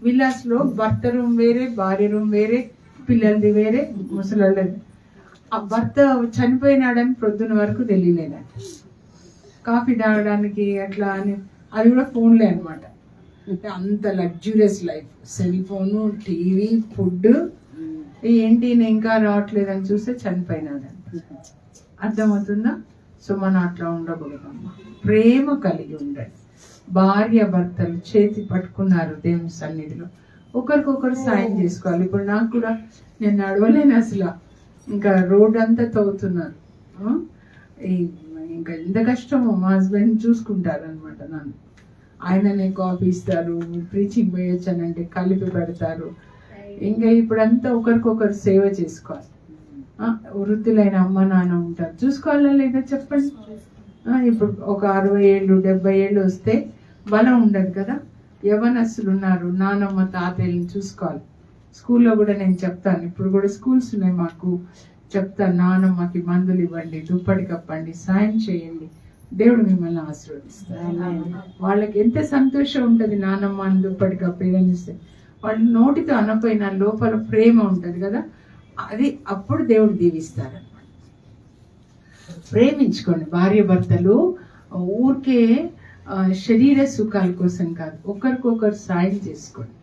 విల్లాస్ లో భర్త రూమ్ వేరే, భార్య రూమ్ వేరే, పిల్లలది వేరే, ముసలాళ్ళది. ఆ భర్త చనిపోయినాడని ప్రొద్దున వరకు తెలియలేదంట. కాఫీ తాగడానికి అట్లా అని, అది కూడా ఫోన్లే అనమాట. అంత luxurious life, cell phone, TV, food. ఏంటి నేను ఇంకా రావట్లేదని చూస్తే చనిపోయినాడంట. అర్థమవుతుందా? సో మనం అట్లా ఉండకూడదమ్మా. ప్రేమ కలిగి ఉండండి. భార్య భర్తలు చేతి పట్టుకున్నారు దేవుని సన్నిధిలో, ఒకరికొకరు సాయం చేసుకోవాలి. ఇప్పుడు నాకు కూడా నేను నడవలేను అసలు, ఇంకా రోడ్ అంతా తవ్వుతున్నారు. ఇంకా ఎంత కష్టమో. మా హస్బెండ్ చూసుకుంటారు అనమాట నన్ను. ఆయననే కాఫీ ఇస్తారు, ప్రీచింగ్ పోయొచ్చానంటే కలిపి పెడతారు. ఇంకా ఇప్పుడంతా ఒకరికొకరు సేవ చేసుకోవాలి. వృద్ధులైన అమ్మ నాన్న ఉంటారు, చూసుకోవాలా లేదా చెప్పండి. ఇప్పుడు ఒక 60 ఏళ్ళు 70 ఏళ్ళు వస్తే బలం ఉండదు కదా. యవనస్తులు ఉన్నారు, నానమ్మ తాతయ్యని చూసుకోవాలి. స్కూల్లో కూడా నేను చెప్తాను, ఇప్పుడు కూడా స్కూల్స్ ఉన్నాయి మాకు, చెప్తాను నానమ్మకి మందులు ఇవ్వండి, దుప్పటి కప్పండి, సాయం చేయండి, దేవుడు మిమ్మల్ని ఆశీర్వదిస్తారు. వాళ్ళకి ఎంత సంతోషం ఉంటుంది నానమ్మ అని దుప్పటి కప్పేదనిస్తే. వాళ్ళు నోటితో అనపోయినా లోపల ప్రేమ ఉంటుంది కదా, అది అప్పుడు దేవుడు దీవిస్తారు అనమాట. ప్రేమించుకోండి భార్య భర్తలు. ఊరికే శరీర సుఖాల కోసం కాదు, ఒకరికొకరు సాయం చేసుకోండి.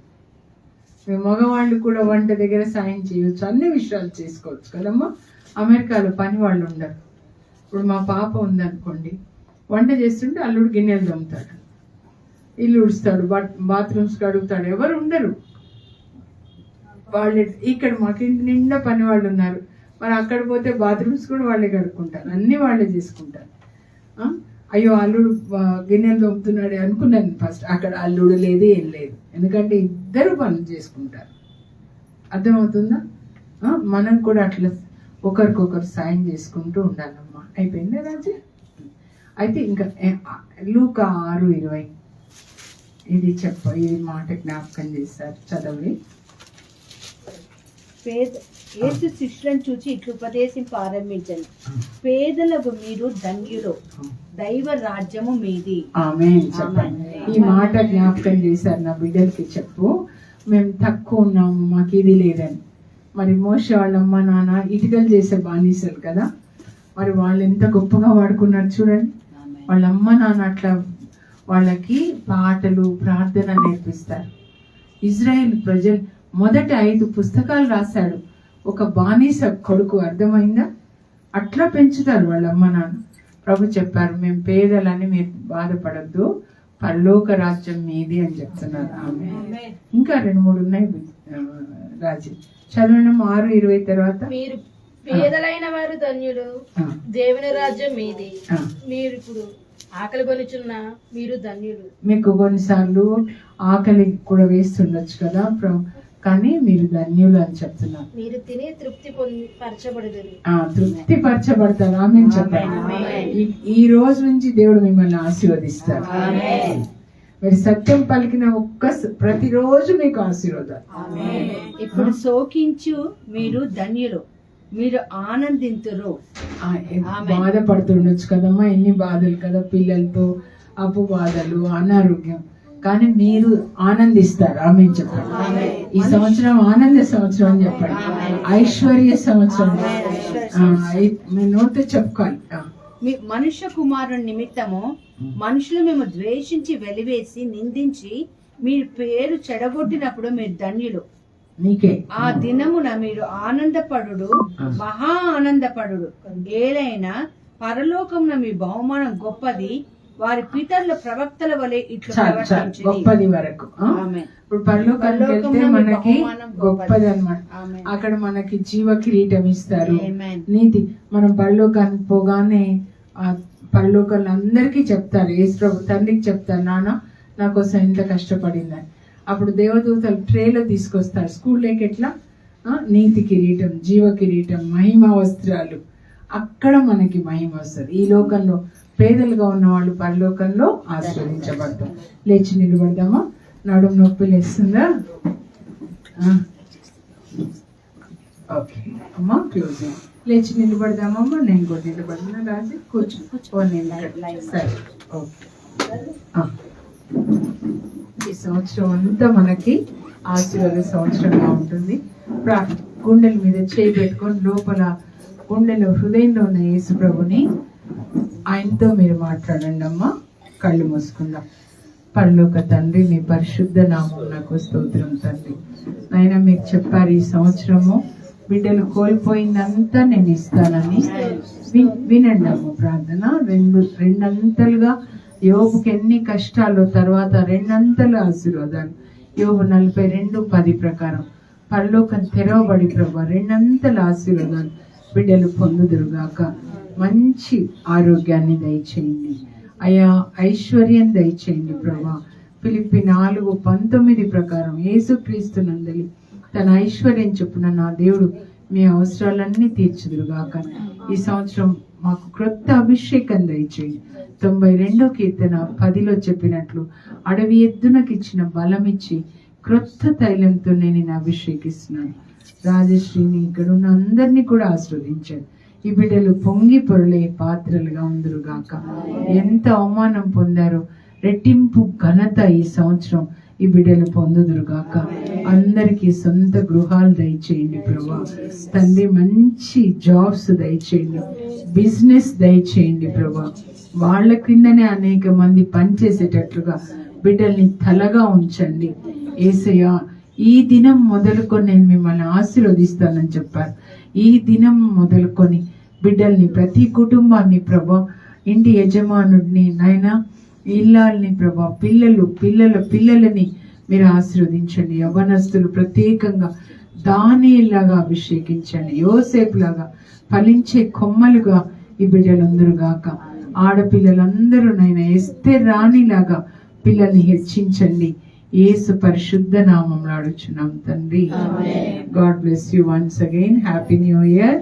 మగవాళ్ళు కూడా వంట దగ్గర సాయం చేయవచ్చు, అన్ని విషయాలు చేసుకోవచ్చు కదమ్మా. అమెరికాలో పని వాళ్ళు ఉండరు. ఇప్పుడు మా పాప ఉందనుకోండి, వంట చేస్తుంటే అల్లుడు గిన్నెలు దమ్ముతాడు, ఇల్లు ఉడుస్తాడు, బాత్రూమ్స్ కడుగుతాడు, ఎవరు ఉండరు. వాళ్ళు ఇక్కడ మాకు ఇంటి నిండా పని వాళ్ళు ఉన్నారు, మరి అక్కడ పోతే బాత్రూమ్స్ కూడా వాళ్ళే కడుక్కుంటారు, అన్ని వాళ్ళే చేసుకుంటారు. అయ్యో అల్లుడు గిన్నెలు దొంగతున్నాడు అనుకున్నాను ఫస్ట్. అక్కడ అల్లుడు లేదు, ఏం లేదు, ఎందుకంటే ఇద్దరు పనులు చేసుకుంటారు. అర్థమవుతుందా? మనం కూడా అట్లా ఒకరికొకరు సాయం చేసుకుంటూ ఉండాలమ్మా. అయిపోయిందా రాజు? అయితే ఇంకా లూకా 6:20 ఇది ఇది మాట జ్ఞాపకం చేశారు, చదవండి. యేసు శిష్యులను చూచి ఇట్లు ఉపదేశింప ఆరంభించండి, పేదలకు మీరు ధన్యులు, దైవ రాజ్యము మీది. ఆమేన్. చెప్పండి. ఈ మాట జ్ఞాపకం చేశారు నా బిడ్డలకి. చెప్పు, మేము తక్కువ ఉన్నాము, మాకు ఇది లేదని. మరి మోషే వాళ్ళ అమ్మ నాన్న ఇటుకలు చేసే బానిసలు కదా, మరి వాళ్ళు ఎంత గొప్పగా వాడుకున్నారు చూడండి. వాళ్ళ అమ్మ నాన్న అట్లా వాళ్ళకి పాటలు ప్రార్థన నేర్పిస్తారు. ఇజ్రాయెల్ ప్రజలు మొదటి 5 పుస్తకాలు రాశాడు ఒక బానిస కొడుకు. అర్థమైందా? అట్లా పెంచుతారు వాళ్ళ అమ్మ నాన్న. ప్రభు చెప్పారు, మేము పేదలని మీరు బాధపడద్దు, పరలోక రాజ్యం మీది అని చెప్తున్నారు. ఆమె ఇంకా 2-3 ఉన్నాయి రాజు, చదవడం. 6:20 తర్వాత మీరు పేదలైన వారు ధన్యులు, దేవుని రాజ్యం మీది. మీరు ఇప్పుడు ఆకలి కొనుచున్న మీరు ధన్యులు. మీకు కొన్నిసార్లు ఆకలి కూడా వేస్తుండొచ్చు కదా, కానీ మీరు ధన్యులు అని చెప్తున్నారు. మీరు తిని తృప్తి పరచబడదురు. తృప్తి పరచబడతారు. ఆమేన్ చెప్పండి. ఈ రోజు నుంచి దేవుడు మిమ్మల్ని ఆశీర్వదిస్తారు. మీరు సత్యం పలికిన ప్రతిరోజు మీకు ఆశీర్వాదాలు. ఇప్పుడు శోకించు మీరు ధన్యులు, మీరు ఆనందింతురు. బాధపడుతుండొచ్చు కదమ్మా, ఎన్ని బాధలు కదా, పిల్లలతో అప్పు బాధలు, అనారోగ్యం, కానీ మీరు ఆనందిస్తారు. ఆమేన్ చెప్పండి. ఈ సంవత్సరం ఆనంద సంవత్సరం అని చెప్పండి, ఐశ్వర్య సంవత్సరం. మీ నోటితో చెప్పుకోవాలి. మనుష్య కుమారుని నిమిత్తము మనుషులు మేము ద్వేషించి వెలివేసి నిందించి మీరు పేరు చెడగొట్టినప్పుడు మీరు ధన్యులు. నీకే ఆ దినమున మీరు ఆనందపడు, మహా ఆనందపడు. ఏలైనా పరలోకమున మీ బహుమానం గొప్పది, వారి పితరుల ప్రవక్తల వలె ఇట్లు ప్రవర్తించుడి. గొప్పది వరకు. ఇప్పుడు పరలోకానికి వెళ్తే మనకి గొప్పది అన్నమాట. అక్కడ మనకి జీవ కిరీటం ఇస్తారు, నీతి. మనం పరలోకానికి పోగానే పరలోకాలు అందరికీ చెప్తారు, యేసు ప్రభు తండ్రికి చెప్తారు, నాన్న నా కోసం ఎంత కష్టపడిందని. అప్పుడు దేవదూతలు ట్రేలో తీసుకొస్తారు. స్కూల్లోకి ఎట్లా నీతి కిరీటం, జీవ కిరీటం, మహిమ వస్త్రాలు. అక్కడ మనకి మహిమ వస్తుంది. ఈ లోకంలో పేదలుగా ఉన్న వాళ్ళు పరలోకంలో ఆశీర్వదించబడతాం. లేచి నిలబడదామా? నడుము నొప్పి లేస్తుందా? ఓకే అమ్మా, క్లోజింగ్. లేచి నిలబడదామమ్మా. నేను కూడా నిలబడినా రాజు, కూర్చో. సరే, ఓకే. ఈ సంవత్సరం అంతా మనకి ఆశీర్వాద సంవత్సరంగా ఉంటుంది. గుండెల మీద చేయి పెట్టుకొని లోపల గుండెలో హృదయంలో ఉన్న యేసు ప్రభుని ఆయనతో మీరు మాట్లాడండి అమ్మా. కళ్ళు మూసుకుందాం. పరలోక తండ్రి, మీ పరిశుద్ధ నామం నాకు స్తోత్రం తండ్రి. నాయన మీరు చెప్పారు ఈ సంవత్సరము బిడ్డలు కోల్పోయిందంతా నేను ఇస్తానని. వినండి అమ్మ ప్రార్థన. రెండంతలుగా యోబుకి ఎన్ని కష్టాలు, తర్వాత రెండంతలు ఆశీర్వాదాలు. యోబు 42:10 ప్రకారం పరలోకం తెరవబడి ప్రభా రెండంతల ఆశీర్వాదాలు బిడ్డలు పొందుదురుగాక. మంచి ఆరోగ్యాన్ని దయచేయండి అయా, ఐశ్వర్యం దయచేయండి ప్రభా. ఫిలిప్పి 4:19 ప్రకారం యేసుక్రీస్తునందలి తన ఐశ్వర్యం చొప్పున నా దేవుడు మీ అవసరాలన్నీ తీర్చుదురుగాక. ఈ సంవత్సరం మాకు క్రొత్త అభిషేకం దయచేయండి. 92 కీర్తన 10లో చెప్పినట్లు అడవి ఎద్దునకి ఇచ్చిన బలం ఇచ్చి క్రొత్త తైలంతో నేను అభిషేకిస్తున్నాను. రాజశ్రీని, ఇక్కడ ఉన్న అందరినీ కూడా ఆస్వాదించాడు. ఈ బిడ్డలు పొంగి పొరలే పాత్రలుగా ఉందరుగాక. ఎంత అవమానం పొందారో రెట్టింపు ఘనత ఈ సంవత్సరం ఈ బిడ్డలు పొందుదురుగాక. అందరికీ సొంత గృహాలు దయచేయండి ప్రభా తండ్రి. మంచి జాబ్స్ దయచేయండి, బిజినెస్ దయచేయండి ప్రభా. వాళ్ళ క్రిందనే అనేక మంది పనిచేసేటట్లుగా బిడ్డల్ని తలగా ఉంచండి యేసయ్య. ఈ దినం మొదలుకొని నేను మిమ్మల్ని ఆశీర్వదిస్తానని చెప్పారు. ఈ దినం మొదలుకొని బిడ్డల్ని, ప్రతి కుటుంబాన్ని ప్రభా, ఇంటి యజమానుడిని నాయనా, ఇల్లాల్ని ప్రభా, పిల్లలని మీరు ఆశీర్వదించండి. యవ్వనస్తులు ప్రత్యేకంగా దానియేలులాగా అభిషేకించండి. యోసేపు లాగా ఫలించే కొమ్మలుగా ఈ బిడ్డలందరూ గాక. ఆడపిల్లలందరూ నైనా ఎస్తేర్ రాణిలాగా పిల్లల్ని హెచ్చించండి. యేసు పరిశుద్ధ నామంలో అడుగుచున్నాం తండ్రి. God bless you once again. Happy new year.